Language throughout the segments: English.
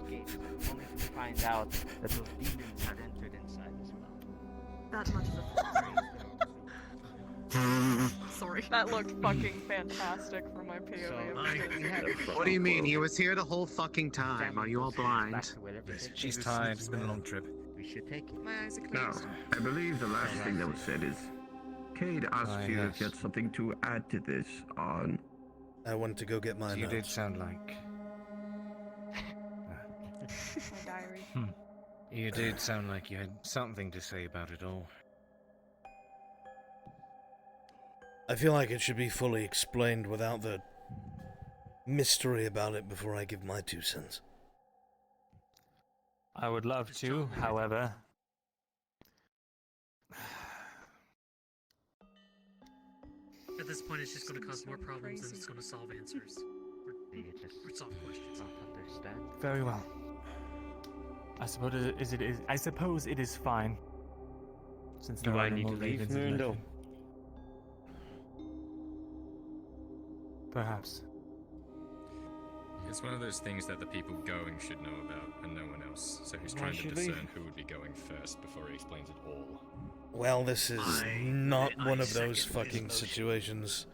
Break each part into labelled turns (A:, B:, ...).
A: gates, only to find out that those demons had entered inside as well.
B: That much is a Sorry.
C: That looked fucking fantastic from my POV.
D: What do you mean? He was here the whole fucking time. Are you all blind?
E: She's tired. It's been a long trip.
A: We should take it.
B: My eyes are
F: Now,
B: closed.
F: I believe the last thing that was said is, Cade asked you if you had something to add to this on...
G: I went to go get my
E: You
G: notes.
E: did sound like...
C: My diary.
E: You did sound like you had something to say about it all.
G: I feel like it should be fully explained without the mystery about it before I give my 2 cents.
H: I would love to, however...
I: At this point, it's just going to cause more problems than it's going to solve answers. Or solve questions.
A: Understand?
H: Very well. I suppose it is fine. Since
A: Do
H: there
A: I
H: are no
A: need
H: more
A: to leave,
H: ravens in
A: Mundo?
H: Lebanon. Perhaps.
J: It's one of those things that the people going should know about and no one else. So he's trying to discern who would be going first before he explains it all.
G: Well, this is not one of those fucking situations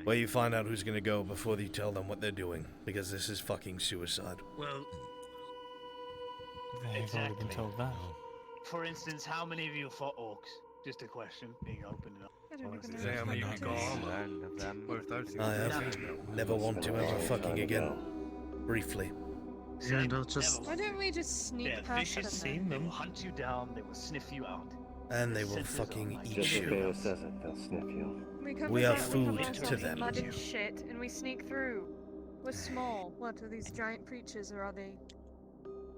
G: where you find out who's gonna go before you tell them what they're doing, because this is fucking suicide.
I: Well,
H: They've already been told that.
K: For instance, how many of you fought orcs? Just a question, being open enough.
B: I don't even
E: Say how many you got.
A: Learned of them.
G: I have never want to ever fucking again. Briefly.
B: Why don't we just sneak
K: They're
B: past
K: vicious,
B: them?
K: they will hunt you down, they will sniff you out.
G: And they will
K: Senses
G: fucking
K: are
G: eat
K: like-
G: you.
F: says it, they'll sniff you.
G: We are
B: come
G: food
B: past
G: to
B: all these
G: them.
B: mud and shit, and we sneak through. We're small. What are these giant creatures, or are they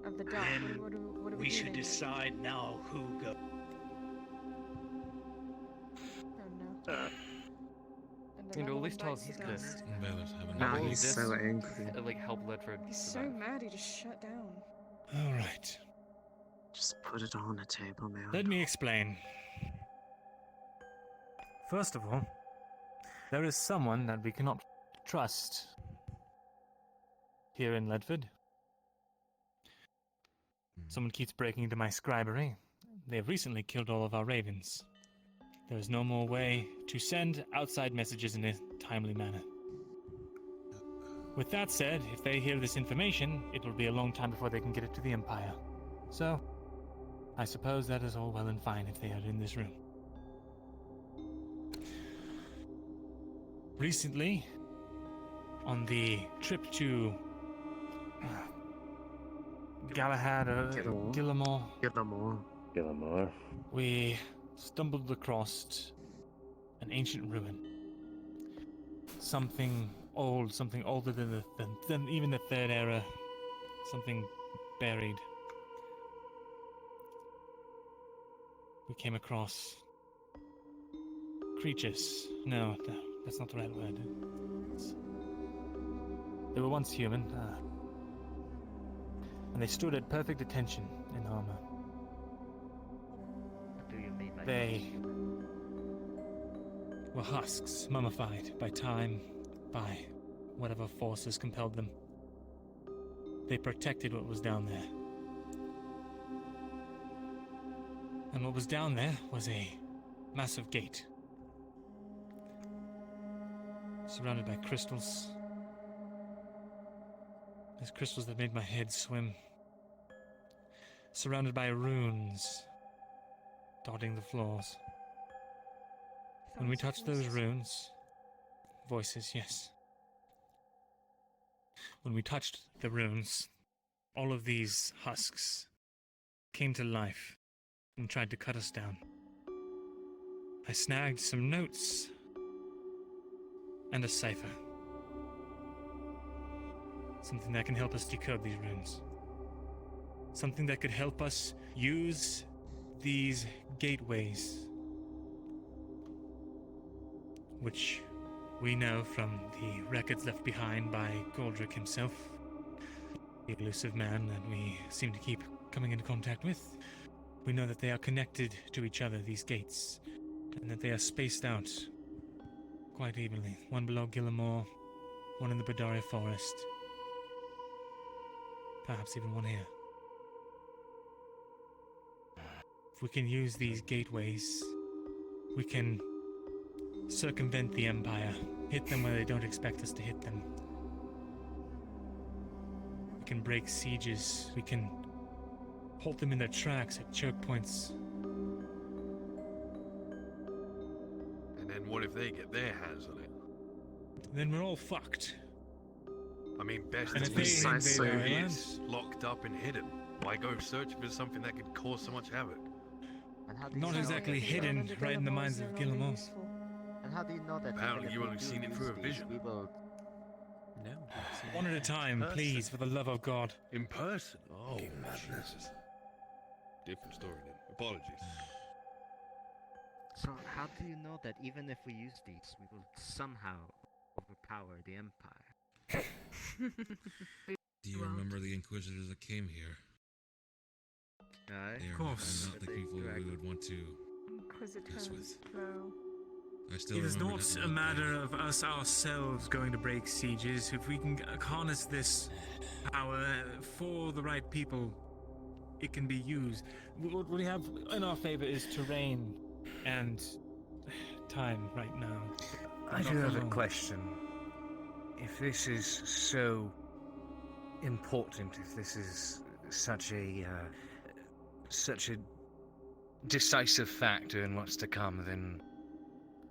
B: of the dark?
K: Then
B: What are we
K: we should
B: dealing with?
K: decide now who goes.
B: Oh no. And
L: You know,
B: another
L: at least
B: one
L: tell us
B: bites
L: he's
B: the dust.
L: pissed.
D: Now
L: Will
D: he's
L: this,
D: so angry.
L: like, help Ledford
B: He's so
L: survive?
B: mad he just shut down.
E: Alright.
D: Just put it on the table, man.
H: Let me explain. First of all, there is someone that we cannot trust here in Ledford. Someone keeps breaking into my scribery. They have recently killed all of our ravens. There is no more way to send outside messages in a timely manner. With that said, if they hear this information, it will be a long time before they can get it to the Empire. So, I suppose that is all well and fine if they are in this room. Recently, on the trip to Galahad or Gillamore, we stumbled across an ancient ruin. Something old, something older than even the Third Era. Something buried. We came across creatures. No, that's not the right word. They were once human, and they stood at perfect attention in armor.
A: What do you mean by
H: They were husks, mummified by time, by whatever forces compelled them. They protected what was down there. And what was down there was a massive gate. Surrounded by crystals. There's crystals that made my head swim. Surrounded by runes dotting the floors. When we touched those runes... Voices, yes. When we touched the runes, all of these husks came to life and tried to cut us down. I snagged some notes and a cipher. Something that can help us decode these runes. Something that could help us use these gateways, which we know from the records left behind by Goldrick himself, the elusive man that we seem to keep coming into contact with. We know that they are connected to each other, these gates, and that they are spaced out quite evenly. One below Gillamore, one in the Badaria forest. perhaps even one here. If we can use these gateways, we can circumvent the Empire, hit them where they don't expect us to hit them. We can break sieges, we can halt them in their tracks at choke points.
L: And then what if they get their hands on it?
H: Then we're all fucked.
L: I mean, best
H: And
L: if
H: if
L: we
H: they invade our
L: it's locked up and hidden. Why go searching for something that could cause so much havoc?
A: And how do you
H: Not
A: know
H: exactly
A: that-
H: hidden right in the minds of Guillemot.
A: And how do you know that?
L: Apparently
A: even
L: you
A: if we
L: only
A: do
L: seen it
A: use
L: through a
A: these,
L: vision.
A: We will...
E: No.
H: One at a time, please, for the love of God.
L: In person? Oh,
G: madness.
L: Jesus. Different story then. Apologies.
D: So how do you know that even if we use these, we will somehow overpower the Empire?
M: Do you remember the Inquisitors that came here?
D: Aye.
M: They
H: Of
M: are
H: course.
M: not the people we would want to
B: Inquisitors,
M: with.
B: plural.
M: I still
H: It is
M: remember
H: not
M: that
H: a
M: night.
H: matter of us ourselves going to break sieges. If we can harness this power for the right people, it can be used. What we have in our favor is terrain and time right now.
E: I
H: Not
E: do have a
H: alone.
E: question. If this is so important, if this is such a decisive factor in what's to come, then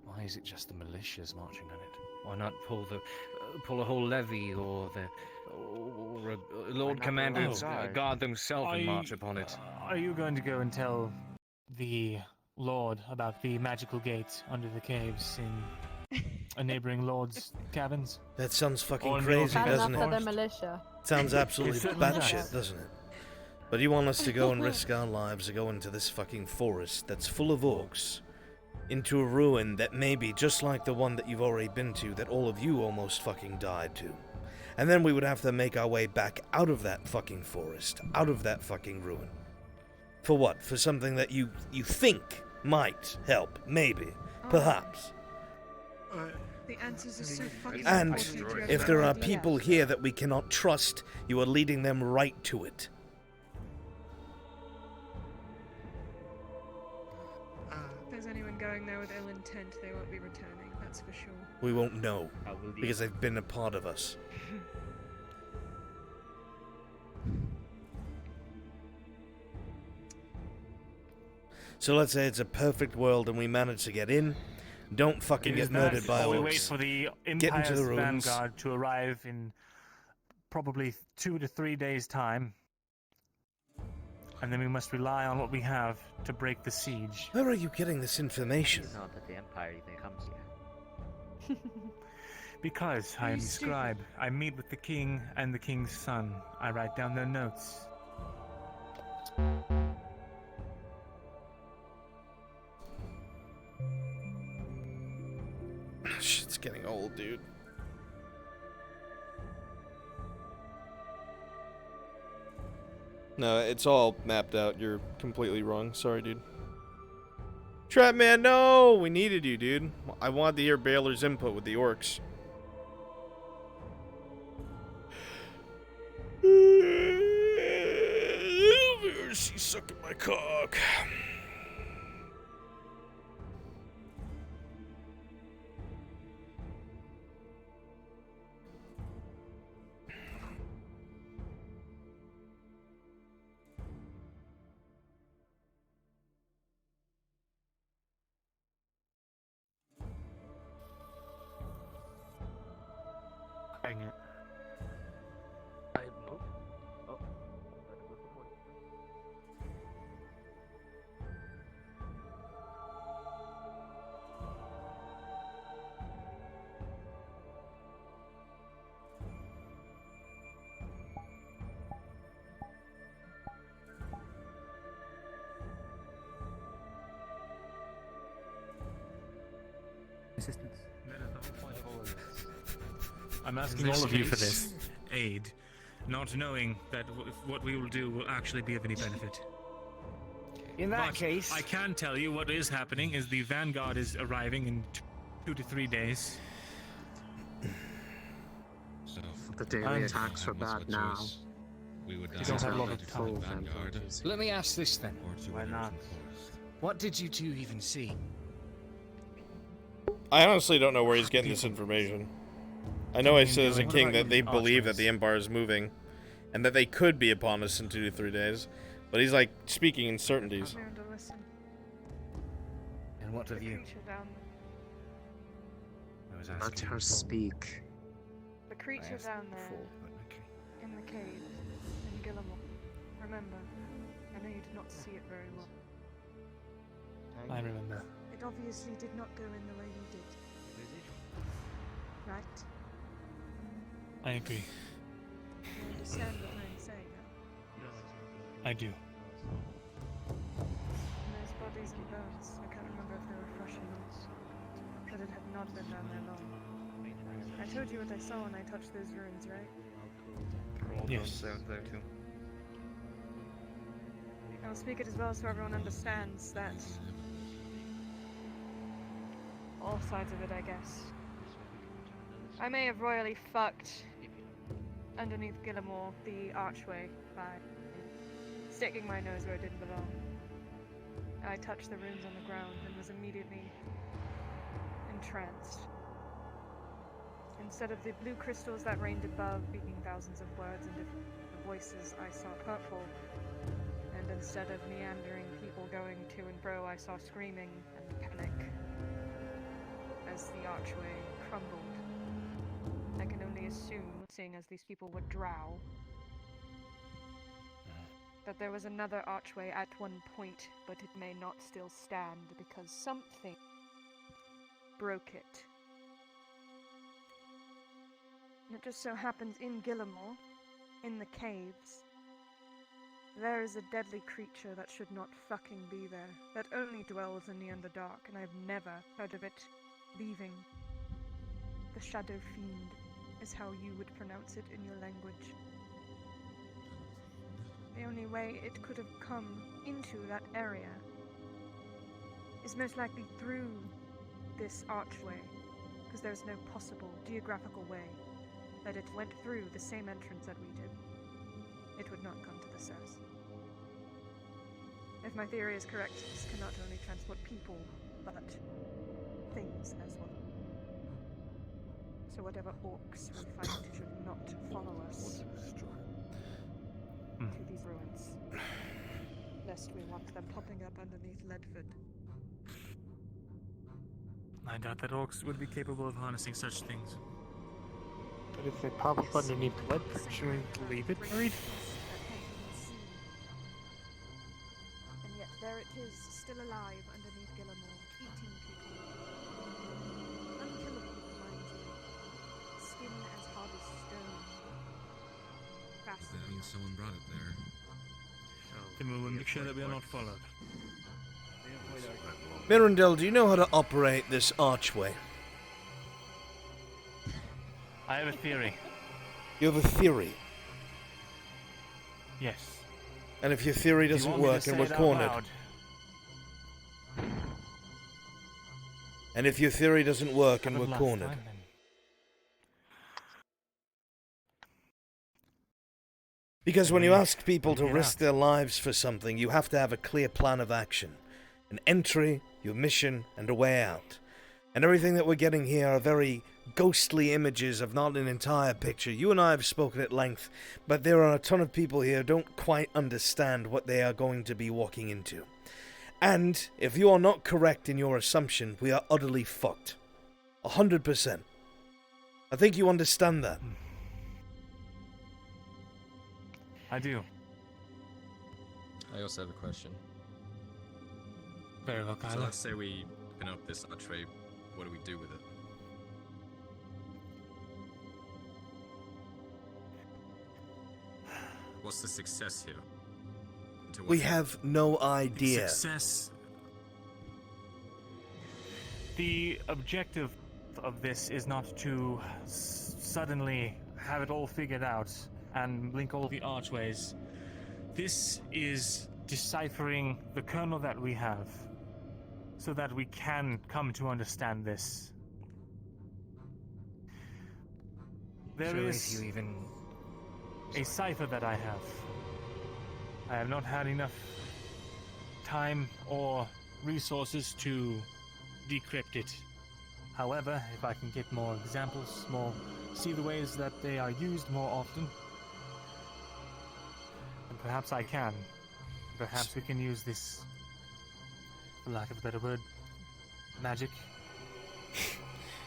E: why is it just the militias marching on it? Why not pull a whole levy or a Lord Commander's guard themselves and march upon it?
H: Are you going to go and tell the Lord about the magical gate under the caves in a neighboring Lord's cabins?
G: That sounds fucking
H: Or
G: crazy,
H: Bad
G: doesn't
B: enough
G: it?
B: for the militia.
G: Sounds absolutely
H: It certainly
G: batshit,
H: does.
G: doesn't it? But you want us to go and risk our lives to go into this fucking forest that's full of orcs, into a ruin that may be just like the one that you've already been to, that all of you almost fucking died to. And then we would have to make our way back out of that fucking forest, out of that fucking ruin. For what? For something that you think might help, maybe, perhaps.
B: The answers are so fucking
G: And
B: important, you have
G: if
B: no
G: there are
B: idea.
G: people here that we cannot trust, you are leading them right to it.
B: If there's anyone going there with ill intent, they won't be returning, that's for sure.
G: We won't know,
A: How will you-
G: because they've been a part of us. So let's say it's a perfect world and we manage to get in. Don't fucking get murdered by
H: We wait
G: orcs.
H: for the
G: Get into
H: Empire's
G: the ruins.
H: vanguard to arrive in probably 2 to 3 days' time. And then we must rely on what we have to break the siege.
G: Where are you getting this information?
A: You know that the Empire even comes here.
H: Because I am the scribe. I meet with the king and the king's son. I write down their notes.
G: Shit's getting old, dude. No, it's all mapped out. You're completely wrong. Sorry, dude. Trapman, no! We needed you, dude. I wanted to hear Baylor's input with the orcs. She's sucking my cock.
E: Dang it.
A: Oh.
H: Assistance. I'm asking all of you for this aid, not knowing that what we will do will actually be of any benefit.
E: In that
H: But
E: case,
H: I can tell you what is happening is the vanguard is arriving in 2 to 3 days.
M: So,
D: The daily
H: I'm-
D: attacks are bad now.
M: we would
H: You don't have a lot of
M: to
H: time.
M: the vanguard.
E: Let me ask this then.
M: Or to
A: Why
M: an
A: not?
M: open forest.
E: What did you two even see?
G: I honestly don't know where he's getting this information. I know I said as a king that they believe that the Empire is moving, and that they could be upon us in 2 to 3 days, but he's like speaking in certainties.
B: Miranda, listen.
E: And what
B: The
E: of you?
B: creature down
E: I was
N: Let
E: asking.
N: her speak.
B: The creature
E: asked
B: down there
E: before, but okay.
B: in the cave in Guillemot. Remember, I know you did not see it very well.
H: I remember.
B: It obviously did not go in the way you did. Right?
H: I agree.
B: You understand what I'm saying, huh?
H: I do.
B: And those bodies and bones, I can't remember if they were fresh or not. But it had not been down there long. I told you what I saw when I touched those ruins, right?
H: Yes.
B: I'll speak it as well so everyone understands that. All sides of it, I guess. I may have royally fucked underneath Guillemot, the archway, by sticking my nose where it didn't belong. I touched the runes on the ground and was immediately entranced. Instead of the blue crystals that reigned above, speaking thousands of words and different voices, I saw purple. And instead of meandering people going to and fro, I saw screaming and panic as the archway crumbled. I can only assume, seeing as these people were drow, that there was another archway at one point, but it may not still stand because something broke it. And it just so happens in Guillemot, in the caves, there is a deadly creature that should not fucking be there, that only dwells in the Underdark, and I've never heard of it leaving. The Shadow Fiend is how you would pronounce it in your language. The only way it could have come into that area is most likely through this archway, because there's no possible geographical way that it went through the same entrance that we did. It would not come to the surface. If my theory is correct, this can not only transport people, but things as well. So whatever orcs we find should not follow us to these ruins, lest we want them popping up underneath Ledford.
H: I doubt that orcs would be capable of harnessing such things.
N: But if they pop up underneath the lead, shouldn't we leave it buried?
B: And yet there it is, still alive underneath Guillemot, eating people. Unkillable, mind you. Skin as hard as stone. Fast.
M: That means someone brought it there.
H: Then we will make sure that we are not followed.
G: Mirandel, do you know how to operate this archway?
H: I have a theory.
G: You have a theory?
H: Yes.
G: And if your theory
H: Do you
G: doesn't
H: want me to
G: work and
H: say
G: we're
H: it out
G: cornered?
H: loud?
G: And if your theory doesn't work and
H: Happened
G: we're
H: last
G: cornered?
H: time, then.
G: Because when you ask people to
H: Yeah.
G: risk their lives for something, you have to have a clear plan of action. An entry, your mission, and a way out. And everything that we're getting here are very ghostly images of not an entire picture. You and I have spoken at length, but there are a ton of people here who don't quite understand what they are going to be walking into. And if you are not correct in your assumption, we are utterly fucked. 100%. I think you understand that.
H: I do.
J: I also have a question.
H: Very well,
J: So
H: Kyla.
J: let's say we open up this archway. What do we do with it? What's the success here? To what
G: We
J: end?
G: have no idea.
H: Success. The objective of this is not to suddenly have it all figured out and link all the archways. This is deciphering the kernel that we have so that we can come to understand this. There
E: So
H: is...
E: if you even
H: a cipher that I have. I have not had enough time or resources to decrypt it. However, if I can get more examples, see the ways that they are used more often, then perhaps I can. Perhaps we can use this, for lack of a better word, magic.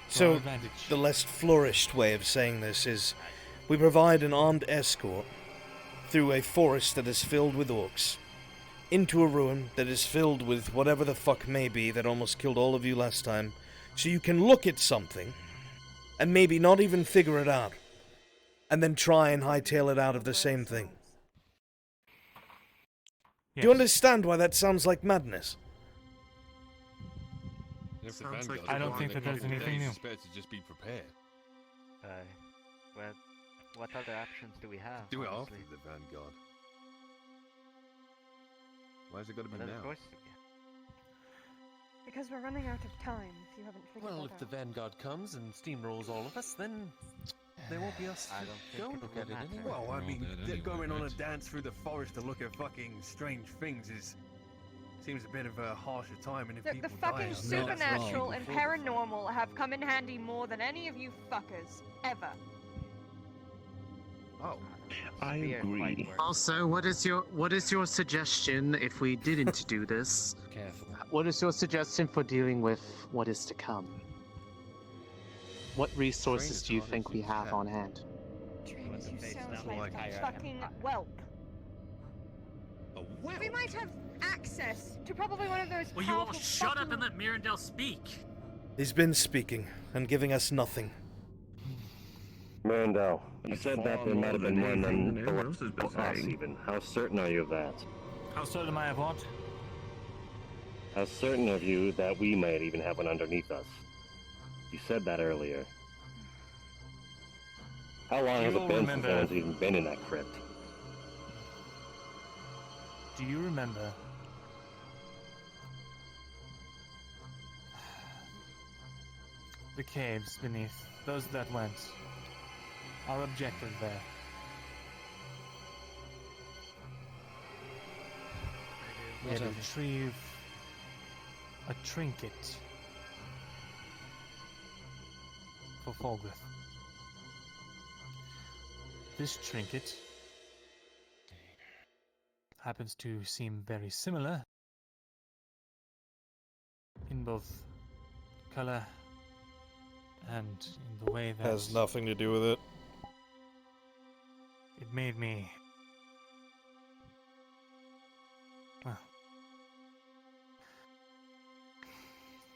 G: So, the less flourished way of saying this is, we provide an armed escort through a forest that is filled with orcs, into a ruin that is filled with whatever the fuck may be that almost killed all of you last time, so you can look at something, and maybe not even figure it out, and then try and hightail it out of the same thing.
H: Yes.
G: Do you understand why that sounds like madness?
H: I don't think that there's anything new.
L: It's better to just be prepared.
D: Well, what other options do we have?
L: Do it after
D: honestly?
L: the Vanguard. Why has it got to be
D: Well,
L: now?
D: of course.
B: Because we're running out of time, if you haven't figured
O: Well,
B: that
O: if the
B: out.
O: Vanguard comes and steamrolls all of us, then there won't be us
D: I
O: to
D: don't
O: go
D: think
O: look
D: it
O: at
D: will
O: it
D: matter.
O: anyway.
L: Well, I
J: We're all
L: mean,
J: dead anyway,
L: going on a
J: right?
L: dance through the forest to look at fucking strange things seems a bit of a harsher time, and if
B: Look,
L: people
B: the fucking
L: die,
B: supernatural and paranormal have come in handy more than any of you fuckers, ever.
L: Oh.
F: I agree.
I: Also, what is your suggestion if we didn't do this?
E: Careful.
I: What is your suggestion for dealing with what is to come? What resources do you think we have on hand?
B: Dreams, you sound
L: like
B: like
L: a
B: a fucking whelp.
L: A whelp?
B: We might have access to probably one of those
I: Will you all
B: powerful
I: shut up
B: fucking-
I: and let Mirandel speak?
G: He's been speaking, and giving us nothing.
P: Mirandel, you said that there might have been one
F: than anyone
P: on
F: else has been
P: for us
F: saying.
P: even. How certain are you of that?
H: How certain am I of what?
P: How certain of you that we might even have one underneath us? You said that earlier. How long has
H: You
P: it
H: all
P: been since
H: remember-
P: anyone's even been in that crypt?
H: Do you remember the caves beneath, those that went? Our objective there. We had to retrieve a trinket for Fulgrith. This trinket happens to seem very similar in both color and in the way that
G: Has nothing to do with it.
H: it made me. Well,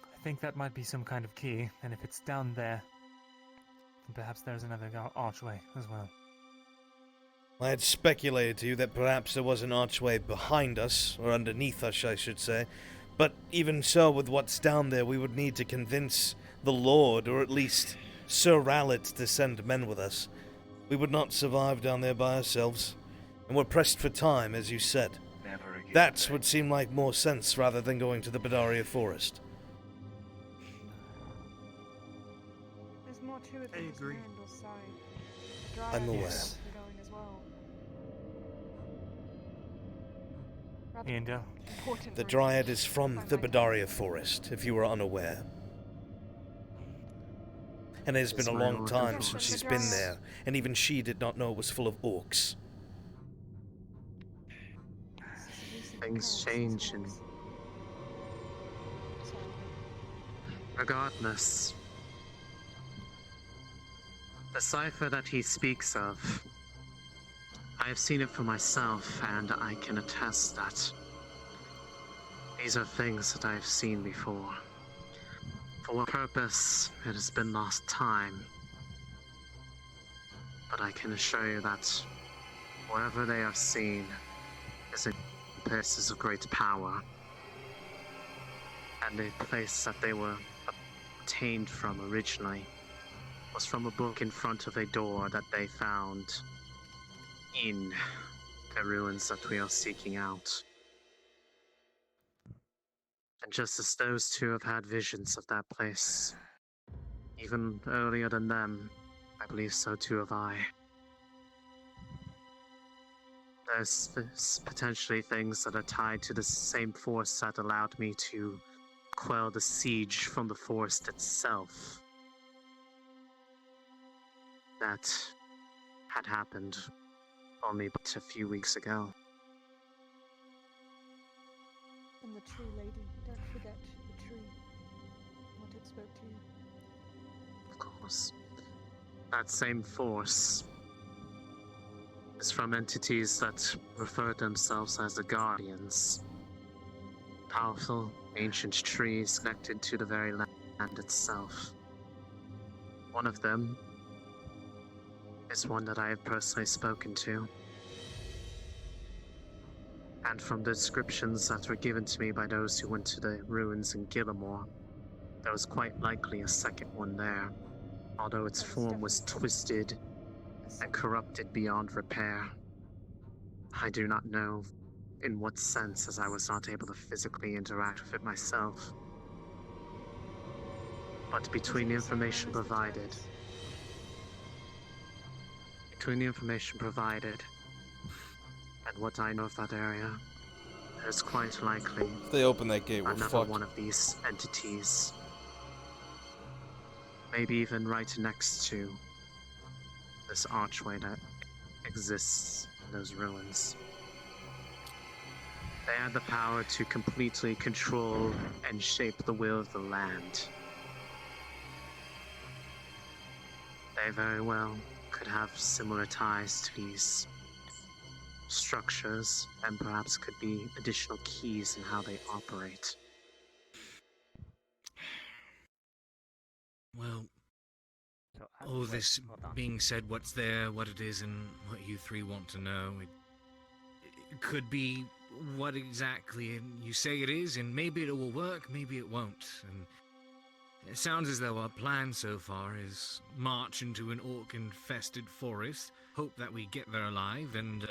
H: I think that might be some kind of key, and if it's down there, then perhaps there's another archway as well.
G: I had speculated to you that perhaps there was an archway behind us, or underneath us, I should say. But even so, with what's down there, we would need to convince the Lord, or at least Sir Rallet, to send men with us. We would not survive down there by ourselves, and we're pressed for time, as you said. That would seem like more sense rather than going to the Badaria forest.
B: There's more to it than just Mirandel's side.
G: I'm aware.
B: Yes. Going as well. Rather
H: Mirandel?
B: important
G: The
B: for
G: Dryad is from the Badaria forest, if you were unaware. And it has been a long time since she's been there, and even she did not know it was full of orcs.
I: Things change, and regardless, the cipher that he speaks of, I have seen it for myself, and I can attest that these are things that I have seen before. For what purpose, it has been lost time. But I can assure you that wherever they are seen is in places of great power. And the place that they were obtained from originally was from a book in front of a door that they found in the ruins that we are seeking out. And just as those two have had visions of that place, even earlier than them, I believe so too have I. There's potentially things that are tied to the same force that allowed me to quell the siege from the forest itself. That had happened only but a few weeks ago.
B: And the tree lady, don't forget the tree. What it spoke to you.
I: Of course. That same force is from entities that refer to themselves as the Guardians. Powerful, ancient trees connected to the very land itself. One of them is one that I have personally spoken to. And from the descriptions that were given to me by those who went to the ruins in Gillimore, there was quite likely a second one there, although its form was twisted and corrupted beyond repair. I do not know in what sense, as I was not able to physically interact with it myself. But between the information provided and what I know of that area, there's quite likely
G: If they open that gate, we're
I: another
G: fucked.
I: one of these entities. Maybe even right next to this archway that exists in those ruins. They had the power to completely control and shape the will of the land. They very well could have similar ties to these structures, and perhaps could be additional keys in how they operate.
E: Well,
A: So,
E: all
A: wait,
E: this
A: hold on.
E: being said, what's there, what it is, and what you three want to know, it could be what exactly you say it is, and maybe it will work, maybe it won't. And it sounds as though our plan so far is march into an orc-infested forest, hope that we get there alive, and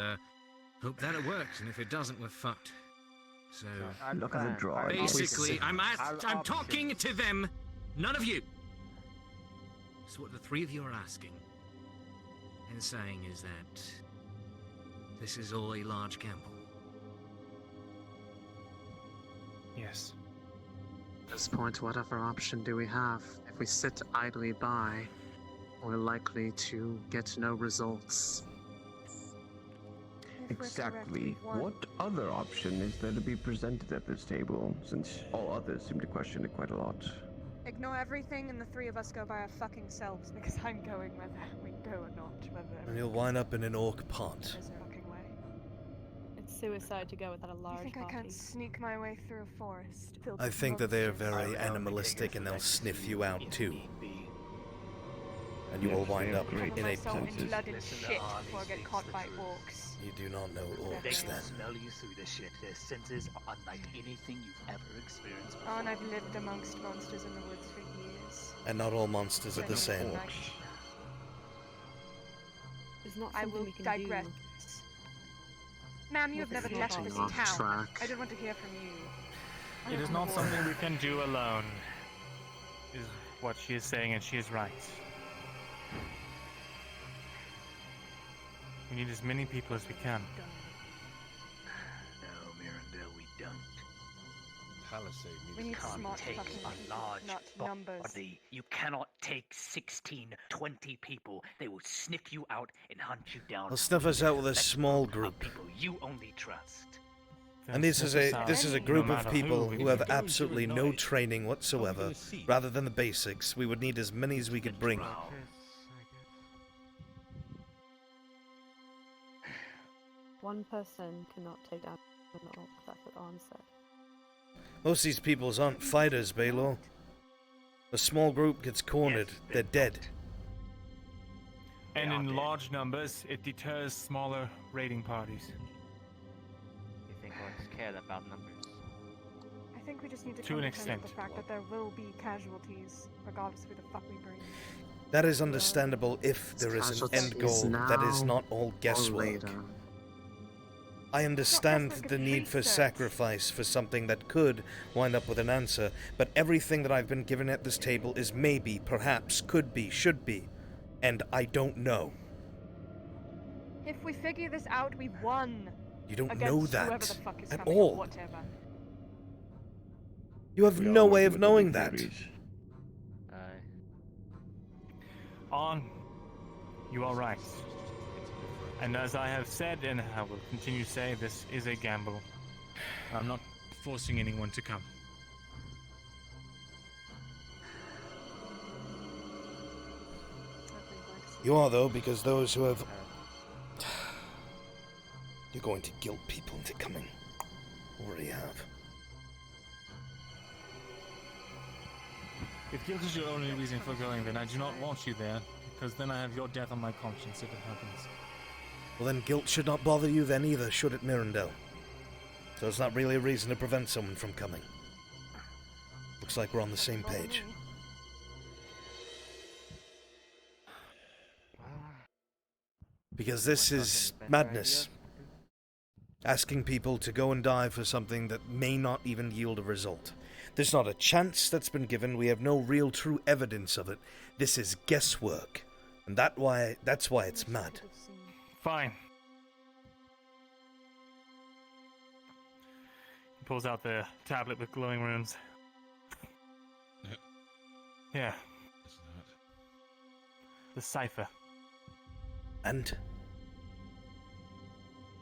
E: hope that it works. And if it doesn't, we're fucked. So
F: Look at the drawing.
E: basically, I'm talking to them, none of you. So what the three of you are asking and saying is that this is all a large gamble.
H: Yes.
I: At this point, whatever option do we have? If we sit idly by, we're likely to get no results.
F: Exactly. What other option is there to be presented at this table, since all others seem to question it quite a lot?
B: Ignore everything and the three of us go by our fucking selves, because I'm going whether we go or not,
G: And you'll wind up in an orc pot.
B: there's no fucking way.
Q: It's suicide to go without a
B: You
Q: large
B: think
Q: party.
B: I can't sneak my way through a forest filled
G: I
B: with
G: think that they are
B: monsters?
G: very animalistic and they'll sniff you out too. And you will wind up
B: Cover
G: in a
B: myself
G: pot.
B: in blood and shit before I get caught by orcs.
G: You do not know
K: They
G: orcs
K: can
G: then.
K: smell you through the shit. Their senses are unlike anything you've ever experienced before.
B: Oh, and I've lived amongst monsters in the woods for years.
G: And not all monsters are the same.
Q: It's not
B: I
Q: something
B: will
Q: we can
B: digress.
Q: do.
B: Ma'am, you have never left this
I: Getting off
B: town.
I: track.
B: I don't want to hear from you. I
N: It
B: don't
N: is
B: wanna
N: not
B: war.
N: something we can do alone, is what she is saying, and she is right. We need as many people as we can.
K: No, Mirandel, we don't.
M: Palisade
B: We need
K: can't
B: smart
K: take
B: fucking
K: a
B: people,
K: large
B: not numbers.
K: body. You cannot take 16, 20 people. They will sniff you out and hunt you down.
G: They'll snuff us out with a
K: That's
G: small
K: not
G: group.
K: people you only trust.
G: And this is a group of people who have absolutely no training whatsoever. Rather than the basics, we would need as many as we could bring.
Q: One person cannot take down an orc, that's what Arn said.
G: Most of these peoples aren't fighters, Baylor. A small group gets cornered, they're dead.
N: And in large numbers, it deters smaller raiding parties.
A: You think orcs care about numbers?
B: I think we just need to
N: To
B: come
N: an
B: to terms with
N: extent.
B: the fact that there will be casualties, regardless of who the fuck we bring.
G: That is understandable if there is an end goal that is not all guesswork. I understand the need for sacrifice for something that could wind up with an answer, but everything that I've been given at this table is maybe, perhaps, could be, should be, and I don't know.
B: If If we figure this out, we've won.
G: You don't
B: against
G: know that
B: whoever the fuck is
G: at
B: coming
G: all.
B: Or whatever.
G: You have no way of knowing that.
H: On, you are right. And as I have said, and I will continue to say, this is a gamble. I'm not forcing anyone to come.
G: You are, though, because those who have... You're going to guilt people into coming. Already have.
H: If guilt is your only reason for going, then I do not want you there, because then I have your death on my conscience if it happens.
G: Well, then guilt should not bother you then either, should it, Mirandel? So it's not really a reason to prevent someone from coming. Looks like we're on the same page. Because this is madness. Asking people to go and die for something that may not even yield a result. There's not a chance that's been given. We have no real true evidence of it. This is guesswork. And that's why it's mad.
H: Fine. He pulls out the tablet with glowing runes. Yeah. The cipher.
G: And?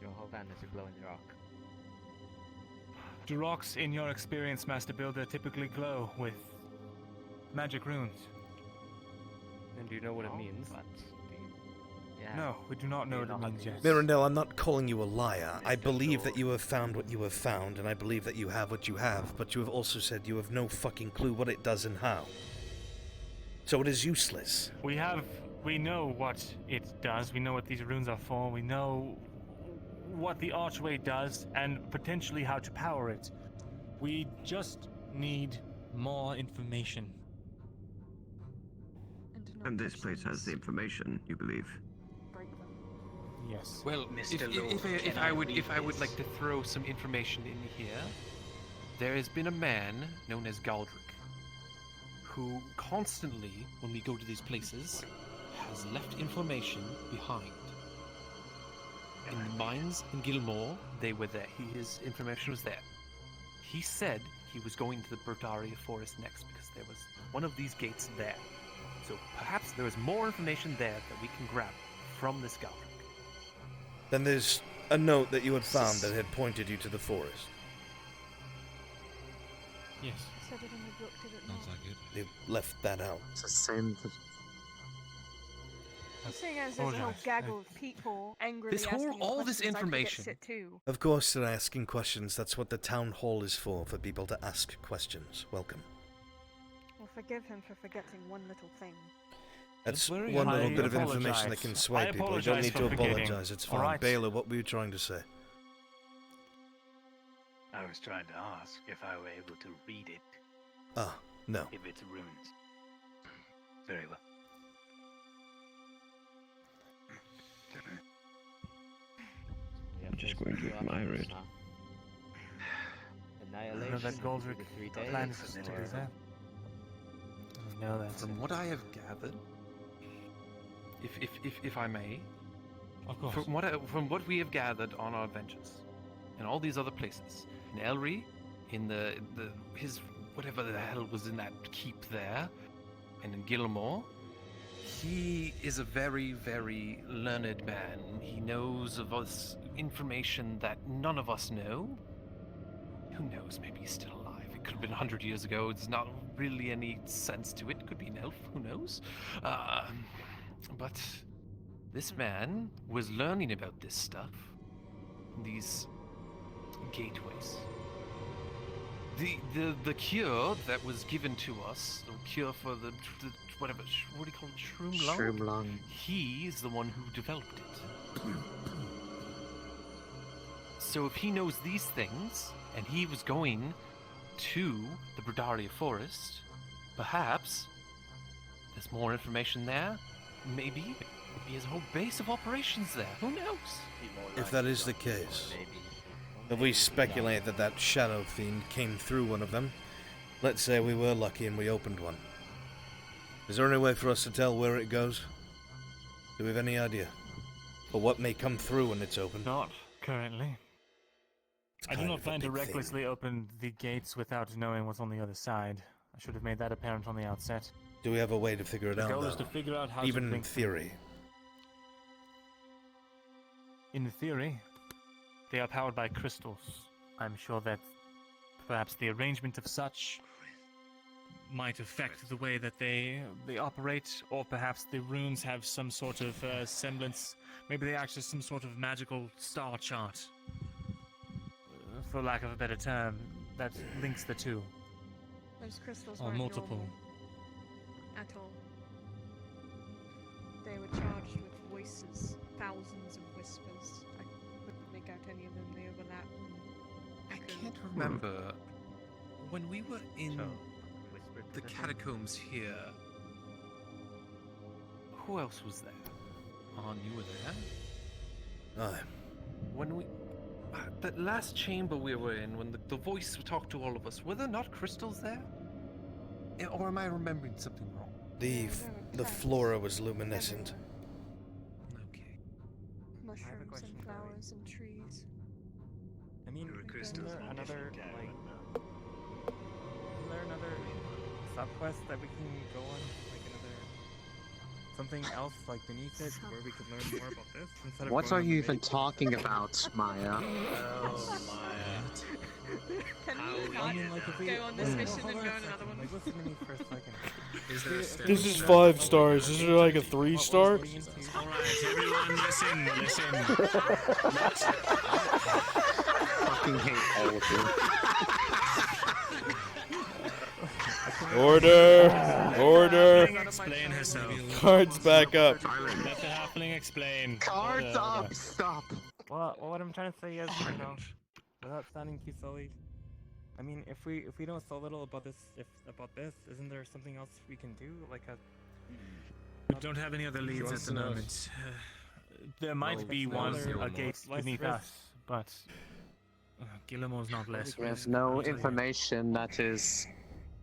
D: Your whole van is a glowing rock.
H: Do rocks, in your experience, Master Builder, typically glow with magic runes?
D: And do you know what it means?
H: No, we do not know what it means yet.
G: Mirandel, I'm not calling you a liar. I believe that you have found what you have found, and I believe that you have what you have, but you have also said you have no fucking clue what it does and how. So it is useless.
H: We know what it does, we know what these runes are for, we know what the archway does, and potentially how to power it. We just need more information.
F: And this place has the information, you believe?
H: Yes.
O: Well, if I would like to throw some information in here, there has been a man known as Galdrick, who constantly, when we go to these places, has left information behind. In the mines in Gilmore, they were there. His information was there. He said he was going to the Berdaria Forest next because there was one of these gates there. So perhaps there is more information there that we can grab from this Galdrick.
G: Then there's a note that you had found that had pointed you to the forest.
H: Yes.
B: Said it in the book, did it not?
M: Sounds like it.
G: They left that out.
I: It's the same.
B: Seeing as there's a whole gaggle of people angrily
O: This whole-
B: asking
O: all this
B: questions, I could get
O: information.
B: sit too.
G: Of course they're asking questions. That's what the town hall is for people to ask questions. Welcome.
B: Well, forgive him for forgetting one little thing.
G: That's
O: Don't worry,
G: one
H: I
G: little bit of
H: apologize.
G: information that can sway
H: I
G: people. You don't
H: apologize
G: need
H: for
G: to
H: forgetting.
G: apologize. It's
H: All
G: fine.
H: right.
G: Baylor, what were you trying to say?
K: I was trying to ask if I were able to read it,
G: Ah, no.
K: if it's runes. Very well.
F: I'm just going to admire it.
H: I know that Galdrick plans to do that. I know that.
O: From what I have gathered, if I may,
H: Of course.
O: from what we have gathered on our adventures, and all these other places, in Elry, in his whatever the hell was in that keep there, and in Gilmore, he is a very, very learned man. He knows of us information that none of us know. Who knows? Maybe he's still alive. It could have been 100 years ago. There's not really any sense to it. Could be an elf. Who knows? But this man was learning about this stuff. These gateways. The cure that was given to us, the cure for the whatever, what do you call it, shroom lung?
I: Shroom lung.
O: He is the one who developed it. So if he knows these things, and he was going to the Berdaria Forest, perhaps there's more information there. Maybe he has a whole base of operations there. Who knows?
G: If that is the case, if we speculate that that shadow fiend came through one of them, let's say we were lucky and we opened one. Is there any way for us to tell where it goes? Do we have any idea? But what may come through when it's open?
H: Not currently.
G: It's
H: I do
G: kind
H: not
G: of a
H: plan to
G: big thing.
H: recklessly open the gates without knowing what's on the other side. I should have made that apparent on the outset.
G: Do we have a way to figure it
H: The
G: out,
H: goal is
G: though?
H: to figure out how
G: Even
H: to
G: in
H: link
G: theory.
H: In theory, they are powered by crystals. I'm sure that perhaps the arrangement of such might affect the way that they operate, or perhaps the runes have some sort of semblance. Maybe they act as some sort of magical star chart, for lack of a better term, that links the two.
B: Those crystals
H: Or
B: weren't
H: multiple.
B: normal at all. They were charged with voices, thousands of whispers. I couldn't make out any of them. They overlap.
O: I can't remember when we were in the catacombs here. Who else was there? You were there.
G: Aye.
O: When we, that last chamber we were in, when the voice talked to all of us, were there not crystals there? Or am I remembering something wrong?
G: The flora was luminescent.
B: Mushrooms and flowers and trees.
A: I mean, isn't there another, like... Isn't there another sub-quest that we can go on? Like another... Something else, like, beneath it, where we could learn more about this? Instead of
I: What
A: going
I: are
A: on
I: you
A: the
I: even
A: main-
I: talking about, Maya?
A: Oh, Maya.
B: Can
A: I mean, like, if we...
B: go on this
A: Well,
B: mission
A: hold
B: and
A: on
B: go
A: a
B: on another
A: second,
B: one?
A: Like, listen to me for a second.
J: Is there a step?
G: This is 5 stars. Is there like a 3 star?
J: Alright, everyone, listen.
I: Fucking hate all of you.
G: Order!
H: Explain herself.
G: Cards back up.
H: Let the halfling explain.
I: Cards up! Stop!
A: Well, what I'm trying to say is, you know, without sounding too silly, I mean, if we know so little about this, isn't there something else we can do? Like a...
H: We don't have any other leads at the moment. There might be one, a gate beneath us, but Guillermo's not less.
I: There's no information that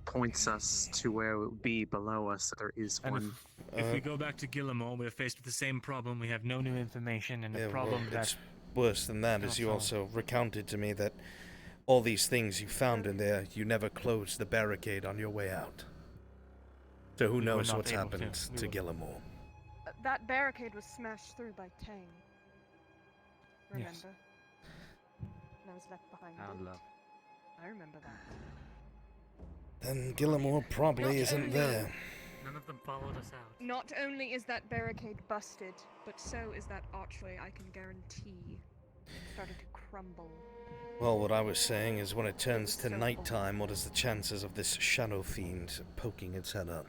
I: points us to where it would be below us. There is
H: And
I: one.
H: if we go back to Guillermo, we're faced with the same problem. We have no new information, and a
G: Yeah,
H: problem
G: well,
H: that
G: it's worse than that, as you also recounted to me that all these things you found in there, you never closed the barricade on your way out. So who
H: We were
G: knows
H: not
G: what's
H: able
G: happened
H: to.
G: to Guillermo?
B: That barricade was smashed through by Tang. Remember?
H: Yes.
B: And I was left behind. I remember that.
G: Then Guillermo probably isn't there.
N: None of them followed us out.
B: Not only is that barricade busted, but so is that archway, I can guarantee. Started to crumble.
G: Well, what I was saying is when it turns to nighttime, what is the chances of this shadow fiend poking its head up?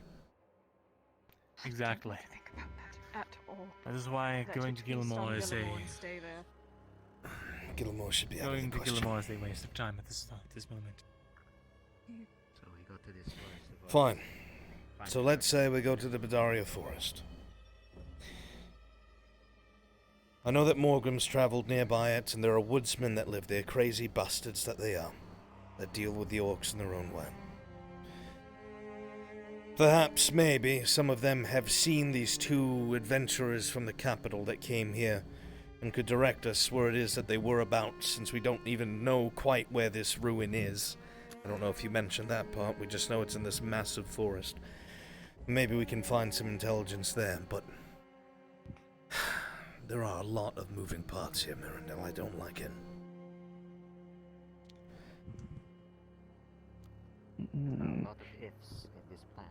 H: Exactly.
B: Think about that at all.
H: That is why
B: That
H: going
B: should
H: to Guillermo
B: feast on
H: is
B: Guillermo
H: a
B: and stay there.
G: Guillermo should be out of
H: going
G: the
H: to
G: question.
H: Guillermo is a waste of time at this moment.
D: So we go to this forest. of
G: Fine.
D: ours.
G: So let's say we go to the Bedaria Forest. I know that Morgrim's travelled nearby it, and there are woodsmen that live there, crazy bastards that they are, that deal with the orcs in their own way. Perhaps, maybe, some of them have seen these two adventurers from the capital that came here, and could direct us where it is that they were about, since we don't even know quite where this ruin is. I don't know if you mentioned that part, we just know it's in this massive forest. Maybe we can find some intelligence there, but there are a lot of moving parts here, Mirandel. I don't like it.
D: A lot of ifs in this plan.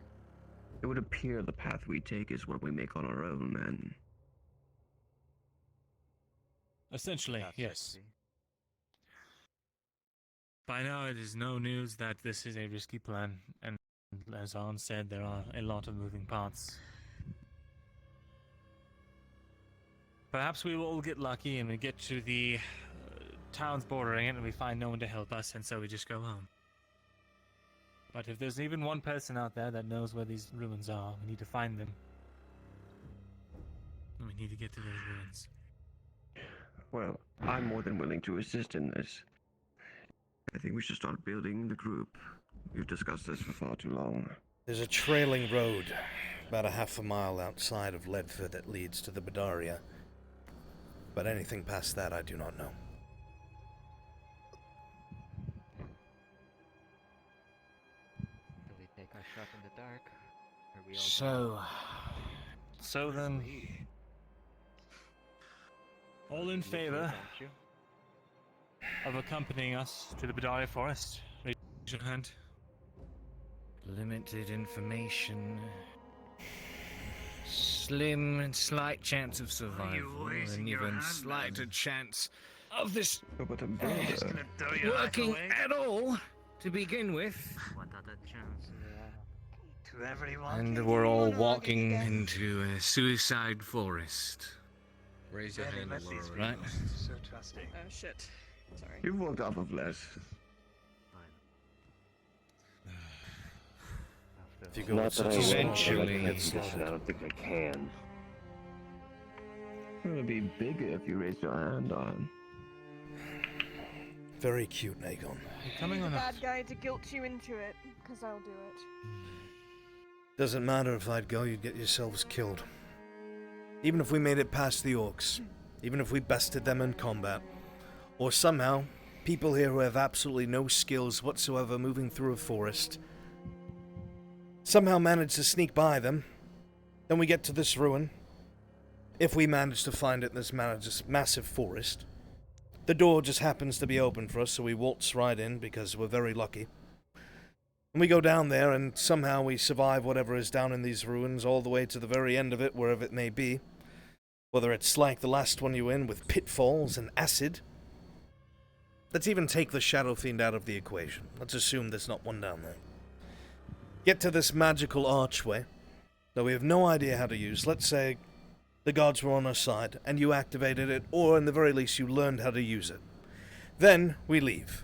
F: It would appear the path we take is what we make on our own, then.
H: Essentially, yes. By now, it is no news that this is a risky plan, and as Arn said, there are a lot of moving parts. Perhaps we will all get lucky and we get to the towns bordering it and we find no one to help us, and so we just go home. But if there's even one person out there that knows where these ruins are, we need to find them. And we need to get to those ruins.
F: Well, I'm more than willing to assist in this. I think we should start building the group. We've discussed this for far too long.
G: There's a trailing road about a half a mile outside of Ledford that leads to the Bedaria. But anything past that, I do not know.
D: Do we take our shot in the dark? Are we all
E: So then,
H: All in favor of accompanying us to the Badari Forest? Raise your hand.
E: limited information, slim and slight chance of survival, and even slighter chance of this working at all to begin with.
D: What other chance?
K: To everyone.
E: And we're all walking into a suicide forest.
J: Raise your hand, Laura.
E: Right?
K: So trusting.
C: Oh shit. Sorry.
F: You walked off of less.
G: If you go
P: Not
G: with
P: that
G: such
P: I
G: a
P: want
G: small
P: to
G: ship,
P: get
G: it's
P: position, I don't think I can.
F: It'll be bigger if you raise your hand on.
G: very cute, Nagon.
H: You're coming
C: The
H: on
C: bad
H: us.
C: guy to guilt you into it, because I'll do it.
G: Doesn't matter if I'd go, you'd get yourselves killed. Even if we made it past the orcs, even if we bested them in combat, or somehow, people here who have absolutely no skills whatsoever moving through a forest, somehow manage to sneak by them, then we get to this ruin. If we manage to find it in this massive forest, the door just happens to be open for us, so we waltz right in because we're very lucky. And we go down there, and somehow we survive whatever is down in these ruins all the way to the very end of it, wherever it may be. Whether it's like the last one you in with pitfalls and acid. Let's even take the Shadow Fiend out of the equation. Let's assume there's not one down there. Get to this magical archway that we have no idea how to use. Let's say the gods were on our side, and you activated it, or in the very least you learned how to use it. Then we leave.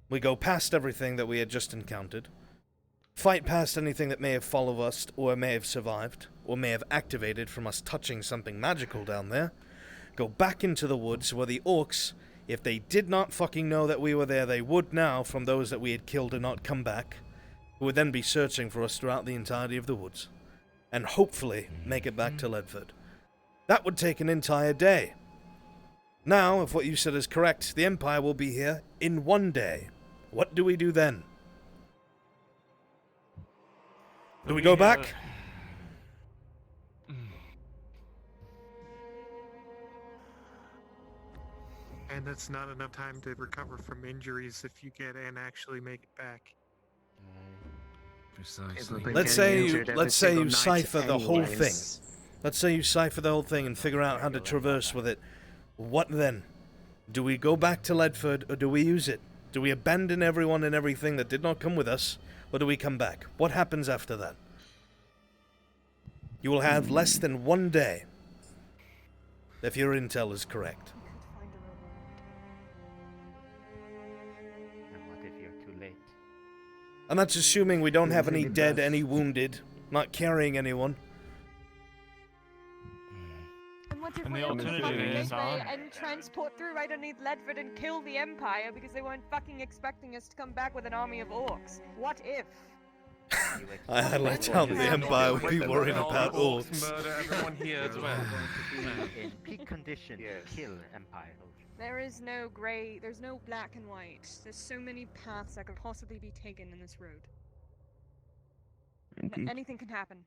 G: We go past everything that we had just encountered, fight past anything that may have followed us, or may have survived, or may have activated from us touching something magical down there, go back into the woods where the orcs, if they did not fucking know that we were there, they would now from those that we had killed and not come back, who would then be searching for us throughout the entirety of the woods, and hopefully make it back to Ledford. That would take an entire day. Now, if what you said is correct, the Empire will be here in one day. What do we do then? Do we go back?
N: And it's not enough time to recover from injuries if you get and actually make it back.
E: Precisely.
G: Let's say you cipher the whole thing. Let's say you cipher the whole thing and figure out how to traverse with it. What then? Do we go back to Ledford, or do we use it? Do we abandon everyone and everything that did not come with us, or do we come back? What happens after that? You will have less than one day, if your intel is correct.
D: And what if you're too late?
G: And that's assuming we don't have any dead, any wounded, not carrying anyone.
C: And what if
H: And
C: we
H: the
C: open the
H: alternative
C: fucking
H: is
C: gateway
H: on.
C: and transport through right underneath Ledford and kill the Empire because they weren't fucking expecting us to come back with an army of orcs? What if?
G: I highlight how the Empire would be worried about orcs.
N: Murder everyone here as well.
D: In peak condition, kill Empire.
B: There is no grey, there's no black and white. There's so many paths that could possibly be taken in this road. Anything can happen.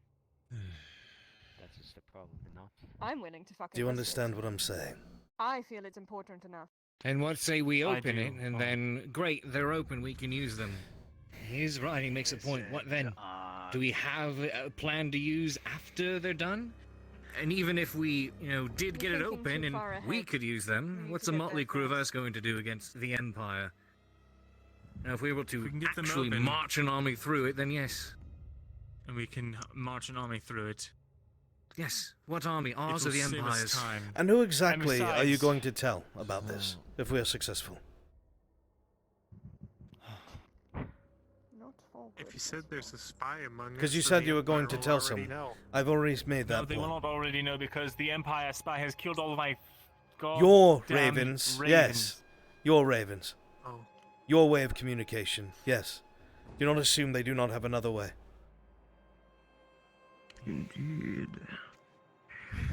D: That's just a problem, not.
B: I'm willing to fucking
G: Do you
B: risk it.
G: understand what I'm saying?
B: I feel it's important enough.
E: And what say we
H: I
E: open
H: do.
E: it, and then, great, they're open, we can use them. His writing makes a point. What then? Do we have a plan to use after they're done? And even if we, did get it
B: thinking
E: open
B: too
E: and
B: far
E: we
B: ahead.
E: could use them,
B: We need
E: what's
B: to
E: a
B: get
E: motley
B: there
E: crew of
B: first.
E: us going to do against the Empire? Now, if we were able to
H: we can get them
E: actually
H: open.
E: march an army through it, then yes.
H: And we can march an army through it.
E: Yes. What army? Ours
H: It
E: or the
H: will save us
E: Empire's?
H: time.
G: And who exactly are you
H: besides-
G: going to tell about this, if we are successful?
B: Not for
N: If you said there's a spy among us,
G: Because you
N: then
G: said
N: the
G: you were going to
N: Empire
G: tell
N: will already
G: someone.
N: know.
G: I've already made
H: No,
G: that
H: they will
G: point.
H: not already know because the Empire spy has killed all of my
G: Your
H: goddamn
G: ravens, yes. Your ravens.
N: Oh.
G: Your way of communication, yes. Do not assume they do not have another way.
F: Indeed.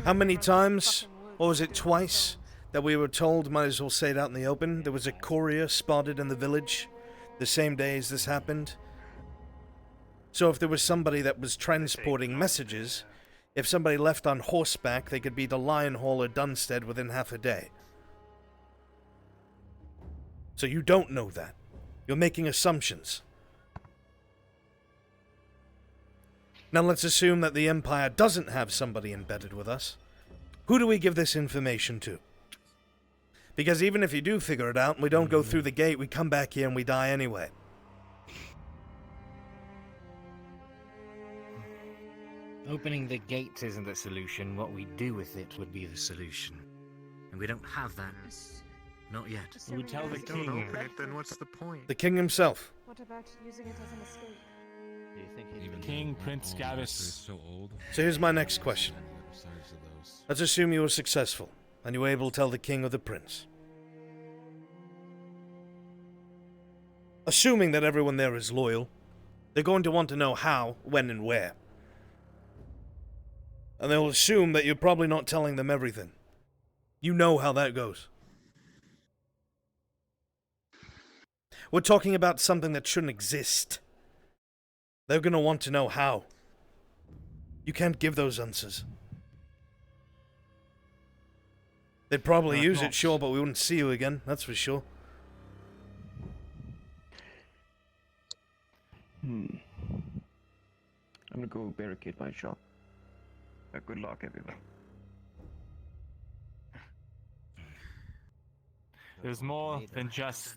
G: How many times or was it twice, that we were told might as well say it out in the open? There was a courier spotted in the village the same day as this happened. So if there was somebody that was transporting messages, if somebody left on horseback, they could be to Lion Hall or Dunstead within half a day. So you don't know that. You're making assumptions. Now let's assume that the Empire doesn't have somebody embedded with us. Who do we give this information to? Because even if you do figure it out and we don't go through the gate, we come back here and we die anyway.
E: Opening the gates isn't the solution. What we do with it would be the solution. And we don't have that. Not yet.
A: We would tell the
N: Don't
A: king.
N: open it, then what's the point?
G: The king himself.
B: What about using it as an escape?
D: Do you think
M: Even
A: King
M: though
A: Prince
M: all of us
A: Gavis.
M: are so old.
G: So here's my next question.
M: Besides of those.
G: Let's assume you were successful, and you were able to tell the king or the prince. Assuming that everyone there is loyal, they're going to want to know how, when, and where. And they'll assume that you're probably not telling them everything. You know how that goes. We're talking about something that shouldn't exist. They're going to want to know how. You can't give those answers. They'd probably use it, sure, but we wouldn't see you again, that's for sure.
F: I'm gonna go barricade my shop. Good luck, everyone.
A: There's more than just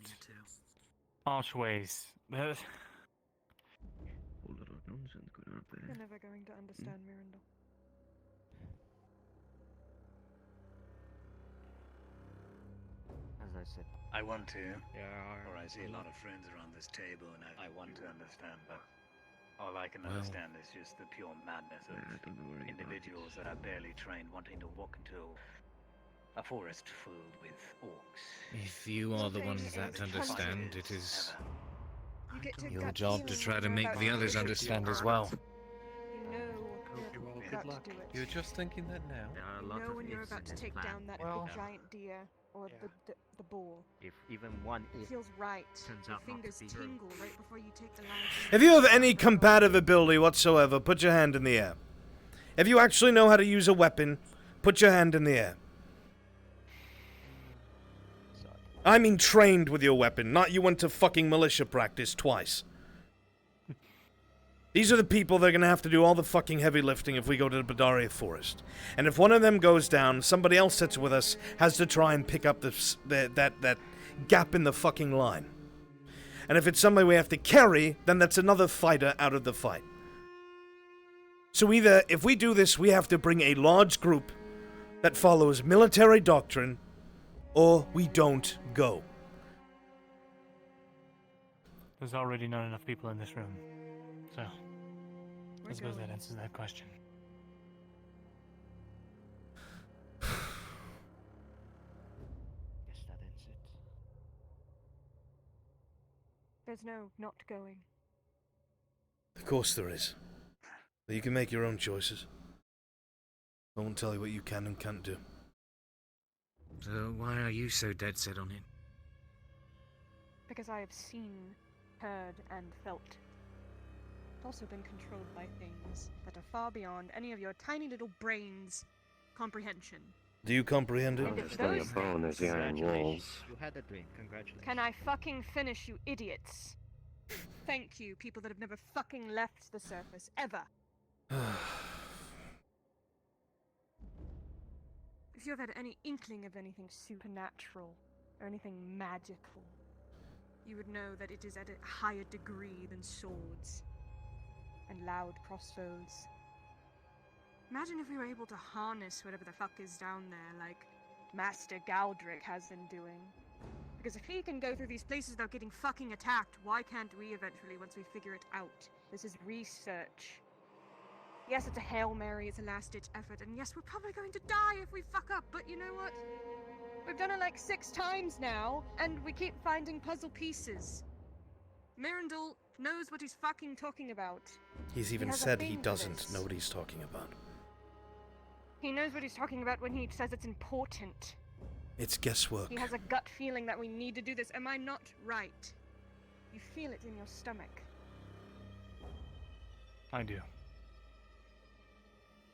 A: archways.
F: Whole lot of nonsense going on there.
B: You're never going to understand Mirandol.
D: As I said,
R: I want to,
D: there are
R: or I see a lot of friends around this table, and I want to understand, but all I can
E: Well-
R: understand is just the pure madness of
F: Don't worry about
R: individuals that are barely trained wanting to walk into a forest filled with orcs.
E: If you are the ones that understand, it is
B: You get to
E: your
B: gut
E: job to
B: feeling
E: try to
B: you're
E: make
B: about
E: the
B: to
E: others
B: do it.
E: understand as well.
B: You know you're
O: Well,
B: about
O: good
B: to
O: luck.
B: do it.
O: You're just thinking that now.
D: there are a
B: You
D: lot
B: know
D: of
B: when you're
D: ifs
B: about
D: in
B: to
D: this
B: take
D: plan.
B: down that
O: Well,
B: big giant deer or the boar.
D: If even one
B: It
D: if
B: feels right.
D: turns
B: Your
D: out not to
B: fingers
D: be true.
B: tingle right before you take the lance.
G: If you have any combative ability whatsoever, put your hand in the air. If you actually know how to use a weapon, put your hand in the air. I mean trained with your weapon, not you went to fucking militia practice twice. These are the people that are going to have to do all the fucking heavy lifting if we go to the Badaria Forest. And if one of them goes down, somebody else that's with us has to try and pick up that gap in the fucking line. And if it's somebody we have to carry, then that's another fighter out of the fight. So either, if we do this, we have to bring a large group that follows military doctrine, or we don't go.
A: There's already not enough people in this room. So,
B: We're
A: I suppose that
B: going.
A: answers that question.
D: Guess that ends it.
B: There's no not going.
G: Of course there is. But you can make your own choices. I won't tell you what you can and can't do.
E: So why are you so dead set on it?
B: Because I have seen, heard, and felt. I've also been controlled by things that are far beyond any of your tiny little brains' comprehension.
G: Do you comprehend it?
B: And if
P: Stay
B: those
P: a bone, there's the iron walls.
D: You had a dream. Congratulations.
B: Can I fucking finish, you idiots? Thank you, people that have never fucking left the surface, ever. If you have had any inkling of anything supernatural or anything magical, you would know that it is at a higher degree than swords and loud crossbows. Imagine if we were able to harness whatever the fuck is down there, like Master Galdrick has been doing. Because if he can go through these places without getting fucking attacked, why can't we eventually once we figure it out? This is research. Yes, it's a Hail Mary, it's a last-ditch effort, and yes, we're probably going to die if we fuck up, but you know what? We've done it like 6 times now, and we keep finding puzzle pieces. Mirandol knows what he's fucking talking about.
G: He's even
B: has a
G: said he
B: thing for
G: doesn't
B: this.
G: know what he's talking about.
B: He knows what he's talking about when he says it's important.
G: It's guesswork.
B: He has a gut feeling that we need to do this. Am I not right? You feel it in your stomach.
H: I do.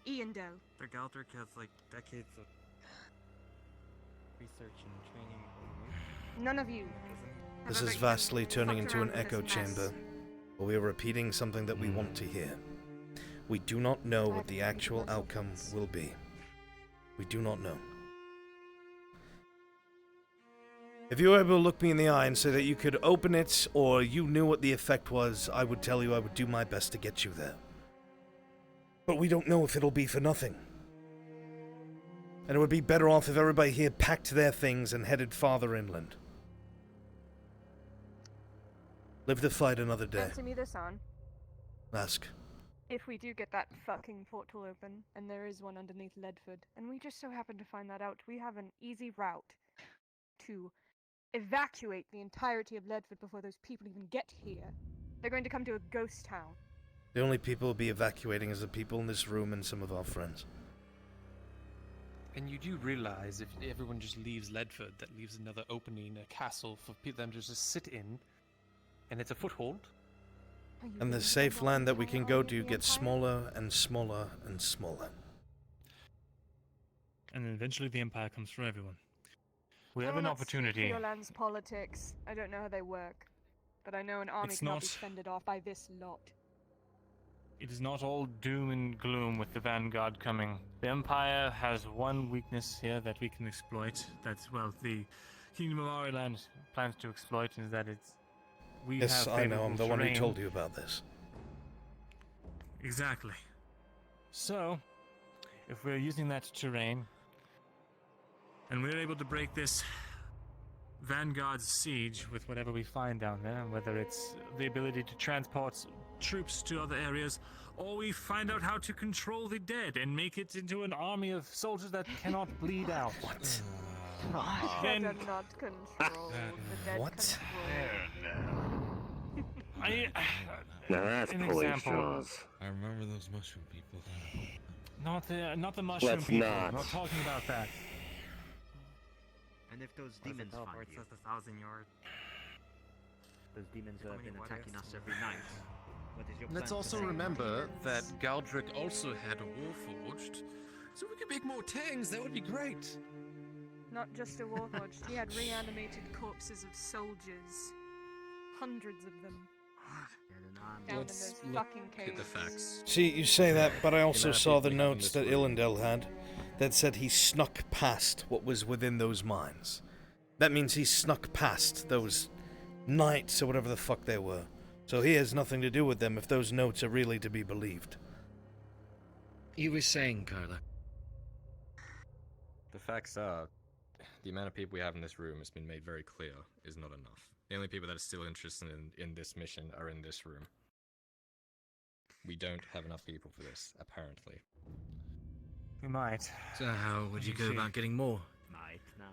B: Iandel.
A: The Galdrick has like decades of research and training.
B: None of you.
G: This is vastly turning into an echo chamber, where we are repeating something that we want to hear. We do not know what the actual outcome will be. We do not know. If you were able to look me in the eye and say that you could open it, or you knew what the effect was, I would tell you I would do my best to get you there. But we don't know if it'll be for nothing. And it would be better off if everybody here packed their things and headed farther inland. Live the fight another day.
B: Answer me this on.
G: Ask.
B: If we do get that fucking portal open, and there is one underneath Ledford, and we just so happen to find that out, we have an easy route to evacuate the entirety of Ledford before those people even get here. They're going to come to a ghost town.
G: The only people we'll be evacuating is the people in this room and some of our friends.
O: And you do realize if everyone just leaves Ledford, that leaves another opening, a castle for them to just sit in, and it's a foothold.
G: And the safe land that we can go to gets smaller and smaller and smaller.
H: And then eventually the Empire comes for everyone. We have
B: I
H: an
B: will not speak
H: opportunity.
B: for your land's politics. I don't know how they work. But I know an army
H: It's
B: cannot
H: not-
B: be fended off by this lot.
H: It is not all doom and gloom with the Vanguard coming. The Empire has one weakness here that we can exploit. That's, well, the Kingdom of Ariland plans to exploit, is that we
G: Yes,
H: have
G: I know. I'm the one who
H: terrain.
G: told you about this.
H: Exactly. So, if we're using that terrain, and we're able to break this Vanguard's siege with whatever we find down there, whether it's the ability to transport troops to other areas, or we find out how to control the dead and make it into an army of soldiers that cannot bleed out.
G: What?
H: Then
B: Better not control the dead.
G: What?
P: Now that's
H: an
P: pulling
H: example.
P: straws.
M: I remember those mushroom people.
H: Not the mushroom
P: Let's
H: people.
P: not.
H: Not talking about that.
D: And if those demons find
A: Teleport
D: you,
A: says 1,000 yards.
D: those demons
A: How
D: have
A: many
D: been
A: what
D: attacking
A: ifs?
D: us every night. What is your plan?
J: Let's also
D: today?
J: remember that Galdrick also had a warforged, so we could make more tangs. That would be great.
B: Not just a warforged. He had reanimated corpses of soldiers. Hundreds of them. Down in those fucking
J: Get the
B: caves.
J: facts.
G: See, you say that, but I also
J: Can I
G: saw the
J: be in
G: notes
J: this
G: that
J: room?
G: Illendel had that said he snuck past what was within those mines. That means he snuck past those knights or whatever the fuck they were. So he has nothing to do with them if those notes are really to be believed.
E: You were saying, Carla.
J: The facts are, the amount of people we have in this room has been made very clear is not enough. The only people that are still interested in this mission are in this room. We don't have enough people for this, apparently.
H: We might.
E: So how would you go about getting more?
D: Might now.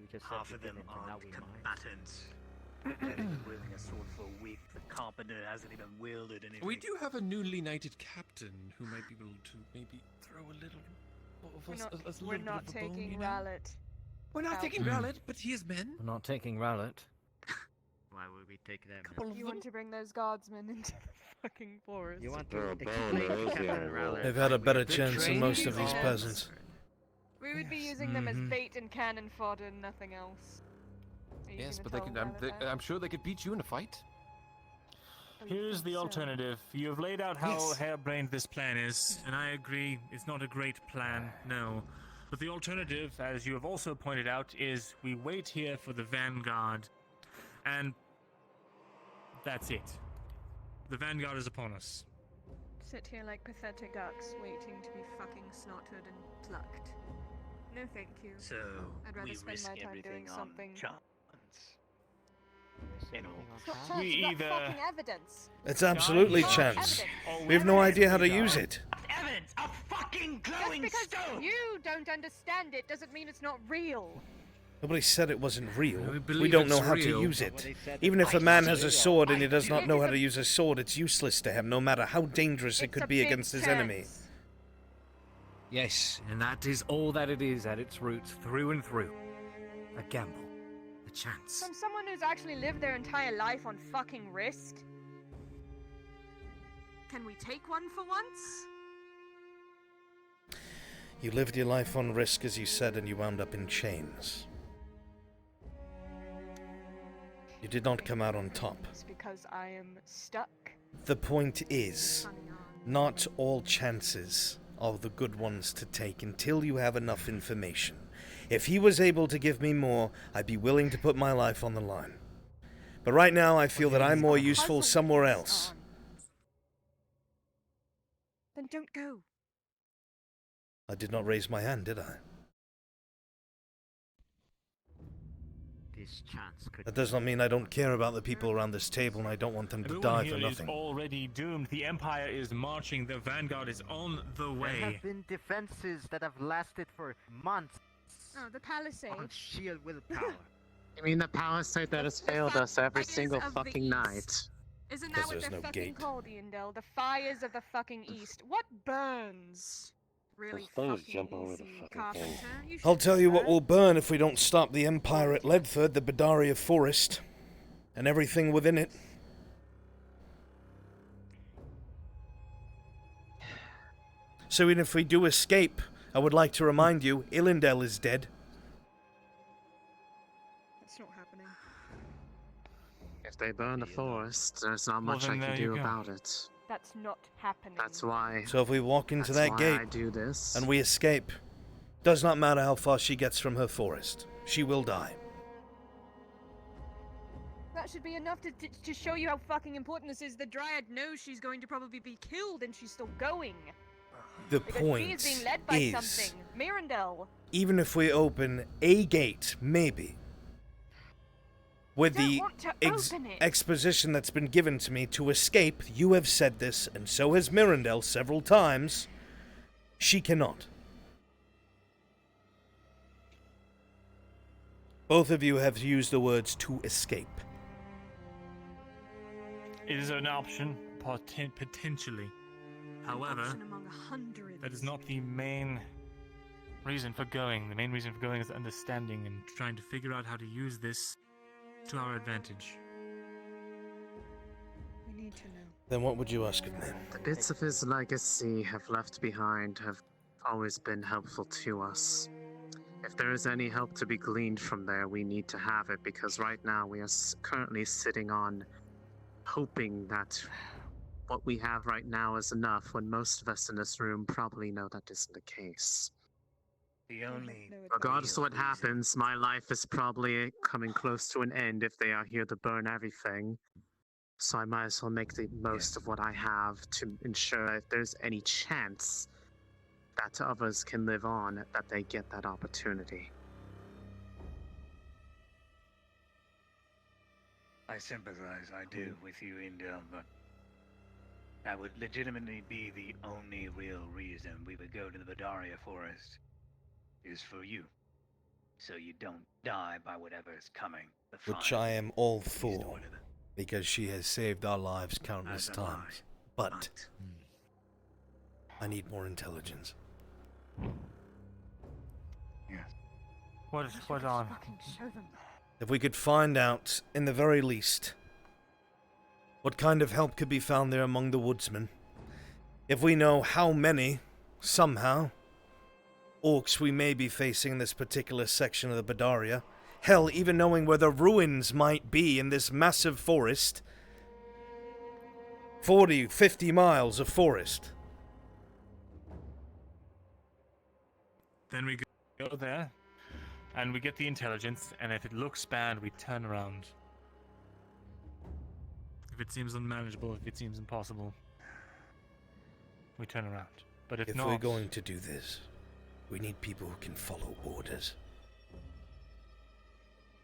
D: You just
R: Half
D: said
R: of
D: we
R: them
D: didn't, and now
R: aren't
D: we might.
R: combatants. They've been wielding a sword for a week. The carpenter hasn't even wielded anything.
J: We do have a newly knighted captain who might be able to maybe throw a little.
B: We're not taking Rallet.
J: We're not
B: out.
J: taking Rallet, but he is men.
E: We're not taking Rowlet.
D: Why would we take them?
B: You want to bring those guardsmen into the fucking forest.
D: You want
P: They're
D: to explain to
P: boners,
D: Captain
P: yeah.
D: Rowler
G: They've had a
D: why
G: better
D: we're
G: chance than
D: betraying
G: most of these
B: Yes.
G: peasants.
B: We would be using them as
E: Mhm.
B: bait and cannon fodder and nothing else. Are you
O: Yes,
B: gonna
O: but they
B: tell
O: can.
B: Rallet that?
O: I'm sure they could beat you in a fight.
B: Oh, you
H: Here's
B: think
H: the
B: so?
H: alternative. You have laid out how
J: Yes.
H: harebrained this plan is, and I agree, it's not a great plan, no. But the alternative, as you have also pointed out, is we wait here for the Vanguard, and that's it. The Vanguard is upon us.
B: Sit here like pathetic ducks, waiting to be fucking slaughtered and plucked. No, thank you.
R: So
B: I'd rather
R: we
B: spend
R: risk
B: my time
R: everything
B: doing
R: on
B: something.
R: chance. You know,
B: Not chance,
H: We
B: we've got
H: either-
B: fucking evidence.
G: It's absolutely
H: Guys,
G: chance.
B: Evidence.
G: We have no idea how to use it.
R: evidence! A fucking
B: Just
R: glowing
B: because
R: stone!
B: you don't understand it doesn't mean it's not real.
G: Nobody said it wasn't real.
E: We
G: We
E: believe
G: don't know
E: it's
G: how
E: real.
G: to use
D: But what
G: it.
D: they said
G: Even if
D: I
G: a man
D: see
G: has a
D: it.
G: sword and he
R: I
G: does not
R: do.
G: know how to use a sword, it's useless to him, no matter how dangerous it
B: It's
G: could
B: a
G: be
B: big
G: against his enemy.
B: chance.
E: Yes, and that is all that it is at its roots, through and through. A gamble. A chance.
C: From someone who's actually lived their entire life on fucking risk.
B: Can we take one for once?
G: You lived your life on risk, as you said, and you wound up in chains. You did not come out on top.
C: It's because I am stuck.
G: The point is, not all chances are the good ones to take until you have enough information. If he was able to give me more, I'd be willing to put my life on the line. But right now, I feel that I'm more useful somewhere else.
C: Then don't go.
G: I did not raise my hand, did I?
D: This chance could.
G: That does not mean I don't care about the people around this table and I don't want them to
H: Everyone
G: die
H: here
G: for
H: is
G: nothing.
H: already doomed. The Empire is marching. The Vanguard is on the way.
D: There have been defenses that have lasted for months.
B: Oh, the palisade.
D: On sheer willpower.
I: You mean the palisade that has failed us every single fucking night?
C: Isn't
G: Because
C: that what
G: there's
C: they're
G: no
C: fucking
G: gate.
C: called, Iandel? The fires of the fucking east. What burns? Really
P: Those things
C: fucking
P: jump over the
C: easy,
P: fucking
C: Carpenter.
P: thing.
C: You
G: I'll
C: should
G: tell
C: know
G: you what
C: that.
G: will burn if we don't stop the Empire at Ledford, the Badaria Forest, and everything within it. So even if we do escape, I would like to remind you, Ilindel is dead.
B: It's not happening.
I: If they burn the forest, there's not much I
H: then
I: can
H: there you
I: do
H: go.
I: about it.
C: That's not happening.
I: That's why.
G: So if we walk into
I: That's
G: that
I: why
G: gate
I: I do this.
G: and we escape, does not matter how far she gets from her forest. She will die.
C: That should be enough to show you how fucking important this is. The Dryad knows she's going to probably be killed, and she's still going.
G: The
C: Because
G: point
C: she is being led by
G: is,
C: something. Mirandel.
G: even if we open a gate, maybe, with the
C: want to open it.
G: exposition that's been given to me to escape, you have said this, and so has Mirandel several times, she cannot. Both of you have used the words to escape.
H: It is an option, potentially. However,
B: Option among hundreds.
H: that is not the main reason for going. The main reason for going is understanding and trying to figure out how to use this to our advantage.
B: We need to know.
G: Then what would you ask of me?
I: The bits of his legacy have left behind have always been helpful to us. If there is any help to be gleaned from there, we need to have it, because right now we are currently sitting on hoping that what we have right now is enough, when most of us in this room probably know that isn't the case.
R: The only
I: Regardless of
R: real
I: what happens, my life is probably coming close to an end if they are here to burn everything. So I might as well make the most of what I have to ensure that if there's any chance that others can live on, that they get that opportunity.
R: I sympathize, I do, with you, Indel, but that would legitimately be the only real reason we would go to the Badaria Forest, is for you, so you don't die by whatever is coming. The
G: Which
R: fire.
G: I am all for, because she has saved our lives countless
R: As am I.
G: times. But I need more intelligence.
R: Yes.
H: What on?
B: Fucking show them.
G: If we could find out, in the very least, what kind of help could be found there among the woodsmen. If we know how many, somehow, orcs we may be facing in this particular section of the Badaria. Hell, even knowing where the ruins might be in this massive forest. 40, 50 miles of forest.
H: Then we go there, and we get the intelligence, and if it looks bad, we turn around. If it seems unmanageable, if it seems impossible, we turn around. But if not,
G: we're going to do this, we need people who can follow orders.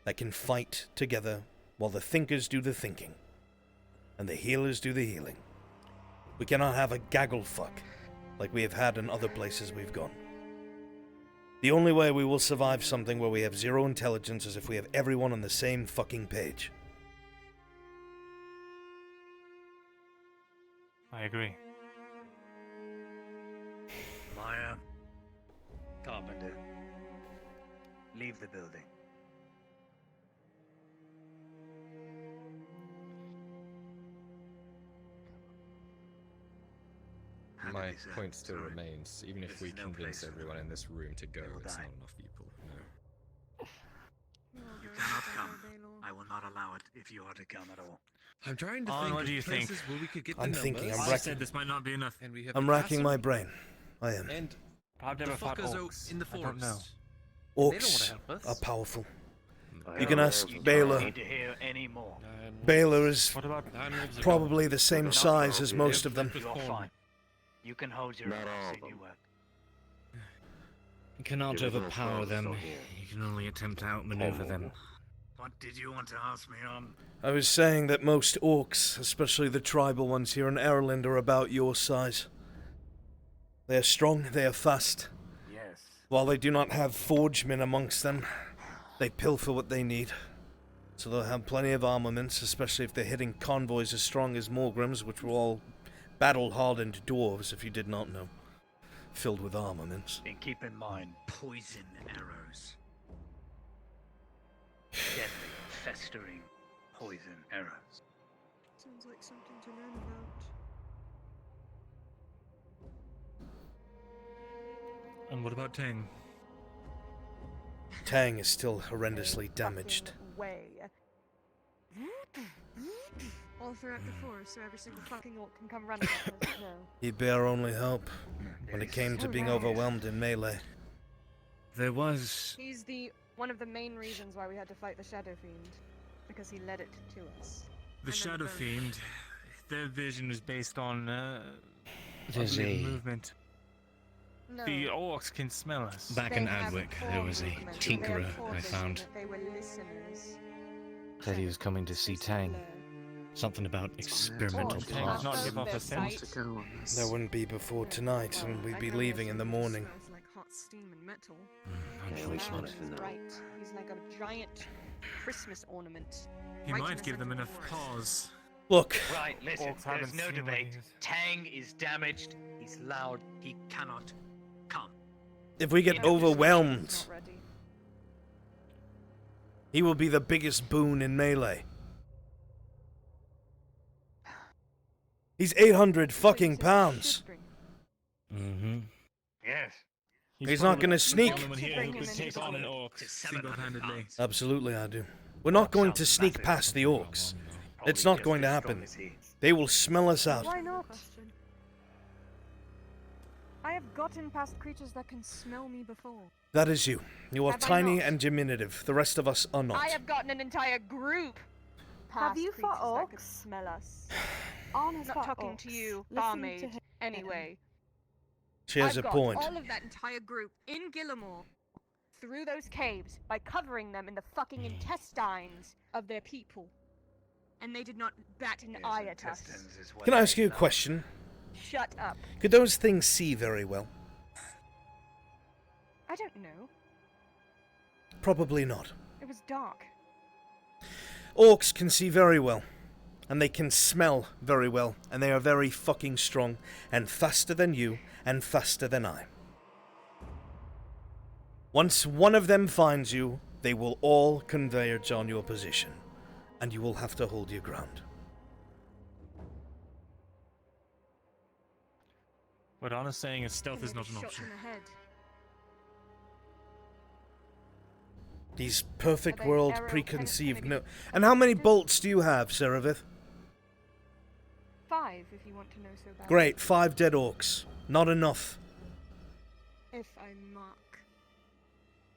G: That can fight together while the thinkers do the thinking, and the healers do the healing. We cannot have a gaggle fuck like we have had in other places we've gone. The only way we will survive something where we have zero intelligence is if we have everyone on the same fucking page.
H: I agree.
R: Maya, Carpenter, leave the building.
J: My point still remains. Even if we convince everyone in this room to go, it's not enough people. No.
R: You cannot come. I will not allow it if you are to come at all.
M: I'm trying to
H: On,
M: think
H: what
M: of
H: do you think?
M: places where we could get the
G: I'm thinking,
M: numbers.
G: I'm
H: I
G: racking-
H: said this might not be enough.
M: And we have
G: I'm
M: the
G: racking
M: castle.
G: my brain. I am.
M: And
H: I've
M: the
H: never fought
M: fuckers out
H: orcs.
M: in the
H: I don't know.
M: forest.
G: Orcs
O: help us.
G: are powerful.
P: I
G: You can
P: don't
G: ask
P: know.
G: Baylor.
R: Need to hear any more.
G: Baylor is
H: What about
G: probably the same
R: Not
G: size
R: all
G: as
R: of
G: most
R: you.
G: of them.
R: You're fine. You can hold your
P: Not
R: own.
P: all of
R: See you
P: them.
R: work.
E: You cannot
P: It is all
E: overpower them.
P: frozen here.
E: You can only attempt to outmaneuver them.
R: What did you want to ask me on?
G: I was saying that most orcs, especially the tribal ones here in Ireland, are about your size. They are strong, they are fast.
R: Yes.
G: While they do not have forgemen amongst them, they pilfer what they need. So they'll have plenty of armaments, especially if they're hitting convoys as strong as Morgrims, which were all battle-hardened dwarves, if you did not know. Filled with armaments.
R: And keep in mind, poison arrows. Deadly, festering poison arrows.
B: Sounds like something to learn about.
H: And what about Tang?
G: Tang is still horrendously damaged.
B: Way. All throughout the forest, so every single fucking orc can come running at us. No.
G: He'd be our only hope when it came to being overwhelmed in melee.
E: There was...
B: He's one of the main reasons why we had to fight the Shadow Fiend, because he led it to us.
H: The Shadow Fiend. Their vision was based on
E: There's
H: I believe,
E: a-
H: movement.
B: No.
H: The orcs can smell us.
E: Back in Adwick, there was a tinkerer I found.
B: They were listeners.
E: Said he was coming to see Tang. Something about experimental
B: Orcs
E: plants.
H: not give off a scent.
G: That wouldn't be before tonight, and we'd be leaving in the morning.
B: Smells like hot steam and metal.
E: Unfortunate.
B: He's right. He's like a giant Christmas ornament.
H: He
B: right in
H: might
B: the
H: give them
B: center
H: enough
B: of the forest.
H: pause.
G: Look,
R: Right, listen,
H: Orcs
R: there's
H: haven't
R: no
H: seen what
R: debate.
H: he is.
R: Tang is damaged, he's loud, he cannot come.
G: if we get
B: Yeah, he's
G: overwhelmed,
B: not ready.
G: he will be the biggest boon in melee. He's 800 fucking pounds.
E: Mm-hmm.
R: Yes.
G: He's not gonna sneak.
H: Someone here who could take on an orc single-handedly.
G: Absolutely, I do. We're not going to sneak past the orcs. It's not going to happen. They will smell us out.
B: Why not? I have gotten past creatures that can smell me before.
G: That is you. You are
B: Have I
G: tiny
B: not?
G: and diminutive. The rest of us are not.
B: I have gotten an entire group.
Q: Have you fought
B: creatures that could
Q: orcs?
B: smell us.
Q: Arn has
B: Not
Q: fought
B: talking
Q: orcs.
B: to you,
Q: Listen
B: barmaid.
Q: to him.
B: Anyway,
G: She has
B: I've
G: a
B: got
G: point.
B: all of that entire group in Gillimore through those caves by covering them in the fucking intestines of their people. And they did not bat an eye at us.
G: Can I ask you a question?
B: Shut up.
G: Could those things see very well?
B: I don't know.
G: Probably not.
B: It was dark.
G: Orcs can see very well. And they can smell very well. And they are very fucking strong. And faster than you. And faster than I. Once one of them finds you, they will all converge on your position. And you will have to hold your ground.
H: What Anna's saying is stealth
B: And
H: is
B: they
H: not an
B: shot
H: option.
B: in the head.
G: These perfect
B: Are they
G: world
B: arrow
G: preconceived no.
B: penetrating?
G: And how many bolts do you have, Serevith?
B: 5, if you want to know so bad.
G: Great, 5 dead orcs. Not enough.
B: If I mark.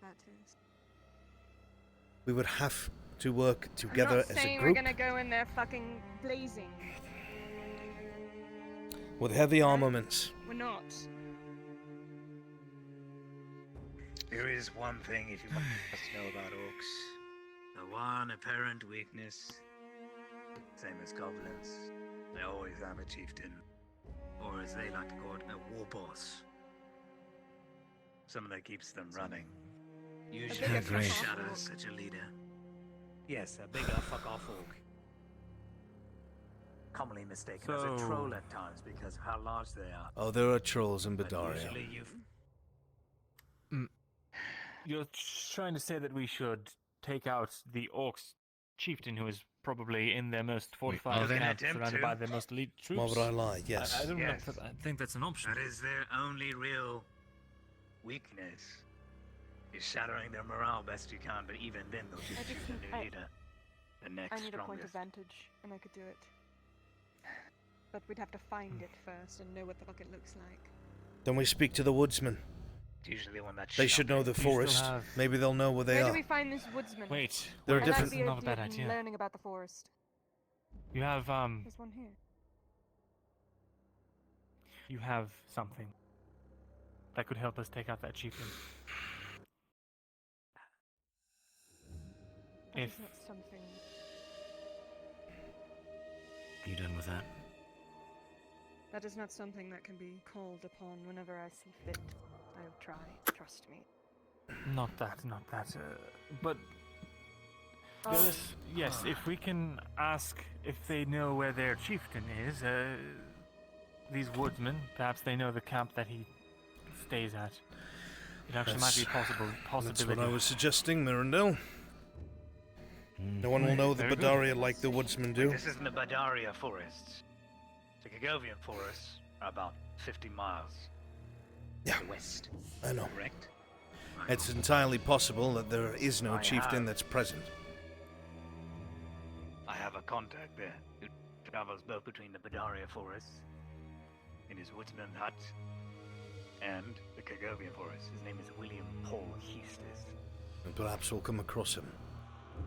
B: That is.
G: We would have to work
B: I'm
G: together
B: not
G: as a
B: saying
G: group
B: we're gonna go in there fucking blazing.
G: with heavy armaments.
B: We're not.
R: There is one thing if you must know about orcs. The one apparent weakness, same as goblins, they always have a chieftain, or as they like to call it, a war boss. Someone that keeps them running. Usually
B: bigger
E: Great.
B: fuck-off
R: shadows
B: orc.
R: such a leader. Yes, a bigger fuck-off orc. Commonly mistaken as a
H: So-
R: troll at times because of how large they are.
G: Oh, there are trolls in
R: But
G: Badaria.
R: usually you've
H: You're trying to say that we should take out the Orcs chieftain who is probably in their most fortified camp, surrounded by their most elite troops?
G: Why would I lie? Yes.
H: I don't know.
R: Yes.
H: I think that's an option.
R: That is their only real weakness. Is shattering their morale best you can, but even then they'll just choose a new leader. The next
B: I need a point of
R: strongest.
B: vantage, and I could do it. But we'd have to find it first and know what the fuck it looks like.
G: Then we speak to the woodsmen.
R: It's usually the one that's
G: They should know the forest. Maybe they'll know where they
B: Where
G: are.
B: do we find this woodsman?
H: Wait,
G: There are
B: I
G: different-
B: like the
H: Not a bad
B: idea of
H: idea.
B: learning about the forest.
H: You have
B: There's one here.
H: you have something that could help us take out that chieftain.
B: That
H: If
B: is not something.
E: You done with that?
B: That is not something that can be called upon whenever I see fit. I will try. Trust me.
H: not that, but
B: Oh.
H: yes, if we can ask if they know where their chieftain is, these woodsmen, perhaps they know the camp that he stays at. It actually might be a possibility.
G: That's what I was suggesting, Mirandel. No one will know the
H: Very good.
G: Badaria like the woodsmen do.
R: This isn't the Badaria forests. The Kagovian forests are about 50 miles to the west.
G: I know.
R: Correct?
G: It's entirely possible that there is no chieftain that's present.
R: I have a contact there who travels both between the Badaria forests in his woodsman hut and the Kagovian forest. His name is William Paul Hustis.
G: And perhaps we'll come across him.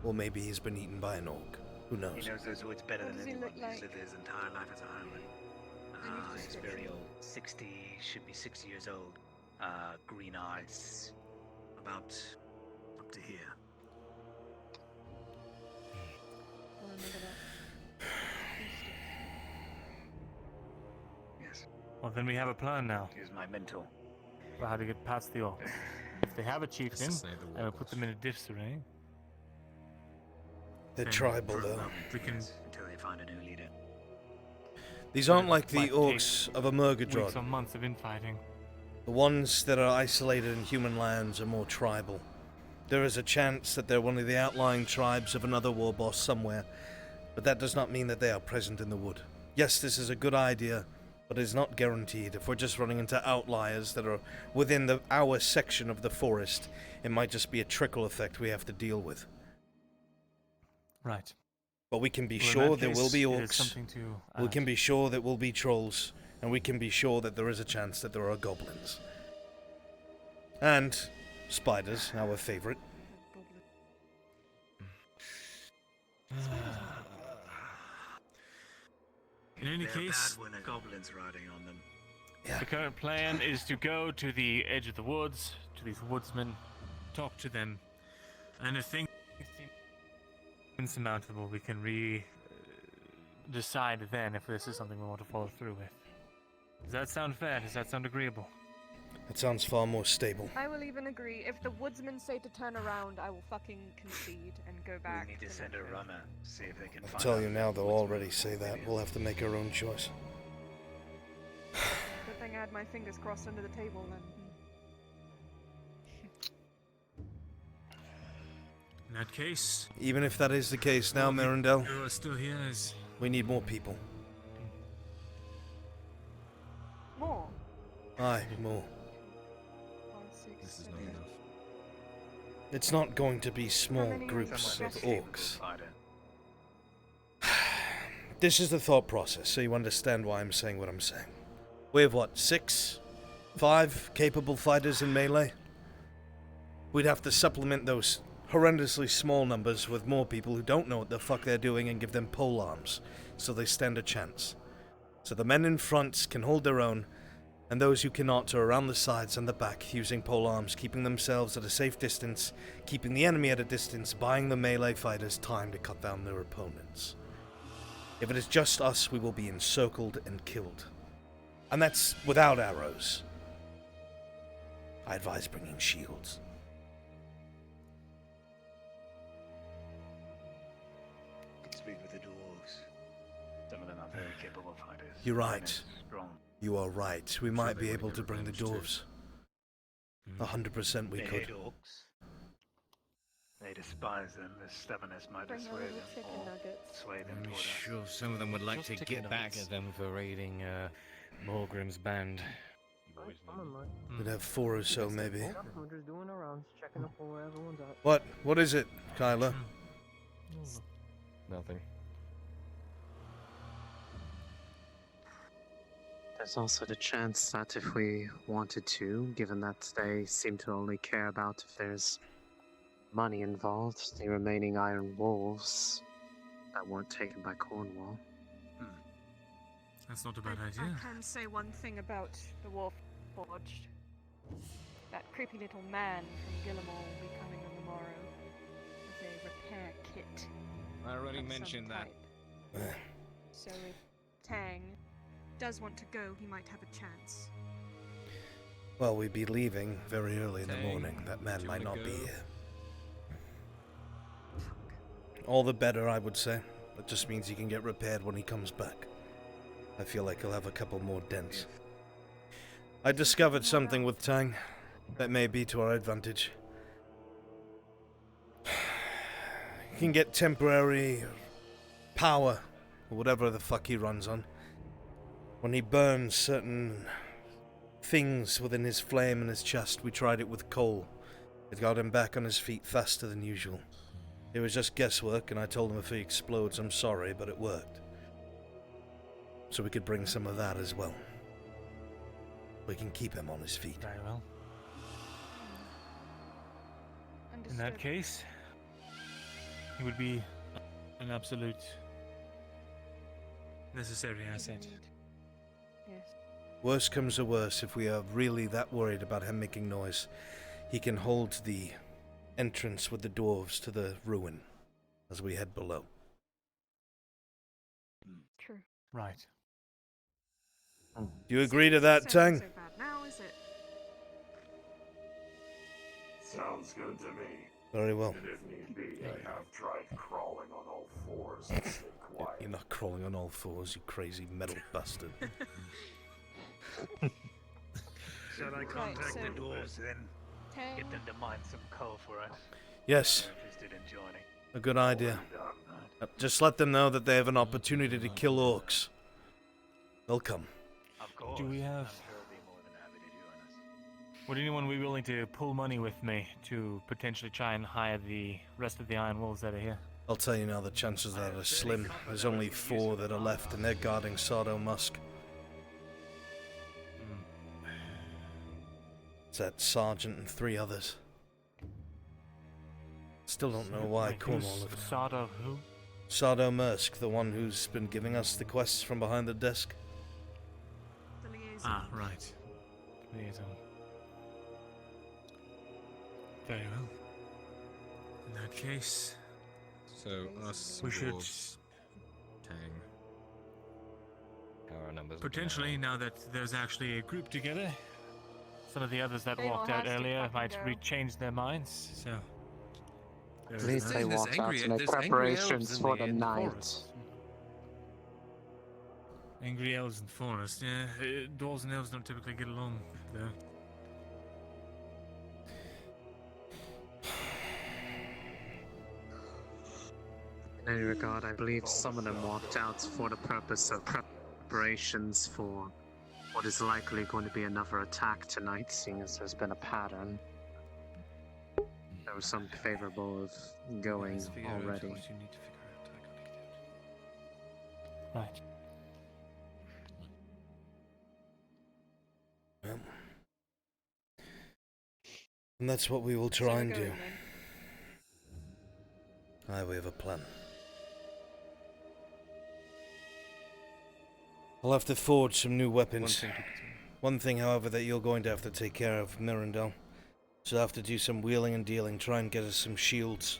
G: Or maybe he's been eaten by an orc. Who
R: He
G: knows?
R: knows those woods better
B: What
R: than
B: does he
R: anyone.
B: look like?
R: He's lived his entire life as a highway. He's very old. 60, should be 60 years old. Green eyes. About up to here.
B: I'll remember that.
R: Yes.
H: Well, then we have a plan now.
R: He's my mentor.
H: For how to get past the orcs. If they have a chieftain,
J: say the
H: and we'll put them in a disarray.
G: They're
H: then
G: tribal, though.
H: We can
R: Until they find a new leader.
G: These aren't like the
H: might
G: orcs of a
H: weeks or
G: Murgadrod.
H: months of infighting.
G: The ones that are isolated in human lands are more tribal. There is a chance that they're one of the outlying tribes of another war boss somewhere, but that does not mean that they are present in the wood. Yes, this is a good idea, but it is not guaranteed. If we're just running into outliers that are within our section of the forest, it might just be a trickle effect we have to deal with.
H: Right.
G: But we can be
H: Well, in
G: sure
H: that
G: there will
H: case,
G: be
H: it is
G: orcs.
H: something to
G: We
H: add.
G: can be sure there will be trolls, and we can be sure that there is a chance that there are goblins. And spiders, our favorite.
H: In any
R: They're
H: case,
R: bad when a goblin's riding on them.
H: the current plan is to go to the edge of the woods, to these woodsmen, talk to them, and if things seem insurmountable, we can decide then if this is something we want to follow through with. Does that sound fair? Does that sound agreeable?
G: It sounds far more stable.
B: I will even agree. If the woodsmen say to turn around, I will fucking concede and go back.
R: We need to send a runner, see if they can
G: I'll
R: find
G: tell
R: out
G: you now, they'll already say that. We'll have to make our own choice.
B: Good thing I had my fingers crossed under the table then.
H: In that case,
G: Even if that is the case now, Mirandel,
H: you are still here as
G: we need more people.
B: More.
G: Aye, more.
B: 5, 6,
J: This is not
B: 7.
J: enough.
G: It's not going to be small
B: many
G: groups of
R: Someone
G: orcs.
R: fighter.
G: This is the thought process, so you understand why I'm saying what I'm saying. We have what, 6? 5 capable fighters in melee? We'd have to supplement those horrendously small numbers with more people who don't know what the fuck they're doing and give them pole arms, so they stand a chance. So the men in front can hold their own, and those who cannot are around the sides and the back, using pole arms, keeping themselves at a safe distance, keeping the enemy at a distance, buying the melee fighters time to cut down their opponents. If it is just us, we will be encircled and killed. And that's without arrows. I advise bringing shields.
R: Could speak with the dwarves. Some of them are very capable fighters.
G: You're
R: Fine
G: right.
R: and Strong.
G: You are right. We might be able to bring the dwarves. 100% we
R: They
G: could.
R: hate orcs. They despise them. Their stubbornness might
Q: Bring
R: dissuade
Q: over
R: them
Q: chicken
R: or
Q: nuggets.
R: sway them
E: I'm
R: toward us.
E: sure some of them would like
D: Just
E: to
D: chicken
E: get back
D: nuggets.
E: at them for raiding Morgrim's band.
G: We'd have 4 or so, maybe.
S: We're just doing our rounds, checking up on where everyone's at.
G: What? What is it, Kyla?
J: Nothing.
I: There's also the chance that if we wanted to, given that they seem to only care about if there's money involved, the remaining Iron Wolves that weren't taken by Cornwall.
H: That's not a bad
B: I
H: idea.
B: can say one thing about the Wolf Forged. That creepy little man from Gillimore will be coming on the morrow with a repair kit.
E: I already
B: of some
E: mentioned that.
B: type. So if Tang does want to go, he might have a chance.
G: Well, we'd be leaving very early in the
E: Tang,
G: morning. That man
E: do you
G: might
E: wanna
G: not be
E: go?
G: here. All the better, I would say. That just means he can get repaired when he comes back. I feel like he'll have a couple more dents. I discovered something with Tang that may be to our advantage. He can get temporary power, or whatever the fuck he runs on, when he burns certain things within his flame in his chest. We tried it with coal. It got him back on his feet faster than usual. It was just guesswork, and I told him if he explodes, I'm sorry, but it worked. So we could bring some of that as well. We can keep him on his feet.
H: Very well. In
B: Understood.
H: that case, he would be an absolute necessary asset.
B: Yes.
G: Worst comes to worst, if we are really that worried about him making noise, he can hold the entrance with the dwarves to the ruin as we head below.
B: True.
H: Right.
G: Do you agree to that,
B: Sounds
G: Tang?
B: so bad now, is it?
T: Sounds good to me.
G: Very well.
T: And if need be, I have tried crawling on all fours to stay quiet.
G: You're not crawling on all fours, you crazy metal bastard.
R: Shall I contact
B: so-
R: the dwarves then?
B: Tang,
R: Get them to mine some coal for us.
G: Yes,
R: They're interested in joining.
G: a good idea. Just let them know that they have an opportunity to kill orcs. They'll come.
R: Of course.
H: Do we have...
R: I'm sure they'll be more than happy to join us.
H: Would anyone be willing to pull money with me to potentially try and hire the rest of the Iron Wolves that are here?
G: I'll tell you now, the chances of that are slim. There's only 4 that are left, and they're guarding Sardo Musk. It's that sergeant and 3 others. Still don't know why Cornwall left.
H: Sardo who?
G: Sardo Mursk, the one who's been giving us the quests from behind the desk.
B: the liaison.
H: Ah, right. Liaison. Very well. In that case,
J: So us,
H: we should
J: dwarves, Tang. How are our numbers? looking
H: potentially, now that there's actually a group together, some of the others that
B: They all
H: walked out
B: have to
H: earlier
B: fucking
H: might
B: go.
H: change their minds. So
I: At least they
M: There's
I: walked out
M: angry-
I: to make
M: there's angry
I: preparations
M: elves
I: for
M: in
I: the
M: the
I: night.
M: forest.
H: angry elves in the forest. Yeah, dwarves and elves don't typically get along, though.
I: In any regard, I believe some of them walked out for the purpose of preparations for what is likely going to be another attack tonight, seeing as there's been a pattern. There was some favorable of going
O: Let's figure out
I: already.
O: what you need to figure out. I got it.
H: Right.
G: Well, and that's what we will
B: So
G: try
B: we're
G: and do.
B: going then.
G: Aye, we have a plan. I'll have to forge some new weapons. One thing, however, that you're going to have to take care of, Mirandel. So I'll have to do some wheeling and dealing, try and get us some shields.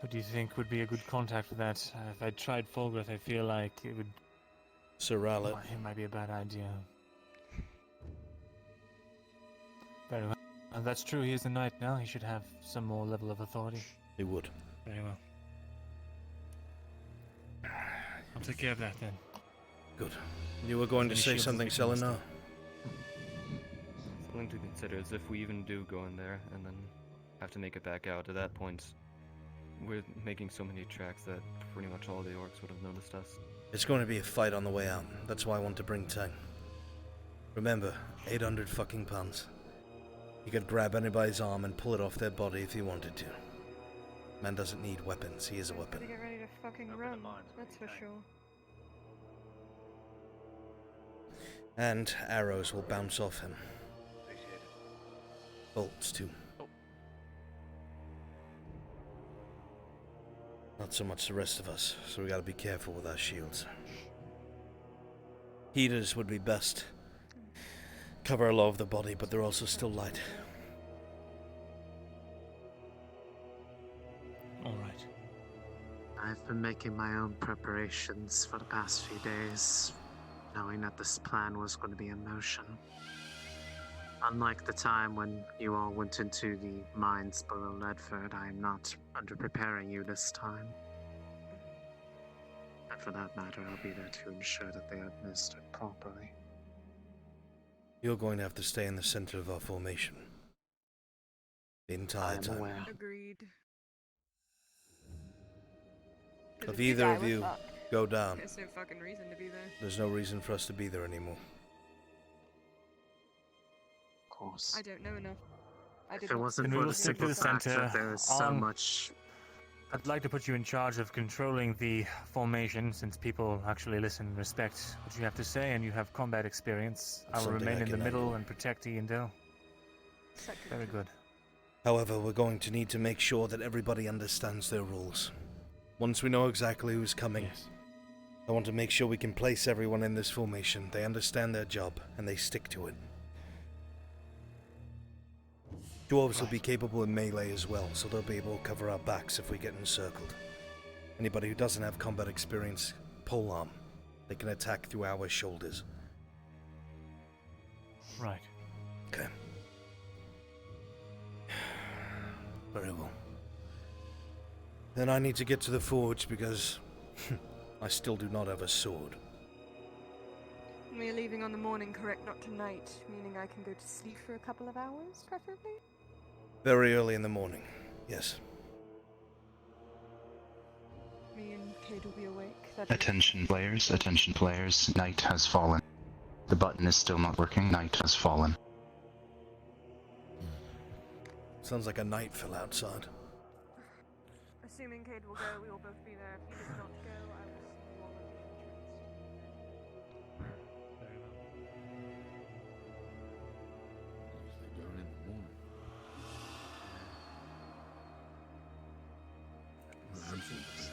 H: What do you think would be a good contact for that? If I tried Fulgrith, I feel like it would...
G: Sir Rowlett.
H: It might be a bad idea. Very well. And that's true, he is a knight now. He should have some more level of authority.
G: He would.
H: Very well. I'll take care of that then.
G: Good. You were going to
E: Any
G: say
E: shields
G: something,
E: we can muster?
G: Selena?
U: Something to consider is if we even do go in there and then have to make it back out, at that point, we're making so many tracks that pretty much all the orcs would have noticed us.
G: It's going to be a fight on the way out. That's why I want to bring Tang. Remember, 800 fucking pounds. You could grab anybody's arm and pull it off their body if you wanted to. Man doesn't need weapons. He is a weapon.
B: Gotta get ready to fucking run. That's for sure.
G: And arrows will bounce off him. Bolts, too. Not so much the rest of us, so we gotta be careful with our shields. Heaters would be best. Cover a lot of the body, but they're also still light.
H: Alright.
I: I've been making my own preparations for the past few days, knowing that this plan was going to be in motion. Unlike the time when you all went into the mines below Ledford, I am not under-preparing you this time. And for that matter, I'll be there to ensure that they are administered properly.
G: You're going to have to stay in the center of our formation. The entire time.
I: Aware.
B: Agreed.
G: If either of you go down,
B: There's no fucking reason to be there.
G: there's no reason for us to be there anymore.
I: Of course.
B: I don't know enough. I
I: If it wasn't for the simple fact that there is so much...
H: I'd like to put you in charge of controlling the formation, since people actually listen and respect what you have to say, and you have combat experience. I will
G: Something
H: remain
G: I
H: in the
G: can
H: middle
G: handle.
H: and protect Iandel. Very good.
G: However, we're going to need to make sure that everybody understands their rules. Once we know exactly who's coming, I want to make sure we can place everyone in this formation. They understand their job, and they stick to it. Dwarves will be capable in melee as well, so they'll be able to cover our backs if we get encircled. Anybody who doesn't have combat experience, polearm. They can attack through our shoulders.
H: Right.
G: Okay. Very well. Then I need to get to the forge because I still do not have a sword.
B: We're leaving on the morning, correct? Not tonight, meaning I can go to sleep for a couple of hours, preferably?
G: Very early in the morning, yes.
B: Me and Cade will be awake.
V: Attention players, night has fallen. The button is still not working, night has fallen.
G: Sounds like a night fell outside.
B: Assuming Cade will go, we will both be there. If he does not go, I will see you all at the entrance.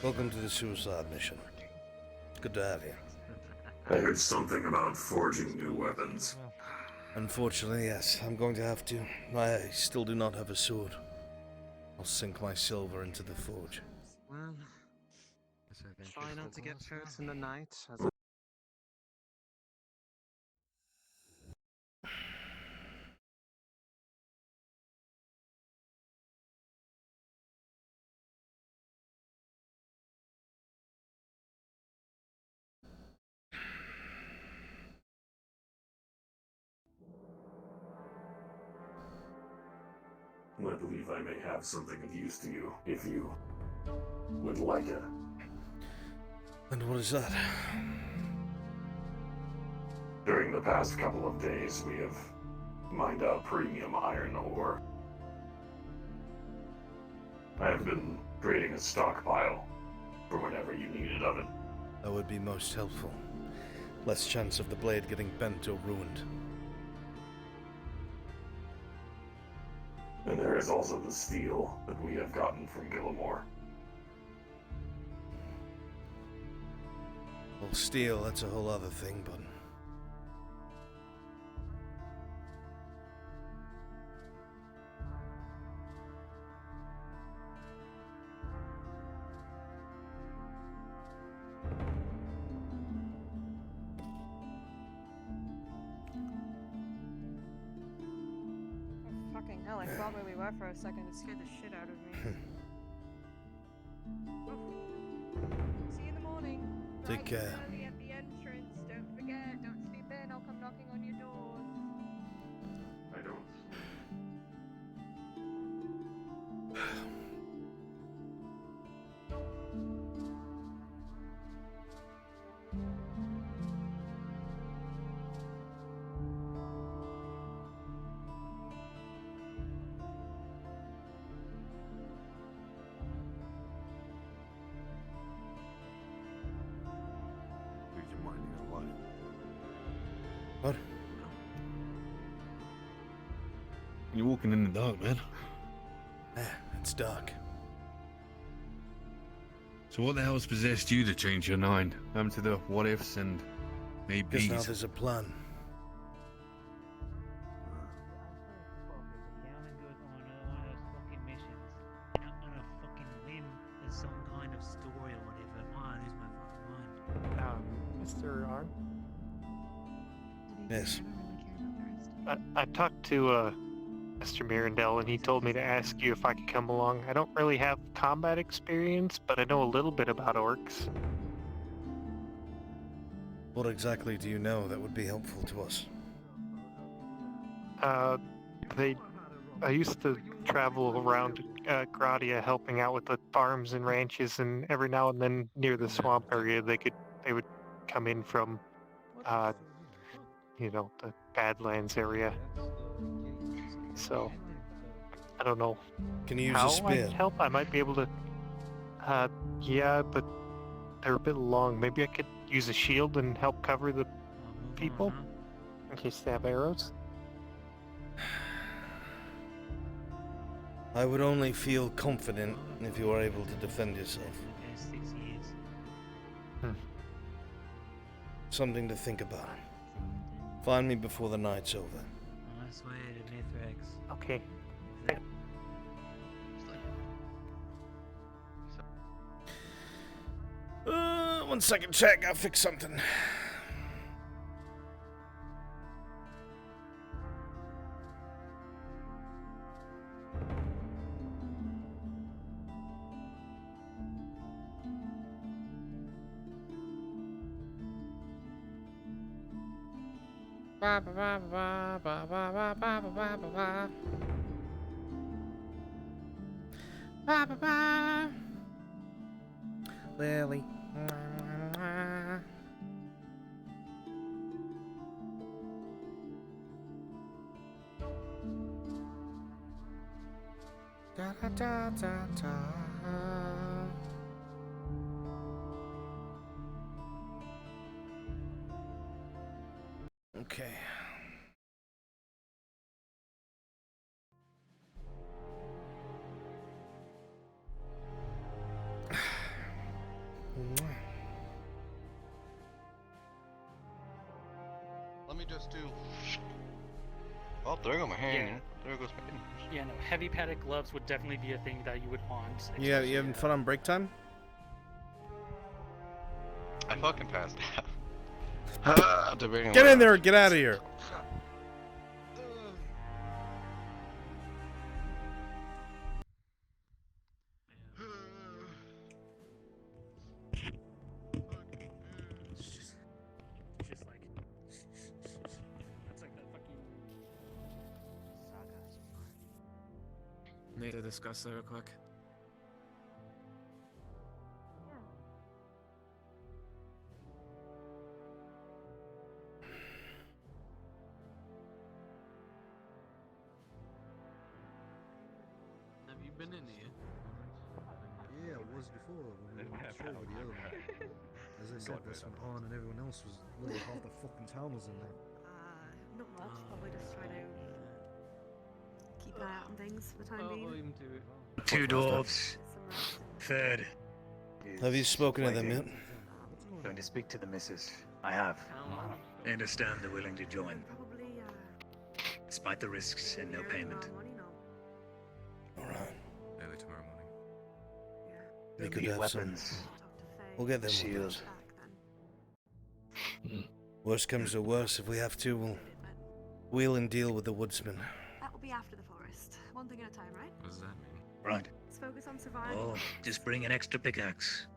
G: Welcome to the suicide mission. Good to have you.
T: I heard something about forging new weapons.
G: Unfortunately, yes. I'm going to have to. I still do not have a sword. I'll sink my silver into the forge.
I: Well, try not to get hurt in the night.
T: I believe I may have something of use to you, if you would like it.
G: And what is that?
T: During the past couple of days, we have mined out premium iron ore. I have been creating a stockpile for whenever you need it of it.
G: That would be most helpful. Less chance of the blade getting bent or ruined.
T: And there is also the steel that we have gotten from Gillimore.
G: Well, steel, that's a whole other thing, but...
B: Fucking hell, I thought where we were for a second. It scared the shit out of me. See you in the morning.
G: Take care.
B: Early at the entrance. Don't
M: You're walking in the dark, man.
G: Yeah, it's dark.
M: So what the hell's possessed you to change your mind? To the what ifs and
G: Because now
M: maybes?
G: there's a plan.
R: Some kind of story or whatever. I lose my fucking mind.
N: Mr. Arm?
G: Yes.
N: I talked to Mr. Mirandel, and he told me to ask you if I could come along. I don't really have combat experience, but I know a little bit about orcs.
G: What exactly do you know that would be helpful to us?
N: I used to travel around Gradia helping out with the farms and ranches, and every now and then near the swamp area they would come in from the Badlands area. So I don't know.
G: Can you use
N: how
G: a spear?
N: I can help. I might be able to yeah, but they're a bit long. Maybe I could use a shield and help cover the people in case they have arrows.
G: I would only feel confident if you were able to defend yourself. Something to think about. Find me before the night's over.
R: I swear to Mithrax.
N: Okay.
G: 1 second, check. I'll fix something. Lily. Da da da da da. Okay.
K: Let me just do. Oh, there go my hand.
L: Yeah.
K: There goes my hand.
L: Yeah, no, heavy padded gloves would definitely be a thing that you would want.
G: You having fun on break time?
K: I fucking passed out.
G: Get in there! Get out of here!
L: Just like that's like that fucking
A: Need to discuss that real quick.
W: Have you been in here?
X: Yeah, it was before when we went through with the other one. As I said, this went on and everyone else was literally half the fucking town was in there.
Q: Not much, probably just trying to keep an eye out on things for the time being.
R: Two dwarves. Third.
G: Have you spoken to them yet?
R: Going to speak to the missus. I have. I understand they're willing to join. Despite the risks and no payment.
G: Alright.
J: Early tomorrow morning.
G: We could
R: Need
G: have
R: weapons.
G: some. We'll get them
R: Shield.
G: weapons. Worst comes to worst, if we have to, we'll wheel and deal with the woodsman.
Q: That will be after the forest. One thing at a time, right?
J: What does that mean?
R: Right.
Q: Let's focus on survival.
R: Oh, just bring an extra pickaxe.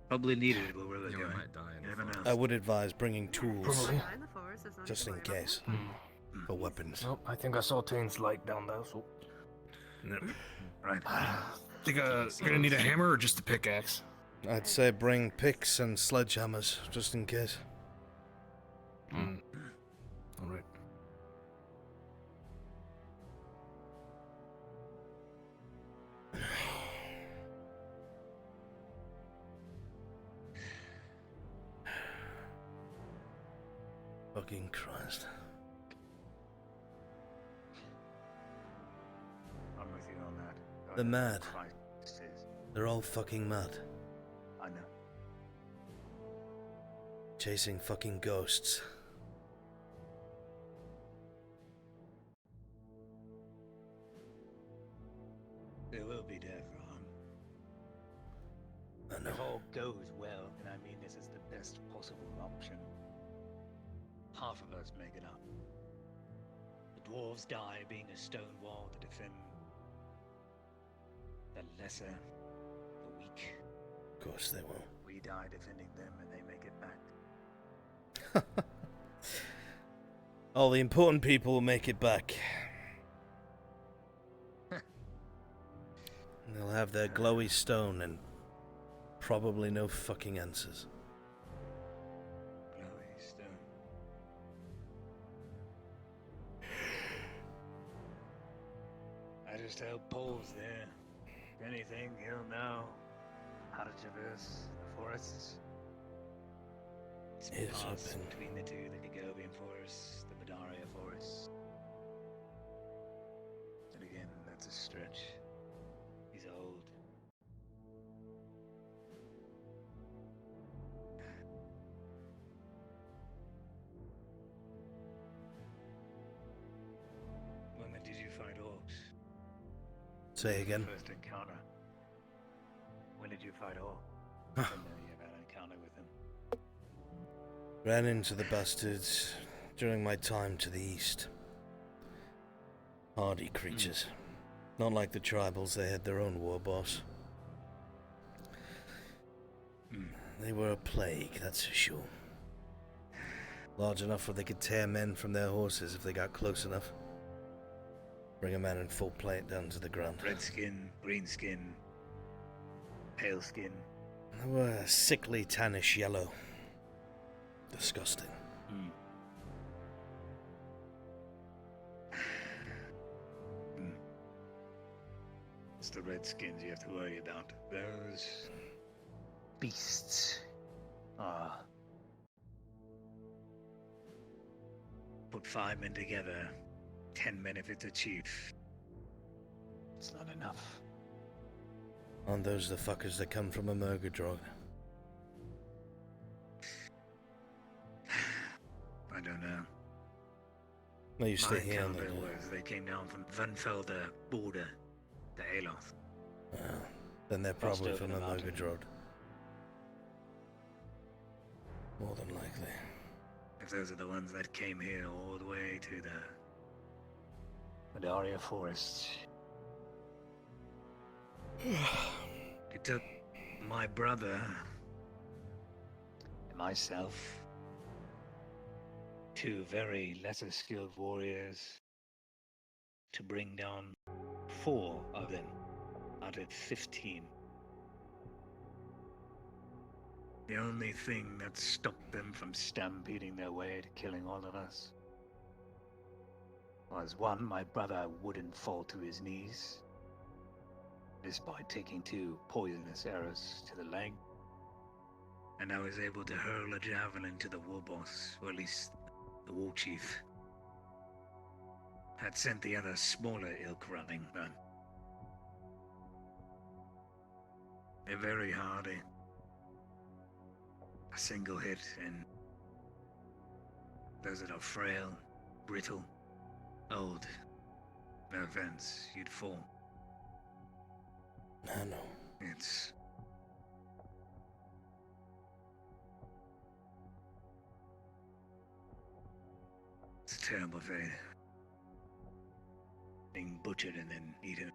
R: Probably needed where we're going.
J: might die in
R: You never know.
G: I would advise bringing tools,
Q: In the forest, there's no
G: just
Q: need
G: in
Q: to worry
G: case, for weapons.
E: Oh, I think I saw Tane's light down there, so...
R: Right.
M: Think you're gonna need a hammer or just a pickaxe?
G: I'd say bring picks and sledgehammers, just in case.
E: Alright.
G: Fucking Christ.
R: you on that.
G: They're mad.
R: Christ is.
G: They're all fucking mad.
R: I know.
G: Chasing fucking ghosts.
R: They will be there for him.
G: I know.
R: If all goes well, and I mean this is the best possible option, half of us make it up. The dwarves die being a stone wall to defend the lesser, the weak.
G: Of course they will.
R: We die defending them and they make it back.
G: All the important people will make it back. They'll have their glowy stone and probably no fucking answers.
R: Glowy stone. I just hope Paul's there. If anything, he'll know how to traverse the forests. It's
G: Yes,
R: paths
G: I've been-
R: between the two, the Gagovian forest, the Badaria forest. And again, that's a stretch. He's old. When did you fight orcs?
G: Say again.
R: First encounter. When did you fight orcs?
G: Huh.
R: When you had an encounter with him?
G: Ran into the bastards during my time to the east. Hardy creatures. Not like the tribals, they had their own war boss. They were a plague, that's for sure. Large enough where they could tear men from their horses if they got close enough. Bring a man in full plate down to the ground.
R: Red skin, green skin, pale skin.
G: They were sickly tannish yellow. Disgusting.
R: It's the redskins you have to worry about. Those beasts are. Put 5 men together, 10 men if it's a chief. It's not enough.
G: Aren't those the fuckers that come from a Murgadrog?
R: I don't know.
G: They used to
R: My
G: hear
R: encounter
G: them.
R: was they came down from Vanfelder border to Aloth.
G: Then they're
R: Crossed
G: probably
R: over
G: from
R: the
G: a
R: mountain.
G: Murgadrog. More than likely.
R: If those are the ones that came here all the way to the Badaria forests. It took my brother and myself, 2 very lesser skilled warriors, to bring down 4 of them out of 15. The only thing that stopped them from stampeding their way to killing all of us was 1, my brother wouldn't fall to his knees, despite taking 2 poisonous arrows to the leg, and I was able to hurl a javelin to the war boss, or at least the war chief. Had sent the other smaller ilk running, but they're very hardy. A single hit, and those that are frail, brittle, old, no offense, you'd fall.
G: I know.
R: It's a terrible fate. Being butchered and then eaten.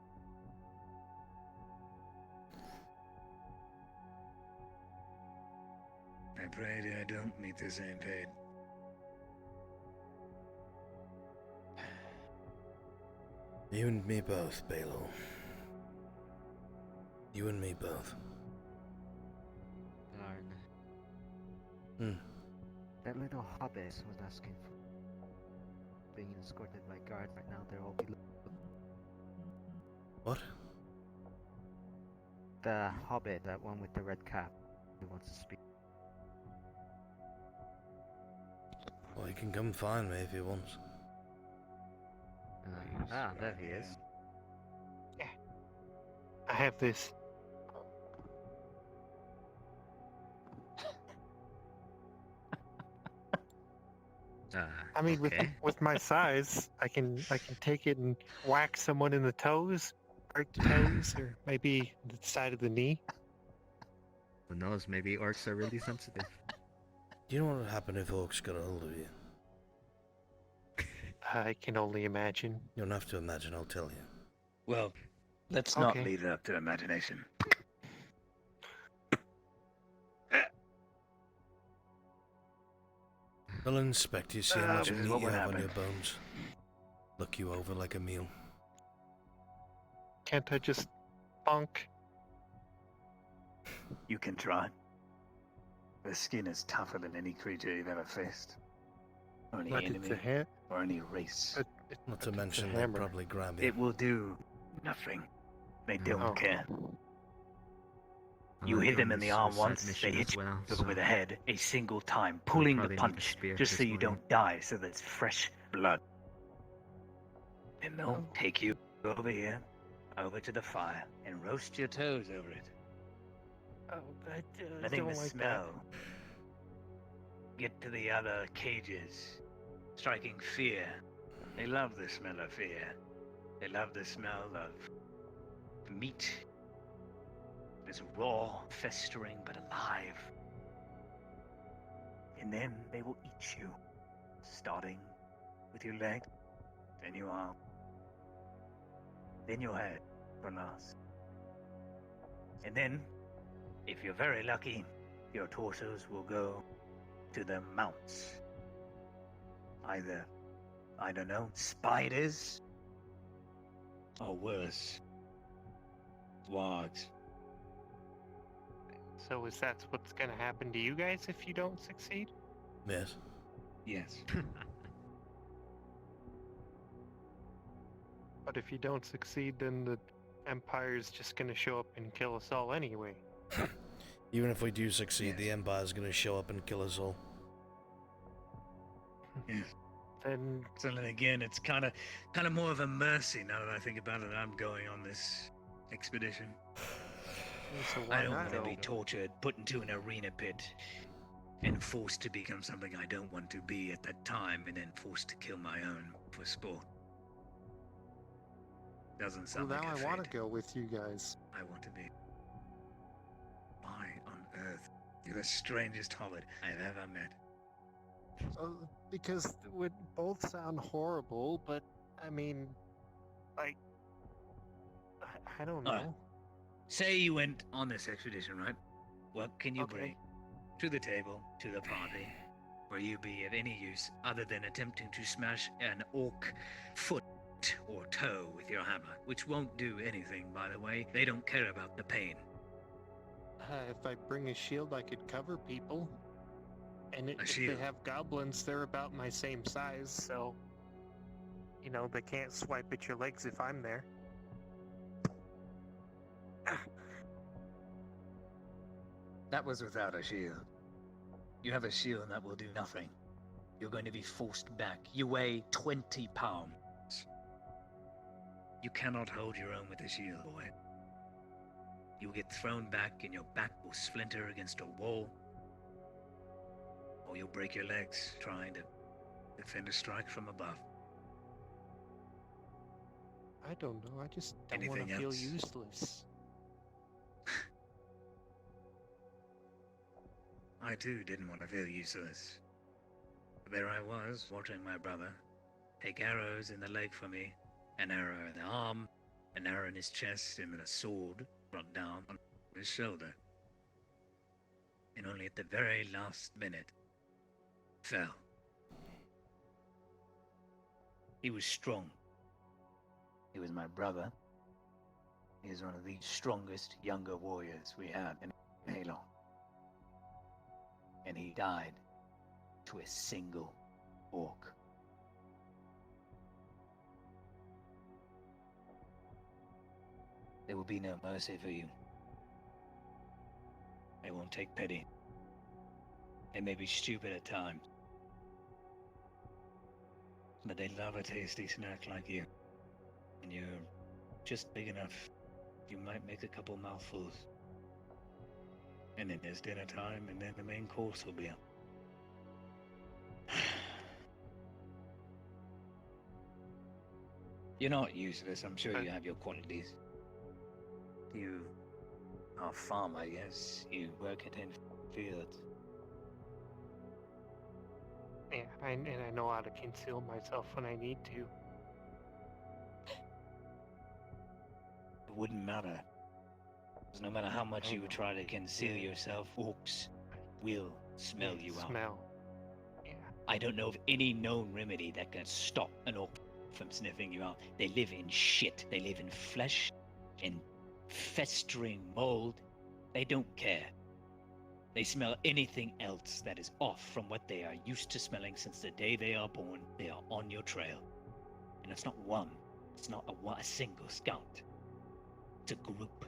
R: I pray that I don't meet the same fate.
G: You and me both, Balor. You and me both.
D: Darn. That little hobbit was asking for being escorted by guards right now. They're all below.
G: What?
D: The hobbit, that one with the red cap, who wants to speak.
G: Well, he can come find me if he wants.
D: There he is.
N: Yeah. I have this. I mean, with my size, I can take it and whack someone in the toes, break the toes, or maybe the side of the knee.
D: Who knows? Maybe orcs are really sensitive.
G: Do you know what would happen if orcs got a hold of you?
N: I can only imagine.
G: You don't have to imagine, I'll tell you.
R: Well, let's not
N: Okay.
R: leave it up to imagination.
G: They'll inspect you, see how much
R: this is
G: meat
R: what
G: you
R: would
G: have on
R: happen.
G: your bones. Look you over like a meal.
N: Can't I just bonk?
R: You can try. The skin is tougher than any creature you've ever faced. Or any
N: But it's
R: enemy,
N: a hair.
R: or any race.
G: Not to mention
N: a
G: they'll
N: hammer.
G: probably grab you.
R: It will do nothing. They don't
N: Oh.
R: care.
D: I
R: You
D: might
R: hit
D: be
R: them
D: on
R: in the
D: this
R: arm
D: suicide
R: once,
D: mission
R: they hit
D: as well,
R: you
D: so
R: over the head a single time,
D: I'll
R: pulling the
D: probably need
R: punch,
D: spear
R: just so
D: this
R: you
D: morning.
R: don't die, so there's fresh blood. Then they'll take you over here, over to the fire, and roast your toes over it.
N: Oh, I
R: Letting
N: don't
R: the
N: like
R: smell get to the other cages, striking fear. They love the smell of fear. They love the smell of meat. It's raw, festering, but alive. And then they will eat you, starting with your leg, then your arm, then your head for last. And then, if you're very lucky, your torsos will go to the mounts. Either, I don't know, spiders, or worse, wargs.
N: So is that what's gonna happen to you guys if you don't succeed?
G: Yes.
R: Yes.
N: But if you don't succeed, then the Empire's just gonna show up and kill us all anyway.
G: Even if we do succeed, the Empire's gonna show up and kill us all.
R: Yes.
N: Then
R: So then again, it's kind of more of a mercy now that I think about it. I'm going on this expedition.
N: so
R: I
N: why
R: don't
N: not
R: want to be
N: go?
R: tortured, put into an arena pit, and forced to become something I don't want to be at that time, and then forced to kill my own for sport. Doesn't
N: Well,
R: sound
N: now
R: like a
N: I want
R: fate
N: to go with you guys.
R: I want to be. Why on earth? You're the strangest hobbit I've ever met.
N: Because it would both sound horrible, but I mean, like, I don't know.
R: Alright. Say you went on this expedition, right? What can you
N: Okay.
R: bring to the table, to the party, where you be of any use other than attempting to smash an orc foot or toe with your hammer, which won't do anything, by the way. They don't care about the pain.
N: If I bring a shield, I could cover people. And if
R: shield?
N: they have goblins, they're about my same size, so you know they can't swipe at your legs if I'm there.
R: That was without a shield. You have a shield and that will do nothing. You're going to be forced back. You weigh 20 pounds. You cannot hold your own with a shield, boy. You'll get thrown back and your back will splinter against a wall. Or you'll break your legs trying to defend a strike from above.
N: I don't know. I just don't want to
R: Anything
N: feel
R: else?
N: useless.
R: I too didn't want to feel useless. But there I was, watching my brother take arrows in the leg for me, an arrow in the arm, an arrow in his chest, and then a sword brought down on his shoulder. And only at the very last minute, fell. He was strong. He was my brother. He is one of the strongest younger warriors we had in Halo. And he died to a single orc. There will be no mercy for you. They won't take pity. They may be stupid at times, but they love a tasty snack like you. And you're just big enough You might make a couple mouthfuls. And then there's dinner time, and then the main course will be up. You're not useless. I'm sure you have your qualities. You are a farmer, yes. You work it in fields.
N: Yeah, and I know how to conceal myself when I need to.
R: It wouldn't matter. Because no matter how much you try to conceal yourself, orcs will smell you out.
N: Yeah.
R: I don't know of any known remedy that can stop an orc from sniffing you out. They live in shit. They live in flesh and festering mold. They don't care. They smell anything else that is off from what they are used to smelling since the day they are born. They are on your trail. And it's not one. It's not a single scout. It's a group.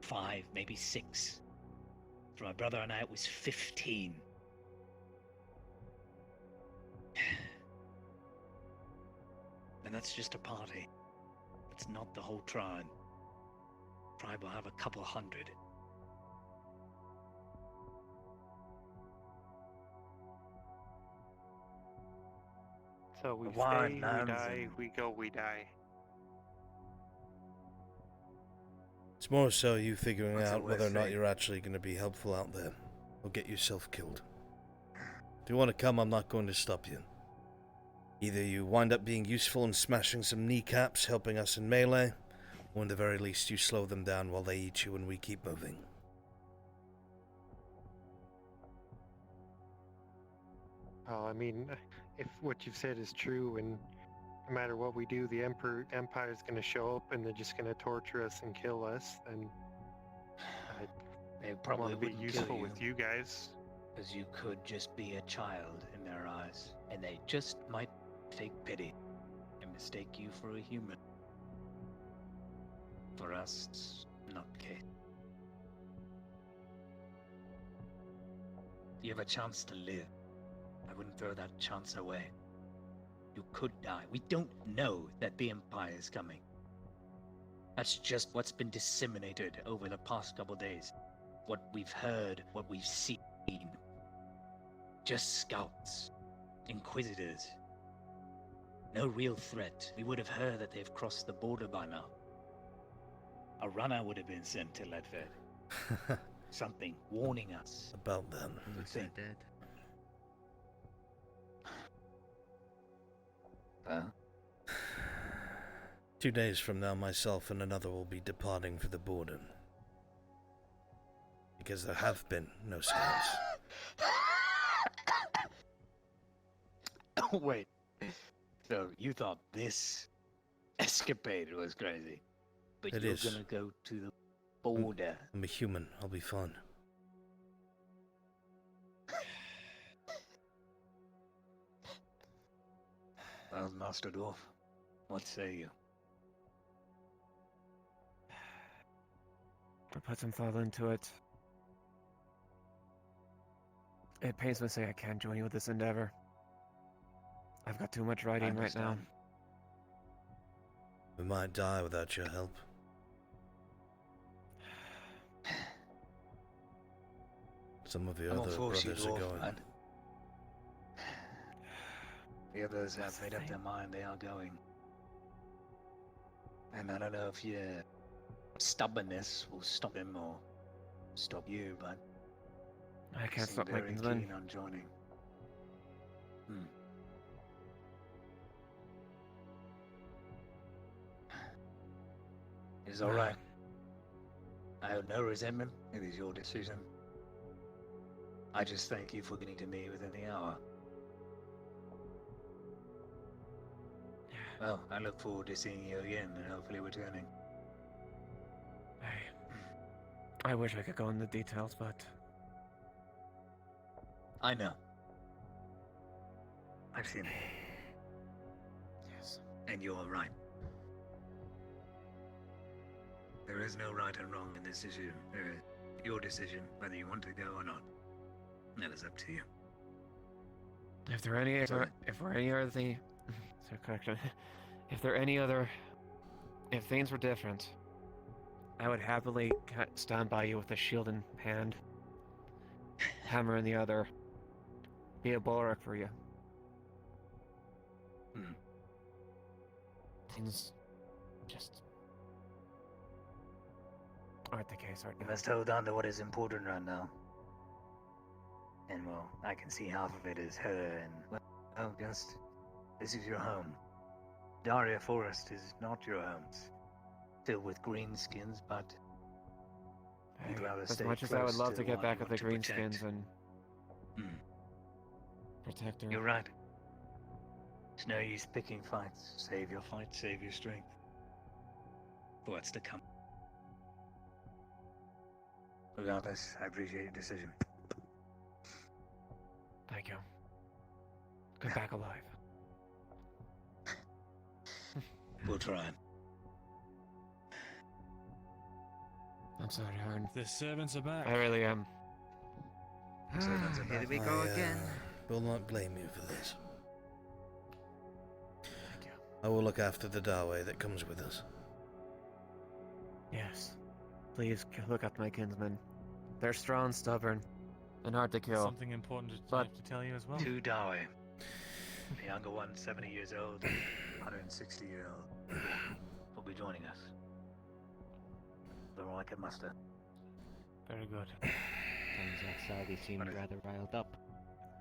R: 5, maybe 6. For my brother and I, it was 15. And that's just a party. It's not the whole tribe. Tribe will have a couple hundred.
N: So we
R: The wine
N: stay, we
R: lands
N: die,
R: and-
N: we go, we die.
G: It's more so you figuring
R: What's
G: out
R: it
G: whether or
R: worth
G: not
R: saying?
G: you're actually going to be helpful out there, or get yourself killed. If you want to come, I'm not going to stop you. Either you wind up being useful and smashing some kneecaps, helping us in melee, or in the very least you slow them down while they eat you and we keep moving.
N: Oh, I mean, if what you've said is true, and no matter what we do, the Empire's going to show up and they're just going to torture us and kill us, then
R: They
N: I
R: probably
N: want to be
R: wouldn't kill
N: useful
R: you.
N: with you guys.
R: Because you could just be a child in their eyes, and they just might take pity and mistake you for a human. For us, it's not the case. You have a chance to live. I wouldn't throw that chance away. You could die. We don't know that the Empire is coming. That's just what's been disseminated over the past couple days. What we've heard, what we've seen. Just scouts, inquisitors. No real threat. We would have heard that they've crossed the border by now. A runner would have been sent to Ledfed. Something warning us.
G: About them.
D: Looks like dead.
R: Huh?
G: 2 days from now, myself and another will be departing for the border. Because there have been no scouts.
R: Wait. So you thought this escapade was crazy, but
G: It
R: you're
G: is.
R: gonna go to the border.
G: I'm a human. I'll be fine.
R: Well, Master Dwarf, what say you?
U: I put some thought into it. It pains me to say I can't join you with this endeavor. I've got too much writing right now.
R: understand.
G: We might die without your help. Some of your
R: I won't
G: other
R: force you,
G: brothers are
R: Dwarf,
G: going.
R: lad. The others have made up their mind they are going. And I don't know if your stubbornness will stop them or stop you, but
U: I can't
R: seem
U: stop
R: very
U: making them.
R: keen on joining. It's alright. I have no resentment. It is your decision. I just thank you for getting to me within the hour. Well, I look forward to seeing you again and hopefully returning.
U: I wish I could go into details, but
R: I know. I've seen it.
U: Yes.
R: And you're right. There is no right and wrong in this issue. There is your decision whether you want to go or not. That is up to you.
U: if there are any if there are any other thing, so correction, if there are any other, if things were different,
C: I would happily stand by you with a shield in hand, hammer in the other, be a bulwark for you. Things just aren't the case right
R: We
C: now.
R: must hold on to what is important right now. And well, I can see half of it is her and, well, just, this is your home. Daria Forest is not your home. It's filled with greenskins, but you'd rather
C: As
R: stay
C: much as I would
R: close
C: love
R: to
C: to get
R: one
C: back
R: you
C: at the
R: want to protect.
C: greenskins and protect her.
R: You're right. It's no use picking fights. Save your fight, save your strength. For what's to come. Regardless, I appreciate your decision.
C: Thank you. Come back alive.
R: We'll try.
C: I'm sorry, Aaron.
H: The servants are back.
C: I really am.
D: Here we go again.
G: Will not blame you for this. I will look after the Dawe that comes with us.
C: Yes. Please look after my kinsmen. They're strong, stubborn, and hard to kill.
H: Something important to tell you as well.
R: 2 Dawe. The younger one, 70 years old, 160-year-old, will be joining us. They're all I can muster.
H: Very good.
D: Turns out Saudi seemed rather riled up.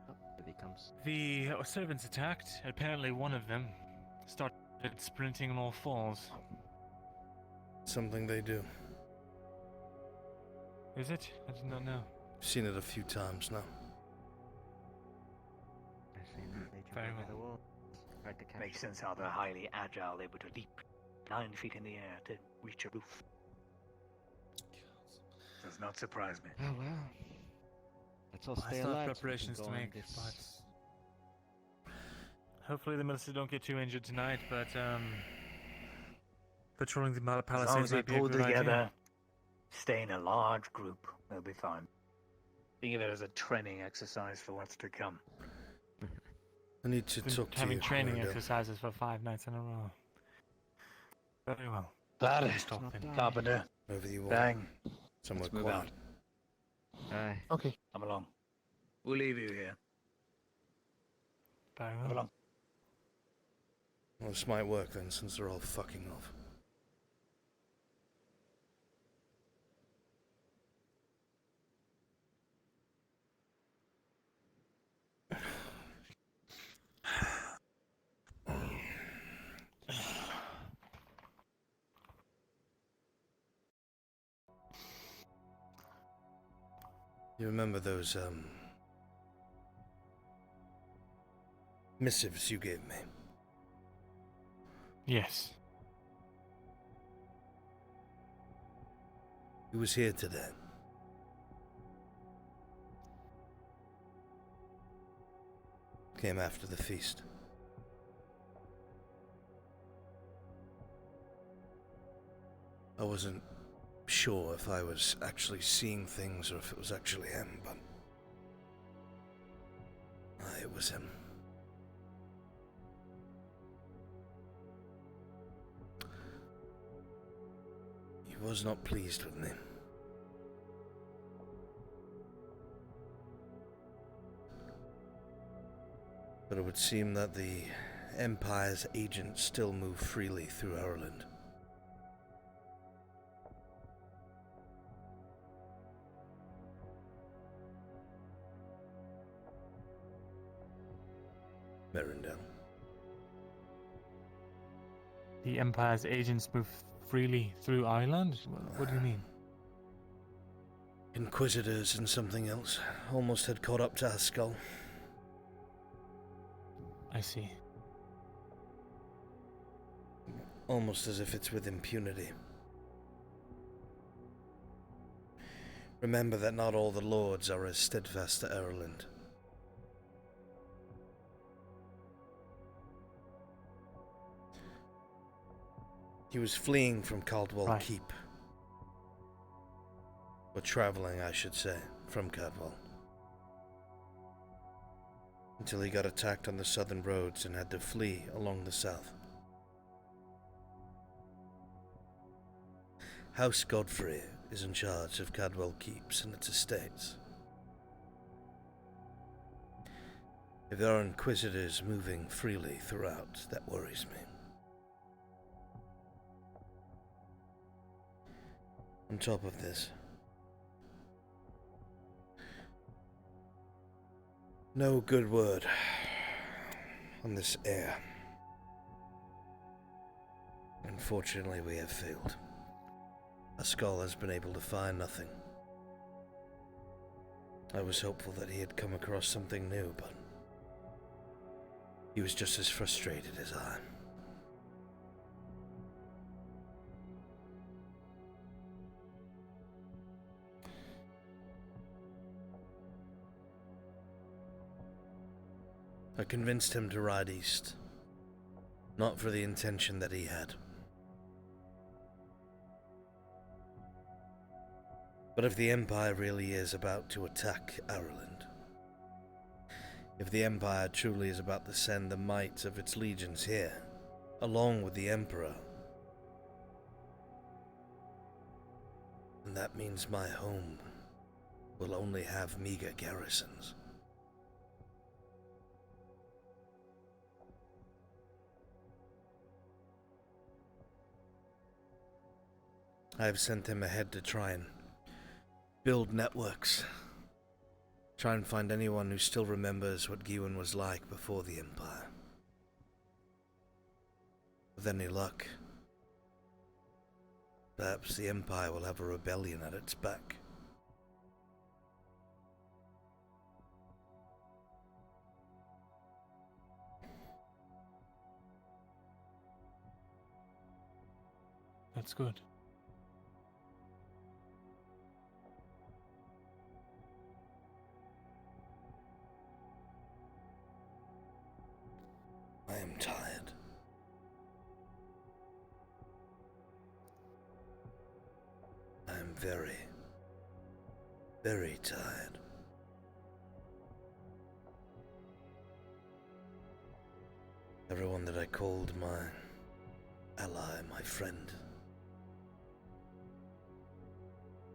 D: Oh, there he comes.
H: The servants attacked. Apparently one of them started sprinting on all fours.
G: Something they do.
H: Is it? I did not know.
G: I've seen it a few times now.
H: Very well.
R: Makes sense how they're highly agile, able to leap 9 feet in the air to reach a roof. Does not surprise me.
D: Oh well. Let's all
H: I
D: stay
H: still have
D: alive.
H: preparations
D: so we
H: to
D: can go
H: make,
D: on this.
H: but hopefully the military don't get too injured tonight. But patrolling the
R: As long
H: palisades
R: as we
H: might be a
R: pull
H: good
R: together,
H: idea.
R: stay in a large group, we'll be fine. Think of it as a training exercise for what's to come.
G: I need to
H: Been
G: talk to
H: having
G: you.
H: training
G: Miranda.
H: exercises for 5 nights in a row. Very well.
R: That
H: Please
R: is
H: stop then.
R: Carpenter.
G: Wherever you want.
R: Bang.
G: Somewhere
R: Let's move
G: quiet.
R: out.
D: Aye.
R: Okay. Come along. We'll leave you here.
H: Very
R: Come
H: well.
R: along.
G: Well, this might work then, since they're all fucking off. You remember those, missives you gave me?
H: Yes.
G: He was here today. Came after the feast. I wasn't sure if I was actually seeing things or if it was actually him, but it was him. He was not pleased with me. But it would seem that the Empire's agents still move freely through Ireland. Merindale.
H: The Empire's agents move freely through Ireland? What do you mean?
G: Inquisitors and something else almost had caught up to Haskell.
H: I see.
G: Almost as if it's with impunity. Remember that not all the lords are as steadfast to Ireland. He was fleeing from Caldwell Keep. Or traveling, I should say, from Caldwell. Until he got attacked on the southern roads and had to flee along the south. House Godfrey is in charge of Cadwell Keeps and its estates. If there are inquisitors moving freely throughout, that worries me. On top of this, no good word on this heir. Unfortunately, we have failed. Ascal has been able to find nothing. I was hopeful that he had come across something new, but he was just as frustrated as I. I convinced him to ride east, not for the intention that he had. But if the Empire really is about to attack Ireland, if the Empire truly is about to send the might of its legions here, along with the Emperor, then that means my home will only have meager garrisons. I have sent him ahead to try and build networks. Try and find anyone who still remembers what Gewin was like before the Empire. With any luck, perhaps the Empire will have a rebellion at its back.
H: That's good.
G: I am tired. I am very, very tired. Everyone that I called my ally, my friend,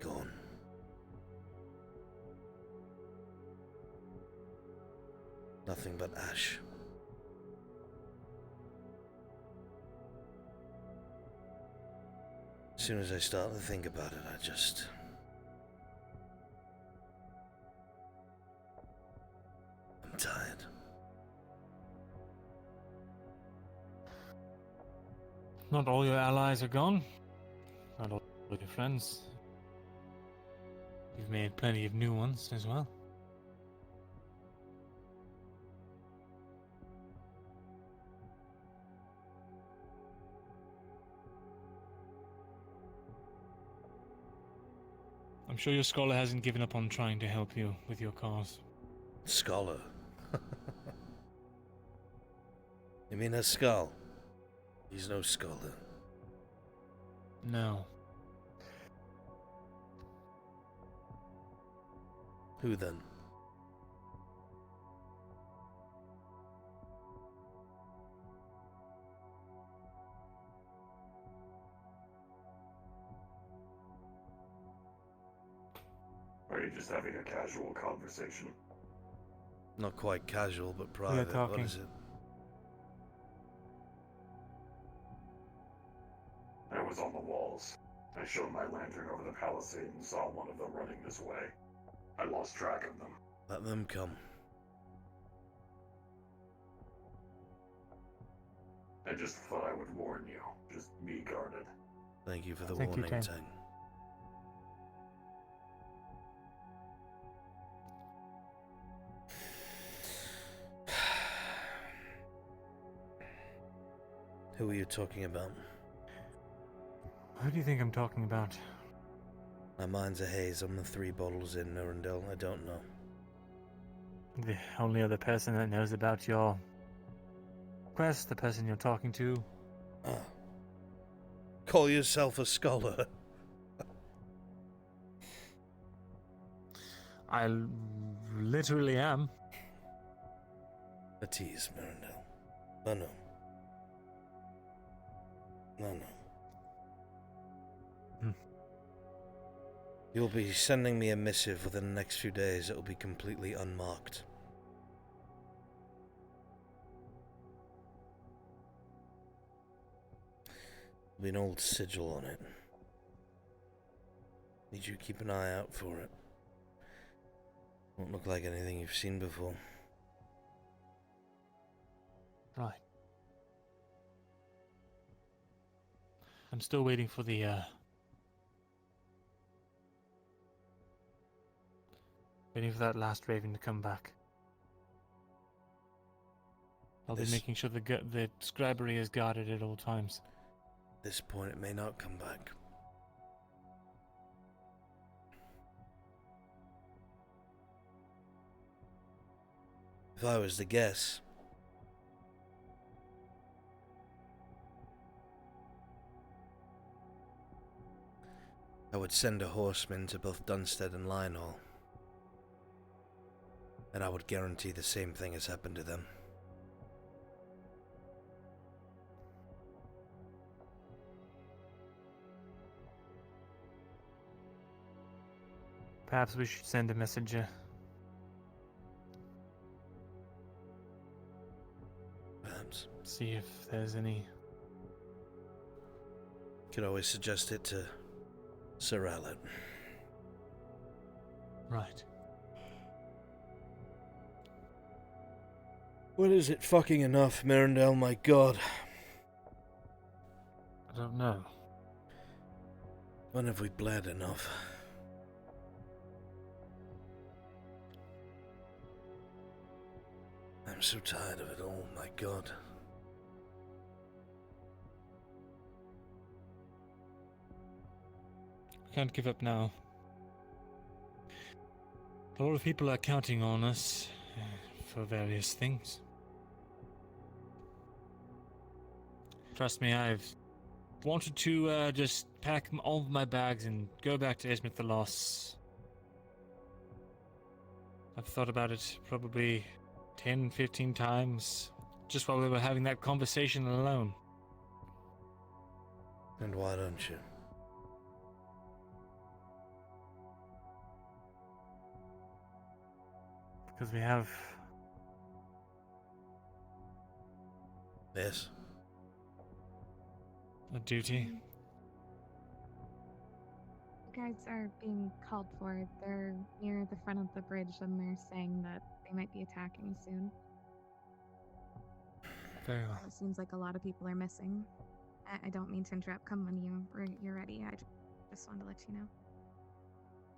G: gone. Nothing but ash. As soon as I start to think about it, I'm tired.
H: Not all your allies are gone. Not all of your friends. You've made plenty of new ones as well. I'm sure your scholar hasn't given up on trying to help you with your cause.
G: Scholar? You mean a skull? He's no scholar.
H: No.
G: Who then?
T: Are you just having a casual conversation?
G: Not quite casual, but private. What
H: talking.
G: is it?
T: I was on the walls. I shone my lantern over the palisade and saw one of them running this way. I lost track of them.
G: Let them come.
T: I just thought I would warn you. Just be guarded.
G: Thank you for the
H: Thank you,
G: warning,
H: Tang.
G: Tang. Who are you talking about?
H: Who do you think I'm talking about?
G: My mind's a haze. I'm the 3 bottles in Nurendel. I don't know.
H: The only other person that knows about your quest, the person you're talking to.
G: Ah. Call yourself a scholar.
H: I literally am.
G: A tease, Mirandel. No, no. No, no. You'll be sending me a missive within the next few days. It will be completely unmarked. There'll be an old sigil on it. Need you to keep an eye out for it. Won't look like anything you've seen before.
H: Right. I'm still waiting for the waiting for that last raven to come back. I'll be making sure the scribery is guarded at all times.
G: At this point, it may not come back. If I was to guess, I would send a horseman to both Dunstead and Lionel, and I would guarantee the same thing has happened to them.
H: Perhaps we should send a messenger.
G: Perhaps.
H: See if there's any.
G: Could always suggest it to Sir Allet.
H: Right.
G: When is it fucking enough, Mirandel, my god?
H: I don't know.
G: When have we bled enough? I'm so tired of it all, my god.
H: Can't give up now. A lot of people are counting on us for various things. Trust me, I've wanted to just pack all of my bags and go back to Esmith the Lost. I've thought about it probably 10, 15 times just while we were having that conversation alone.
G: And why don't you?
H: Because we have...
G: Yes.
H: A duty.
F: The guards are being called for. They're near the front of the bridge and they're saying that they might be attacking soon.
H: Very well.
F: It seems like a lot of people are missing. I don't mean to interrupt. Come when you're ready. I just wanted to let you know.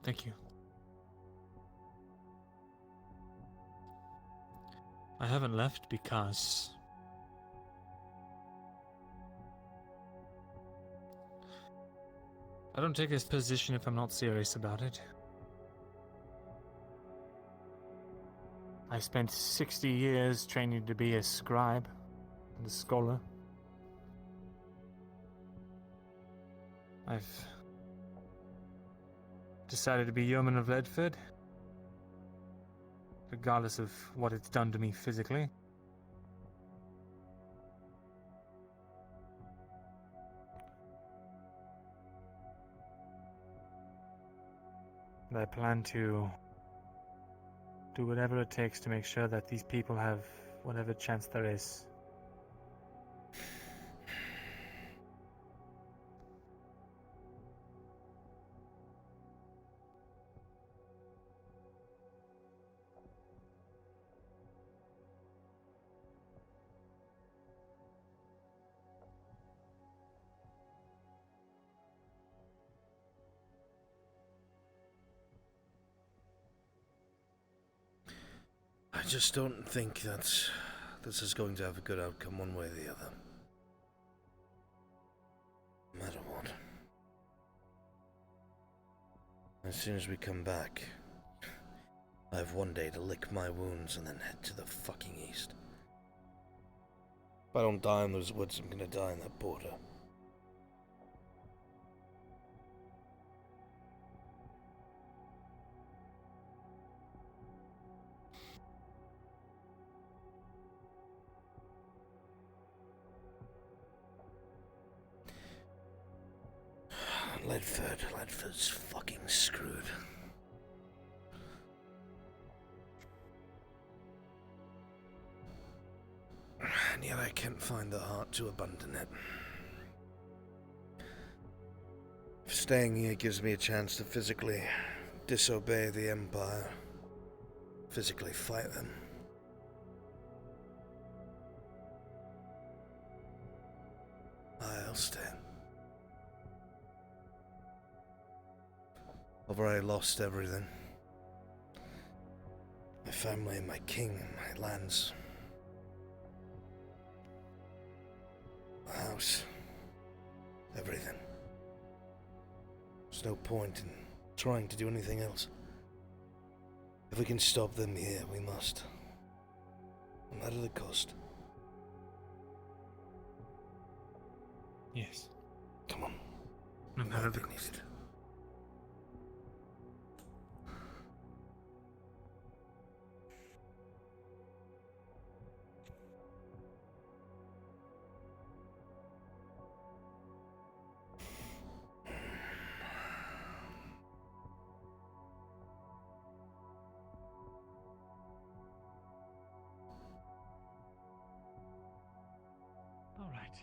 H: Thank you. I haven't left because I don't take this position if I'm not serious about it. I spent 60 years training to be a scribe and a scholar. I've decided to be yeoman of Ledford, regardless of what it's done to me physically. And I plan to do whatever it takes to make sure that these people have whatever chance there is.
G: I just don't think that this is going to have a good outcome one way or the other. No matter what. As soon as we come back, I have one day to lick my wounds and then head to the fucking east. If I don't die in those woods, I'm gonna die in that border. Ledford's fucking screwed. And yet I can't find the heart to abandon it. Staying here gives me a chance to physically disobey the Empire, physically fight them. I'll stay. I've already lost everything. My family, my king, my lands. My house. Everything. There's no point in trying to do anything else. If we can stop them here, we must. No matter the cost.
H: Yes.
G: Come on.
H: No matter the
G: Might be
H: cost.
G: needed.
H: All right.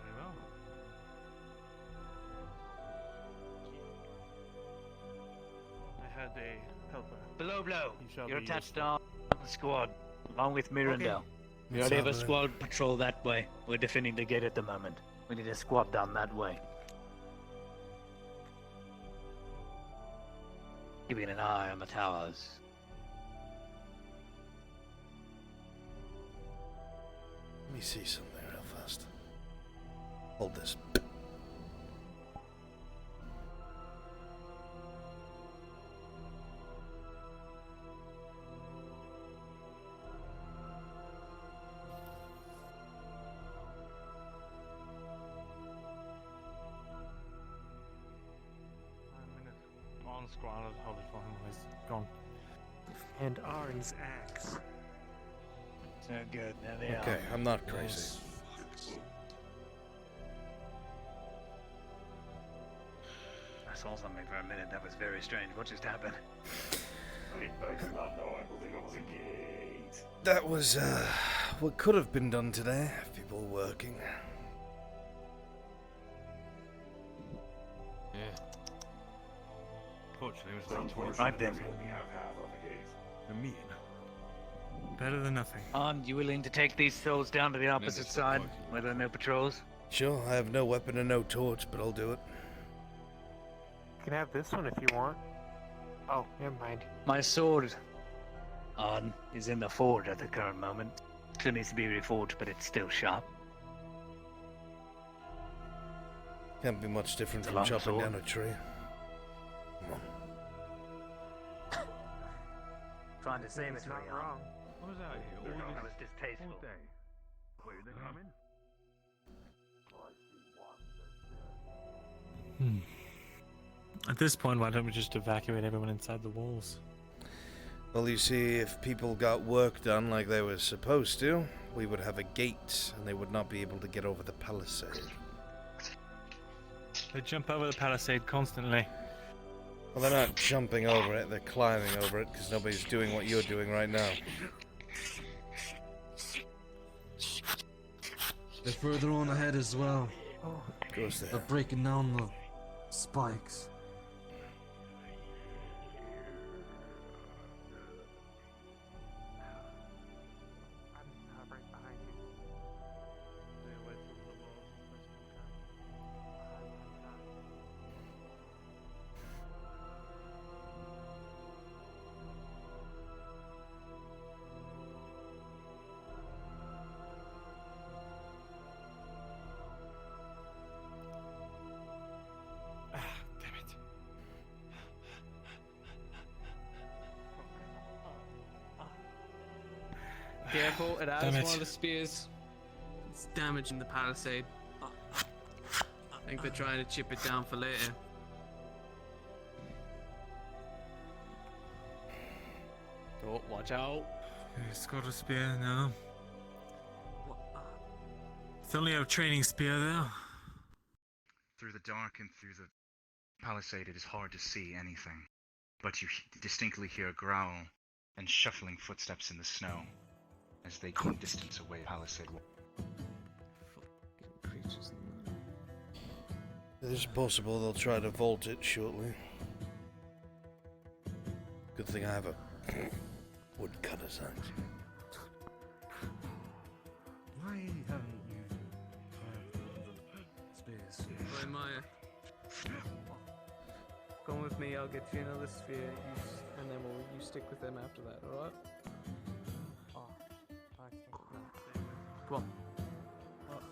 H: Very well.
L: I had a helper.
R: Below blow.
L: He shall
R: You're
L: be
R: attached
L: useful.
R: to the squad, along with Mirandel. We
G: What's
R: already have a
G: happening?
R: squad patrol that way. We're defending the gate at the moment. We need a squad down that way. Keeping an eye on the towers.
G: Let me see something real fast. Hold this.
L: On squad, I'll hold it for him while he's gone.
H: And Arn's axe.
R: So good. There they are.
G: Okay, I'm not crazy.
R: I saw something for a minute. That was very strange. What just happened?
T: I do not know. I believe it was a gate.
G: That was, what could have been done today if people were working.
M: Yeah. Fortunately, it was like 20
R: Right then.
M: I mean,
H: Better than nothing.
R: You willing to take these souls down to the opposite side, where there are no patrols?
G: Sure, I have no weapon and no torch, but I'll do it.
N: You can have this one if you want. Oh, never mind.
R: My sword, is in the forge at the current moment. Still needs to be reforged, but it's still sharp.
G: Can't be much different
R: It's a
G: from
R: long
G: chopping
R: sword.
G: down a tree. Come on.
R: Trying to save
L: He's
R: it,
L: not
R: Leon.
L: wrong. What was out here? All
R: That
L: this
R: was distasteful.
L: all day. Where are they coming?
H: At this point, why don't we just evacuate everyone inside the walls?
G: Well, you see, if people got work done like they were supposed to, we would have a gate, and they would not be able to get over the palisade.
H: They jump over the palisade constantly.
G: Well, they're not jumping over it, they're climbing over it, because nobody's doing what you're doing right now.
X: They're further on ahead as well.
G: Goes there.
X: They're breaking down the spikes.
O: Careful, it has
H: Damn it.
O: one of the spears. It's damaging the palisade. I think they're trying to chip it down for later. Oh, watch out.
H: He's got a spear now. It's only a training spear though.
V: Through the dark and through the palisade, it is hard to see anything. But you distinctly hear a growl and shuffling footsteps in the snow as they gain distance away palisade wall.
O: Creatures.
G: It is possible they'll try to vault it shortly. Good thing I have a woodcutter's axe.
X: Why haven't you the spears?
O: Right, Maya. Come with me, I'll get you another sphere, and then you stick with them after that, alright?
A: Oh,
O: Come on.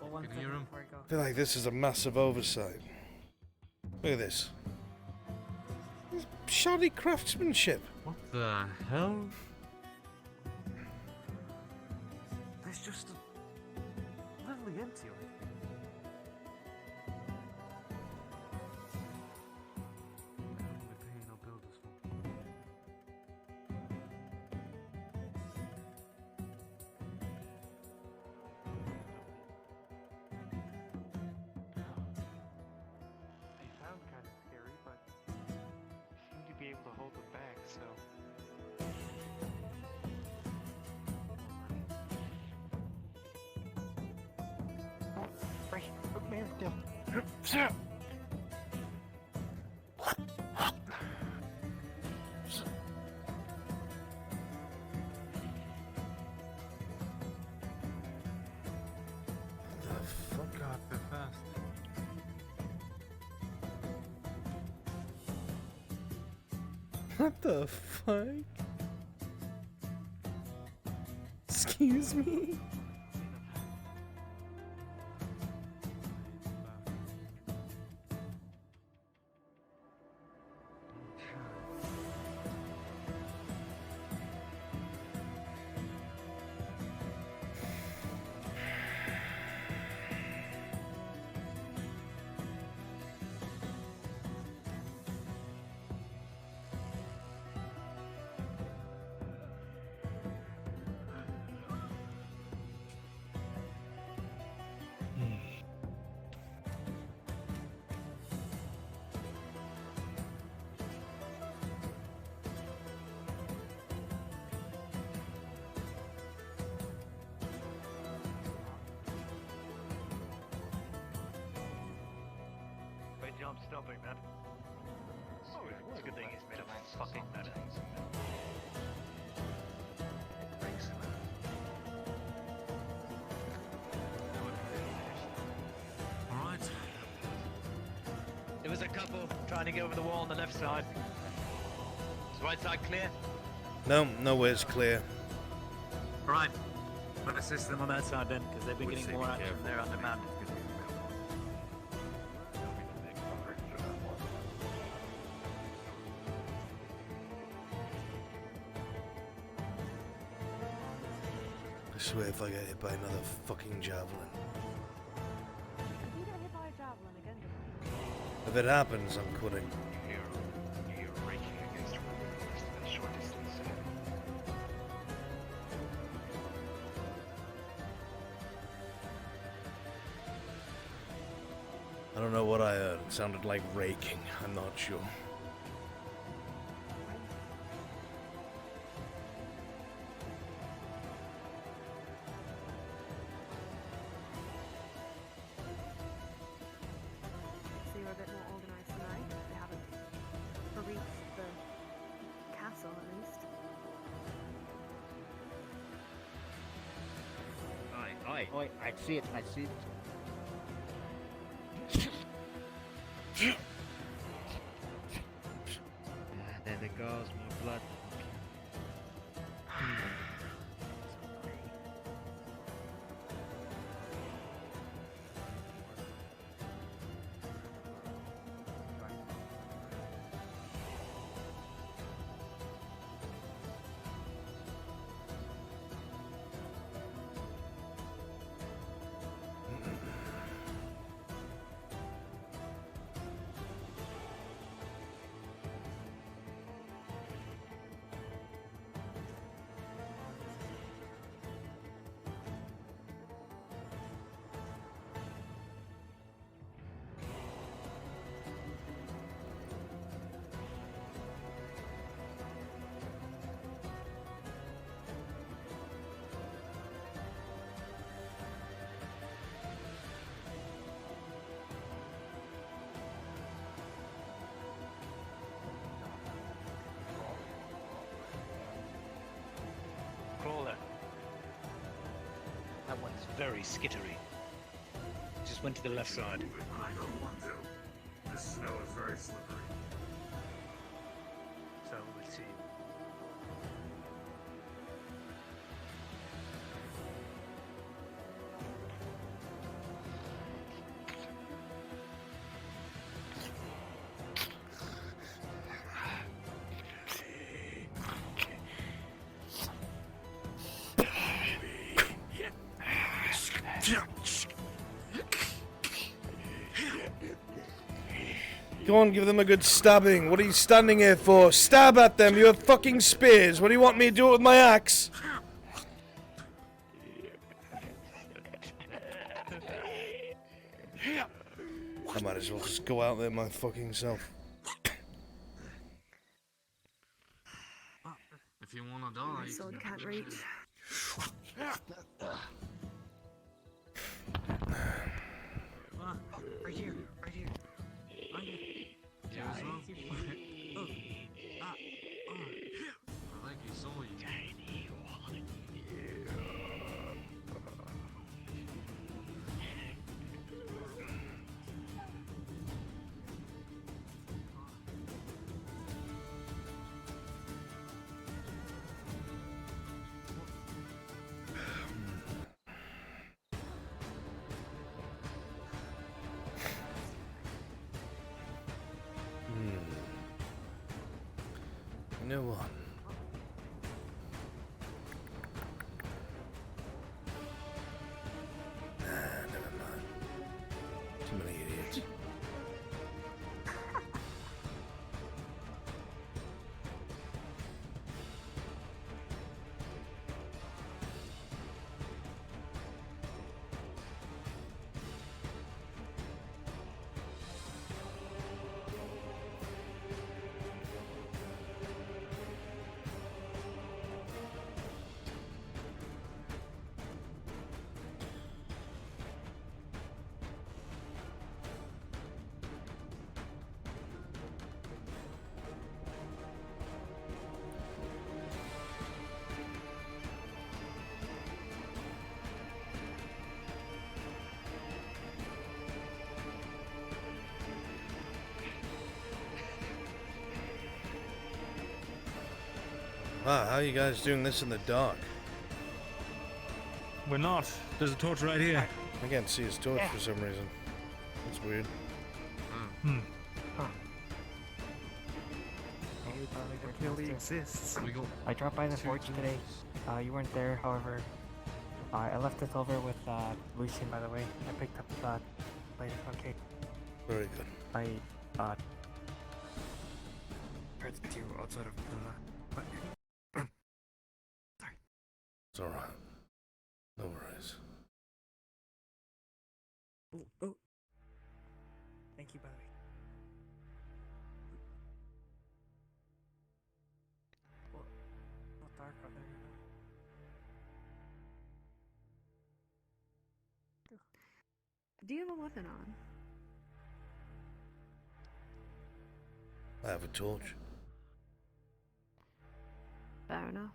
A: well, one
H: Can
A: thing
H: hear 'em.
A: before I go.
G: I feel like this is a massive oversight. Look at this. This shoddy craftsmanship.
H: What the hell?
X: There's just a lovely empty right here. We're paying our builders for.
N: They sound kind of scary, but seem to be able to hold them back, so. Oh, right, put me down.
H: God, they're fast.
G: What the fuck? Excuse me?
R: Great job stopping that. It's a good thing he's made of fucking metal.
H: Alright.
R: There was a couple trying to get over the wall on the left side. Is the right side clear?
G: No, nowhere's clear.
R: Right. We'll assist them on that side then, because they've been getting more action there undermanned.
G: I swear if I get hit by another fucking javelin.
Q: You get hit by a javelin again, didn't you?
G: If it happens, I'm quitting.
V: You hear raking against wood at a short distance ahead.
G: I don't know what I heard. It sounded like raking. I'm not sure.
Q: So you're a bit more organized tonight. They haven't reached the castle, at least.
D: Oi, I see it, I see it. There it goes, more blood.
R: very skittery. Just went to the left side.
T: I don't want to. This snow is very slippery.
R: So let's see.
G: Go on, give them a good stabbing. What are you standing here for? Stab at them, you have fucking spears. What do you want me to do with my axe? I might as well just go out there my fucking self.
E: If you wanna die,
Q: My sword can't reach.
O: Right here, right here. Right here. Yeah, as well.
E: I think he saw you.
G: You know what? Never mind. Too many idiots. Wow, how are you guys doing this in the dark?
H: We're not. There's a torch right here.
G: I can't see his torch for some reason. That's weird.
H: Hmm.
A: It really exists. I dropped by the forge today. You weren't there, however. I left this over with Lucian, by the way. I picked up the latest on cake.
G: Very good.
A: I tried to do outside of the.
G: It's alright. No worries.
A: Oh. Thank you, by the way. Well, not dark out there,
Q: Do you have a weapon on?
G: I have a torch.
Q: Fair enough.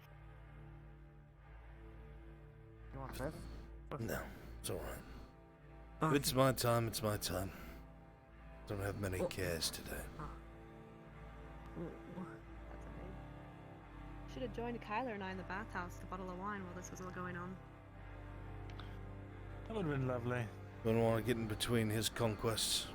A: You want this?
G: No, it's alright. If it's my time, it's my time. Don't have many cares today.
Q: Should have joined Kyler and I in the bathhouse with a bottle of wine while this was all going on.
H: That would have been lovely.
G: Don't want to get in between his conquests.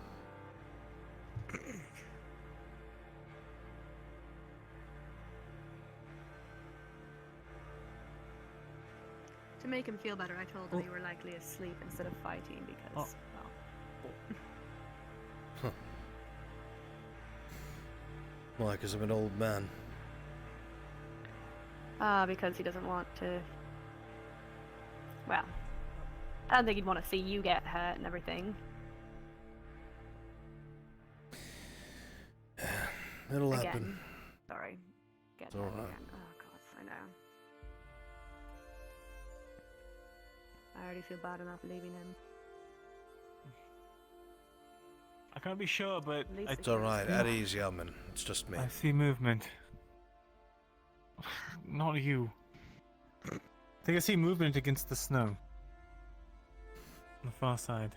Q: To make him feel better, I told him we were likely asleep instead of fighting because, well...
G: Why, because I'm an old man.
Q: Because he doesn't want to... Well, I don't think he'd want to see you get hurt and everything.
G: It'll
Q: Again.
G: happen.
Q: Sorry. Get
G: It's
Q: hurt
G: alright.
Q: again. Oh god, I know. I already feel bad enough leaving him.
H: I can't be sure, but
G: It's alright, at ease, Yaman. It's just me.
H: I see movement. Not you. I think I see movement against the snow.
A: the far side.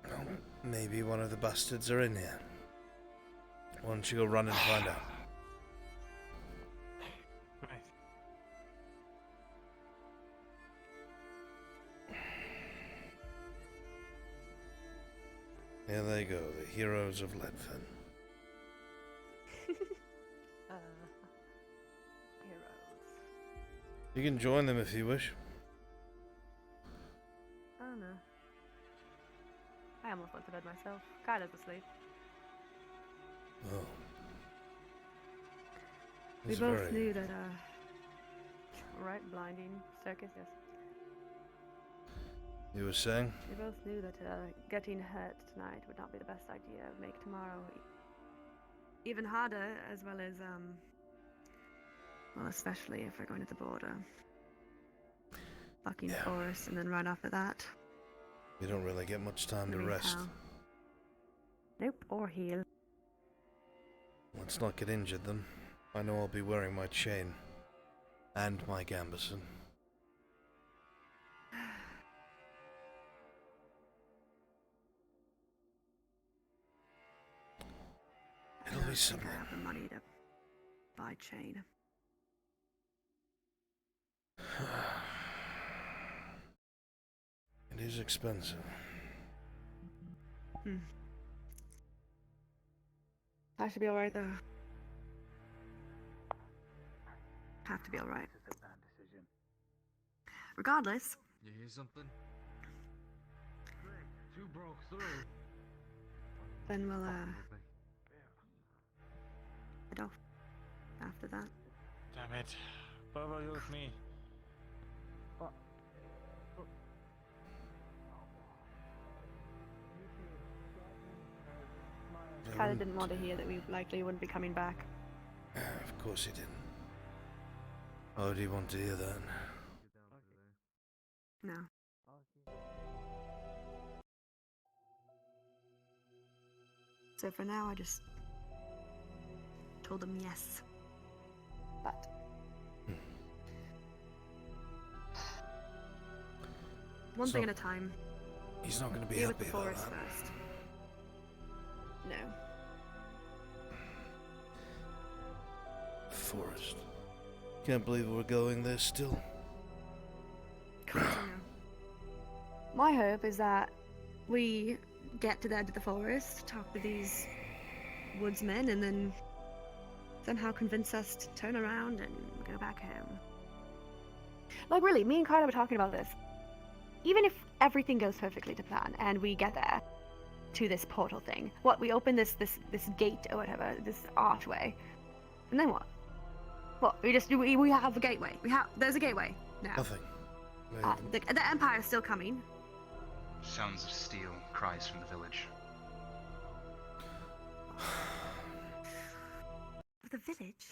G: Well, maybe one of the bastards are in here. Why don't you go run and find out?
A: Right.
G: Here they go, the heroes of Leadfen.
Q: Heroes.
G: You can join them if you wish.
Q: I don't know. I almost went to bed myself. Kyla's asleep.
G: Oh.
Q: We
G: It's
Q: both
G: very-
Q: knew that, right, blinding circus, yes.
G: You were saying?
Q: We both knew that getting hurt tonight would not be the best idea. It would make tomorrow even harder, as well as, well, especially if we're going to the border. Fucking forest, and then right after that.
G: You don't really get much time to
Q: Maybe
G: rest.
Q: hell. Nope, or heal.
G: Let's not get injured then. I know I'll be wearing my chain. And my gambeson. It'll be something.
Q: I have the money to buy chain.
G: It is expensive.
Q: I should be alright though. Have to be alright.
R: It's a bad decision.
Q: Regardless,
V: You hear something? Two broke through.
Q: then we'll head off after that.
A: Damn it. Bobo, you with me.
Q: Kyla didn't want to hear that we likely wouldn't be coming back.
G: Of course he didn't. Why would he want to hear that?
Q: No. So for now, I just told them yes. But one
G: So,
Q: thing at a time.
G: He's not going to be
Q: Deal with
G: happy
Q: the
G: about
Q: forest
G: that.
Q: first. No.
G: Forest. Can't believe we're going there still.
Q: My hope is that we get to the edge of the forest, talk to these woodsmen, and then somehow convince us to turn around and go back home. Like, really, me and Kyla were talking about this. Even if everything goes perfectly to plan and we get there to this portal thing, what, we open this gate or whatever, this archway, and then what? What, we have a gateway. There's a gateway now.
G: Nothing.
Q: The Empire's still coming.
V: Sounds of steel, cries from the village.
Q: The village?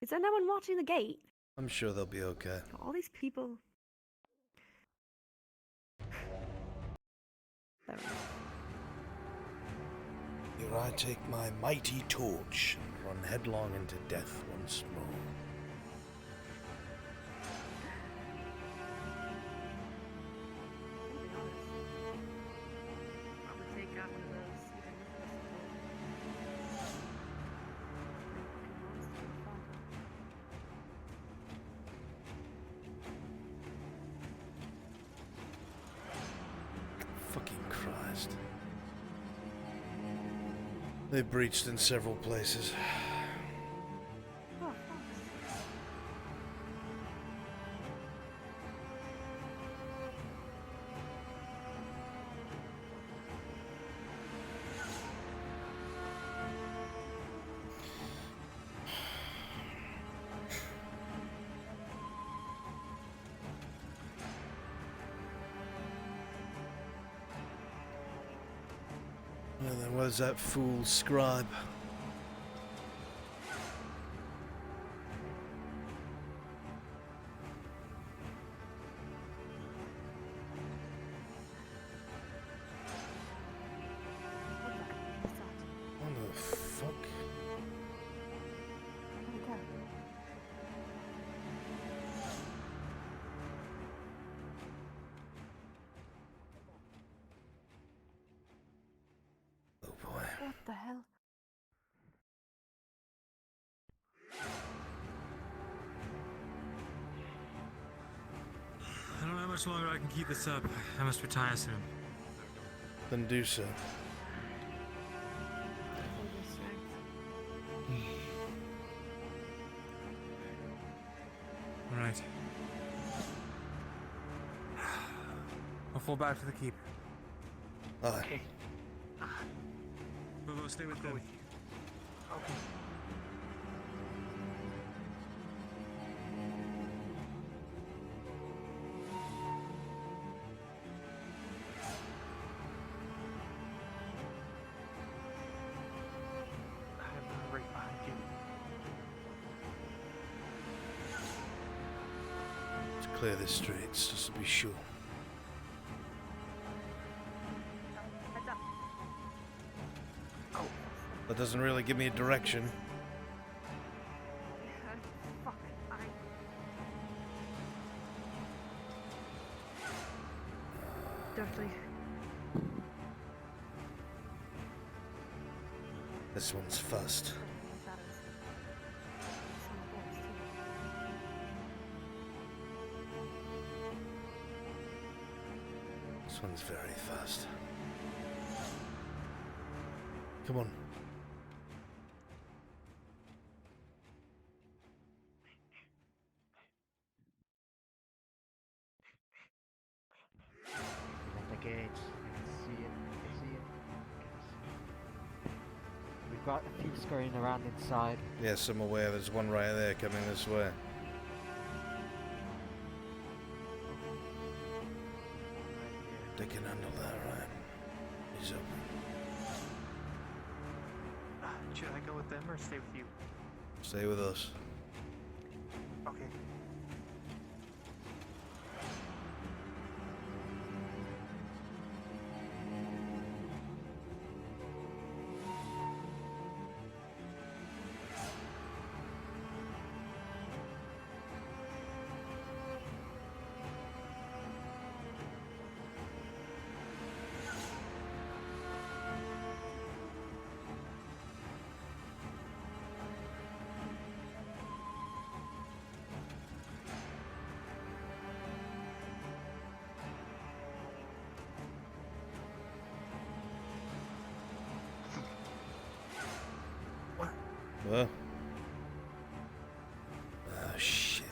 Q: Is there no one watching the gate?
G: I'm sure they'll be okay.
Q: All these people.
G: Here I take my mighty torch and run headlong into death once more. Fucking Christ. They breached in several places. And then where's that fool scribe? What the fuck?
Q: What the hell?
H: I don't know how much longer I can keep this up. I must retire soon.
G: Then do so.
H: Alright. I'll fall back to the keep.
G: Aye.
H: We'll stay with them.
D: Okay. I'm right behind you.
G: Let's clear the streets just to be sure.
B: Heads up.
G: That doesn't really give me a direction.
B: Fuck. Definitely.
G: This one's fast. This one's very fast. Come on.
D: At the gates, I can see it. I can see it. We've got a few scurrying around inside.
G: Yes, I'm aware there's one right there coming this way. They can handle that, right? He's open.
D: Should I go with them or stay with you?
G: Stay with us.
D: Okay.
G: Well. Oh, shit.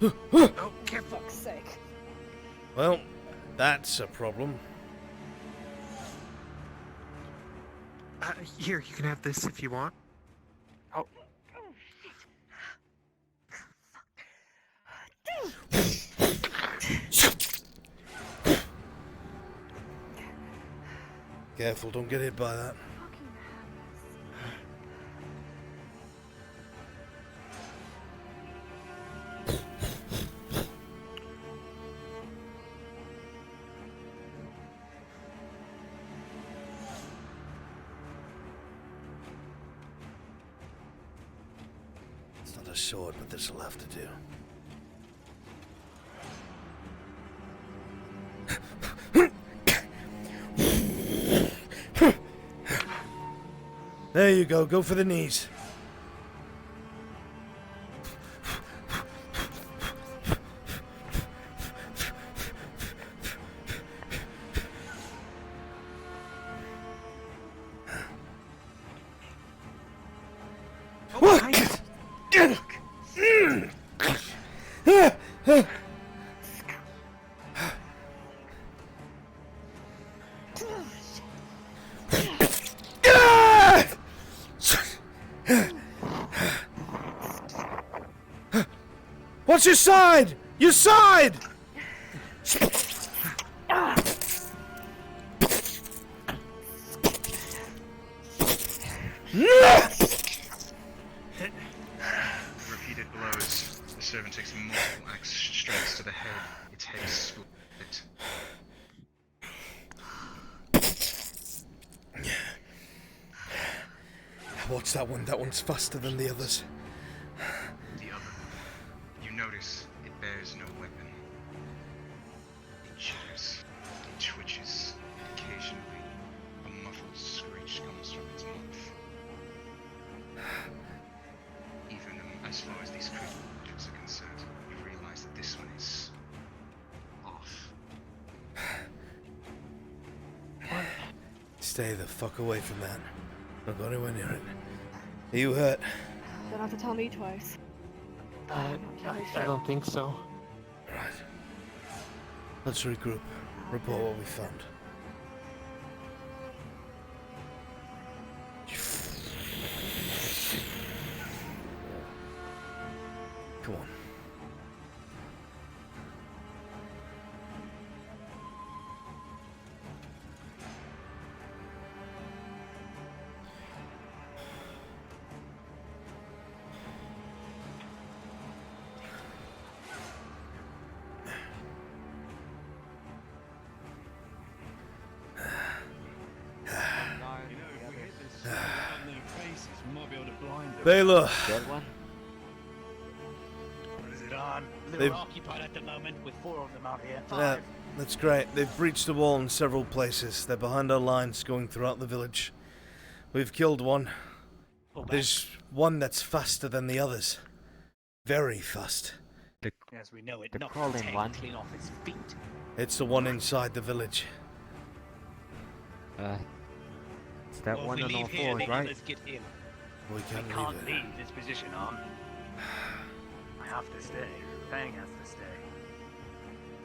D: Oh, careful!
B: Fuck's sake.
G: Well, that's a problem.
N: Here, you can have this if you want. Oh.
G: Careful, don't get hit by that. It's not a sword, but this'll have to do. There you go for the knees. What's your side? Your side!
V: Repeated blows. The servant takes multiple axe strikes to the head. Its head is split.
G: Watch that one. That one's faster than the others.
V: The other. You notice it bears no weapon. jitters, it twitches. Occasionally, a muffled screech comes from its mouth. Even as far as these creatures are concerned, you realize that this one is off.
G: Stay the fuck away from that. Don't go anywhere near it. Are you hurt?
Q: Don't have to tell me twice.
C: I don't think so.
G: Right. Let's regroup. Report what we found. Come on. Baylor.
D: Dead one?
R: What is it on?
G: They've-
R: We're occupied at the moment with 4 of them out here.
G: Yeah, that's great. They've breached the wall in several places. They're behind our lines, going throughout the village. We've killed one. There's one that's faster than the others. Very fast.
R: As we know it,
D: The
R: knocked
D: crawling
R: the tank
D: one.
R: clean off its feet.
G: It's the one inside the village.
D: It's that
R: Well,
D: one
R: if we
D: on all
R: leave here,
D: fours,
R: the
D: right?
R: others get in.
G: We
R: We
G: can't
R: can't
G: leave it.
R: leave this position on. I have to stay. Fang has to stay.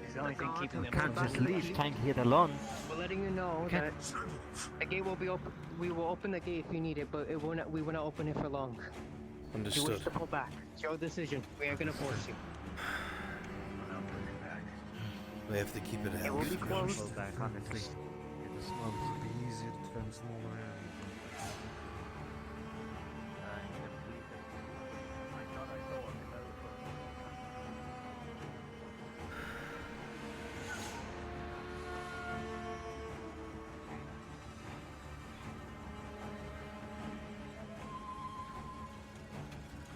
R: He's the only thing keeping them
D: Can't
R: from
D: just
R: moving.
D: leave tank here alone.
I: We're letting you know that the gate will be open. We will open the gate if you need it, but it will not. We will not open it for long. If you wish
G: Understood.
I: to pull back, it's your decision. We are gonna force you.
G: We have to keep it
D: It will
G: out.
D: be closed. Back, honestly.
X: It would be easier to defend small area.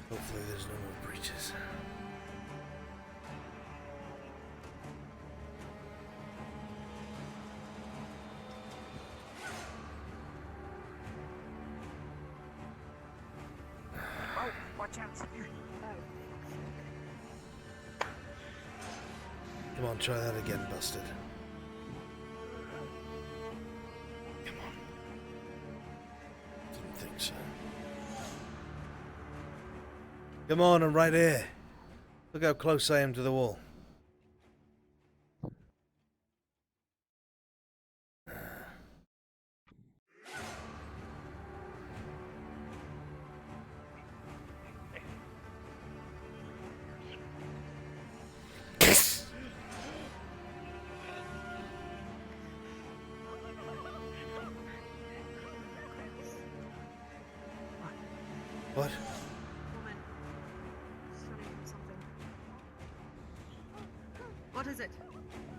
G: Hopefully there's no more breaches.
R: Oh, watch out.
G: Come on, try that again, busted. Come on. Didn't think so. Come on, I'm right here. Look how close I am to the wall. What?
Q: What is it?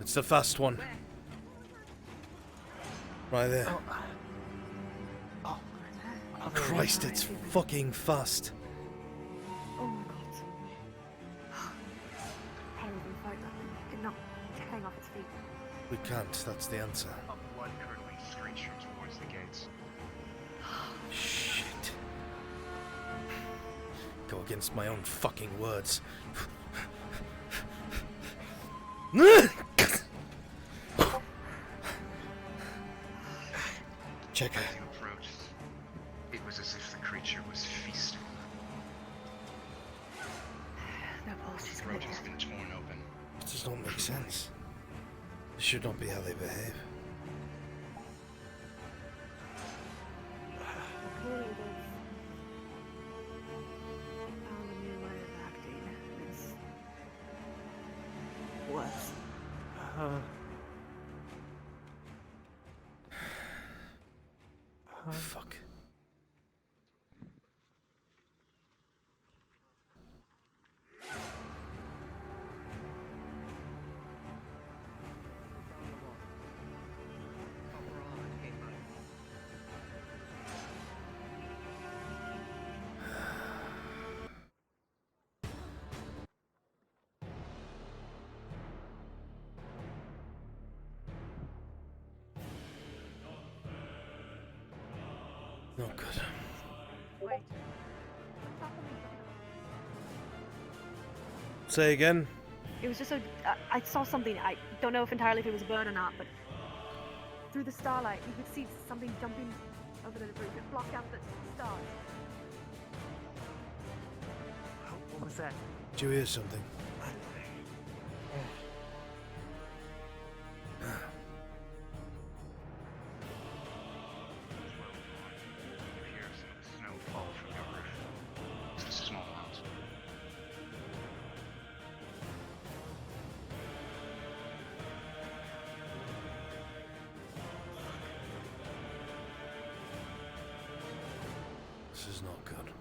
G: It's the fast one. Right there.
Q: Oh.
G: Christ, it's fucking fast.
Q: Oh my god. How do we fight that thing? It not hang off its feet.
G: We can't, that's the answer.
V: A blood-curdling screech from towards the gates.
G: Shit. Go against my own fucking words. Check
V: As
G: her.
V: you approached, it was as if the creature was feasting.
Q: No pulse, she's
V: The
Q: gonna
V: throat has
Q: get.
V: been torn open.
G: It just don't make sense. This should not be how they behave.
Q: Clearly they've found a new way of acting. It's worse.
G: Fuck. Not good.
B: Wait.
G: Say again?
Q: It was just so. I saw something. I don't know if entirely if it was a bird or not, but through the starlight, you could see something jumping over the roof. It blocked out the stars.
D: What was that?
G: Did you hear something?
V: You hear some snow fall from your roof. It's a small amount.
G: This is not good.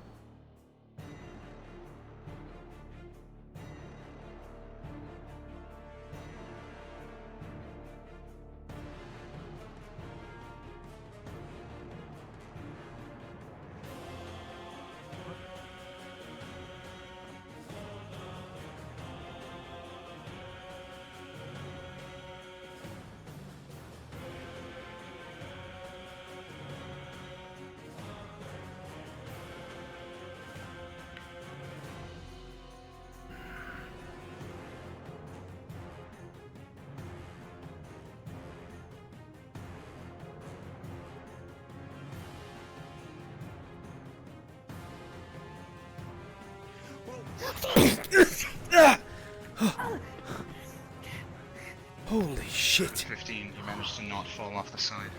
G: Holy shit.
V: 15, you managed to not fall off the side.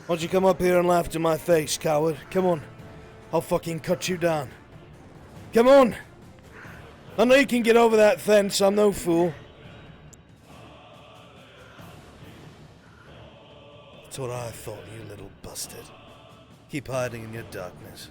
G: Why'd you come up here and laugh to my face, coward? Come on. I'll fucking cut you down. Come on! I know you can get over that fence, I'm no fool. That's what I thought, you little bastard. Keep hiding in your darkness.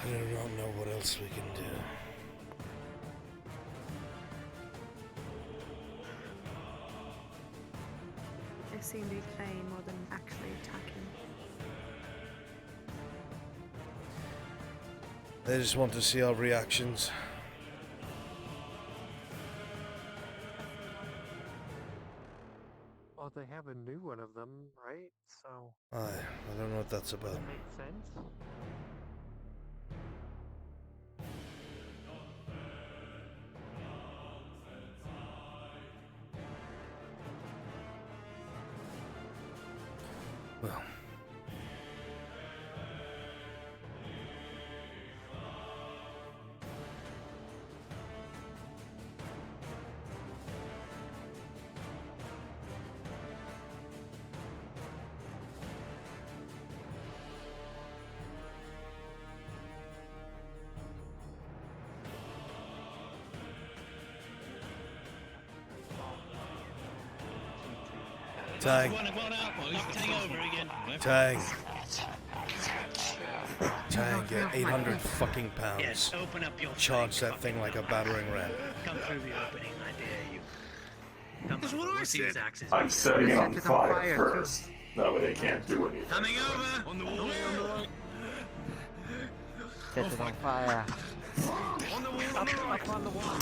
G: I do not know what else we can do.
Q: They seem to be playing more than actually attacking.
G: They just want to see our reactions.
N: Well, they have a new one of them, right? So.
G: Aye, I don't know what that's about.
N: Makes sense.
G: Well. Tag. Tag. Tag, get 800 fucking pounds.
R: Yes, open up your
G: Charge that thing like a battering ram.
R: Come through the opening, I dare you. Come on, we'll see his axes.
T: I'm setting it on fire first. That way they can't do anything.
R: Coming over! On the wall!
D: Set it on fire.
R: On the wall! Up on the wall!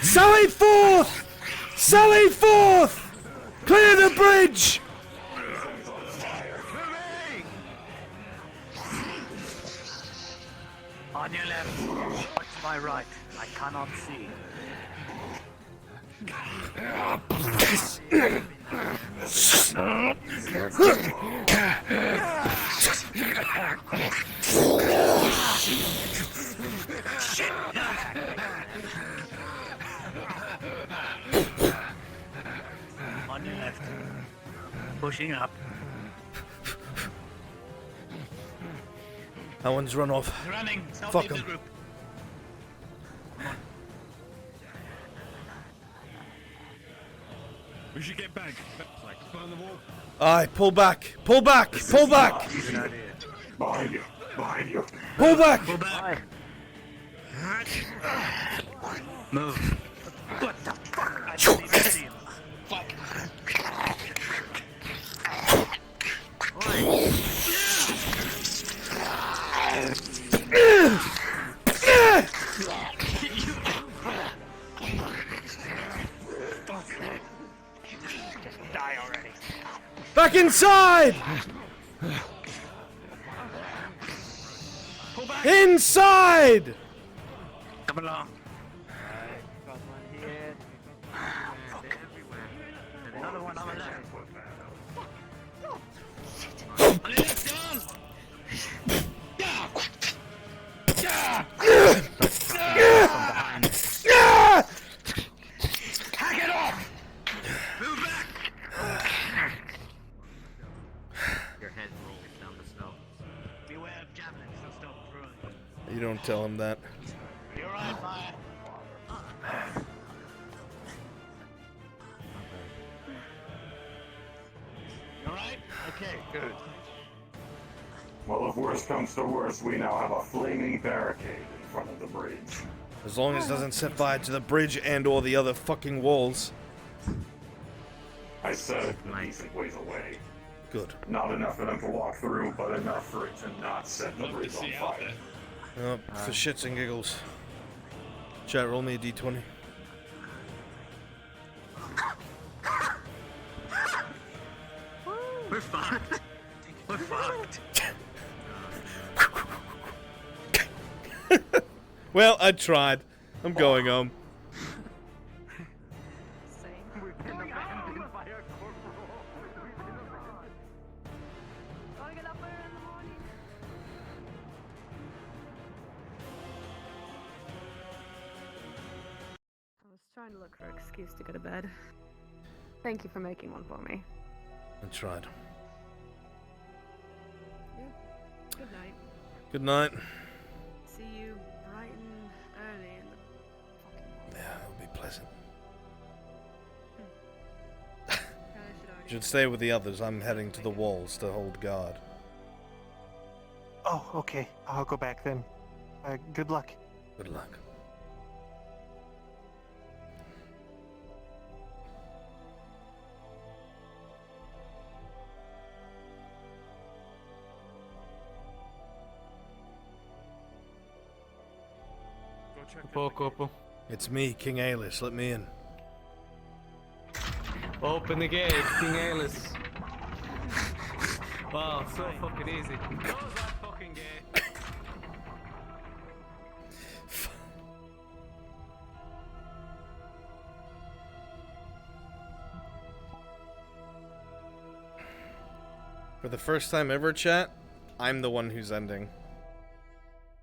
G: Sally forth! Sally forth! Clear the bridge!
R: On your left, watch my right. I cannot see. On your left. Pushing up.
G: That one's run off.
R: Running.
G: Fuck him.
R: Group. Come on.
M: We should get back. Behind the wall.
G: Aye, pull back! Pull back! Pull back!
T: Behind you. Behind you.
G: Pull back!
R: Pull back. Move. What the fuck? I didn't even see him. Fuck. Just die already.
G: Back inside!
R: Pull back.
G: Inside!
R: Come along.
D: Got one here. Everywhere.
R: There's another one on the left. Hack it off! Move back!
D: Your head rolls down the snow.
R: Beware of javelins, so stop throwing.
G: You don't tell him that.
R: You're right, fire. You alright? Okay, good.
T: Well, if worse comes to worse, we now have a flaming barricade in front of the bridge.
G: As long as it doesn't set fire to the bridge and or the other fucking walls.
T: I said a decent ways away.
G: Good.
T: Not enough for them to walk through, but enough for it to not set the bridge on fire.
G: For shits and giggles. Chat, roll me a d20.
R: We're fucked. We're fucked.
G: Well, I tried. I'm going home.
Q: I was trying to look for an excuse to go to bed. Thank you for making one for me.
G: I tried.
Q: Good night.
G: Good night.
Q: See you bright and early in the
G: Yeah, it'll be pleasant.
Q: Kinda should already-
G: Should stay with the others. I'm heading to the walls to hold guard.
N: Oh, okay. I'll go back then. Good luck.
G: Good luck. It's me, King Alis. Let me in.
O: Open the gate, King Alis. Wow, so fucking easy. Close that fucking gate.
G: For the first time ever, chat, I'm the one who's ending.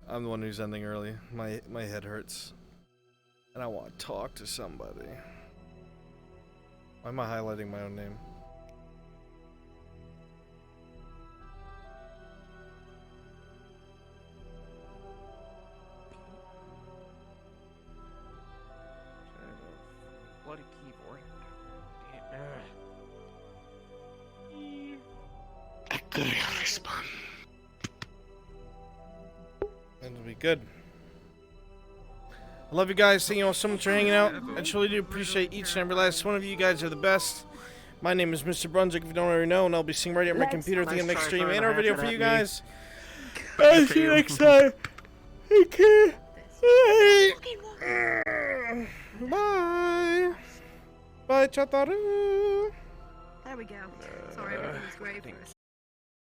G: I'm the one who's ending early. My head hurts. And I want to talk to somebody. Why am I highlighting my own name?
A: Bloody keyboard.
G: It'll be good. I love you guys. Thank you all so much for hanging out. I truly do appreciate each and every last one of you. You guys are the best. My name is Mr. Brunswick, if you don't already know, and I'll be sitting right here at my computer at the end of the next stream and our video for you guys. I'll see you next time. Okay. Bye. Bye, Chataru.
Q: There we go. Sorry, everything was great for a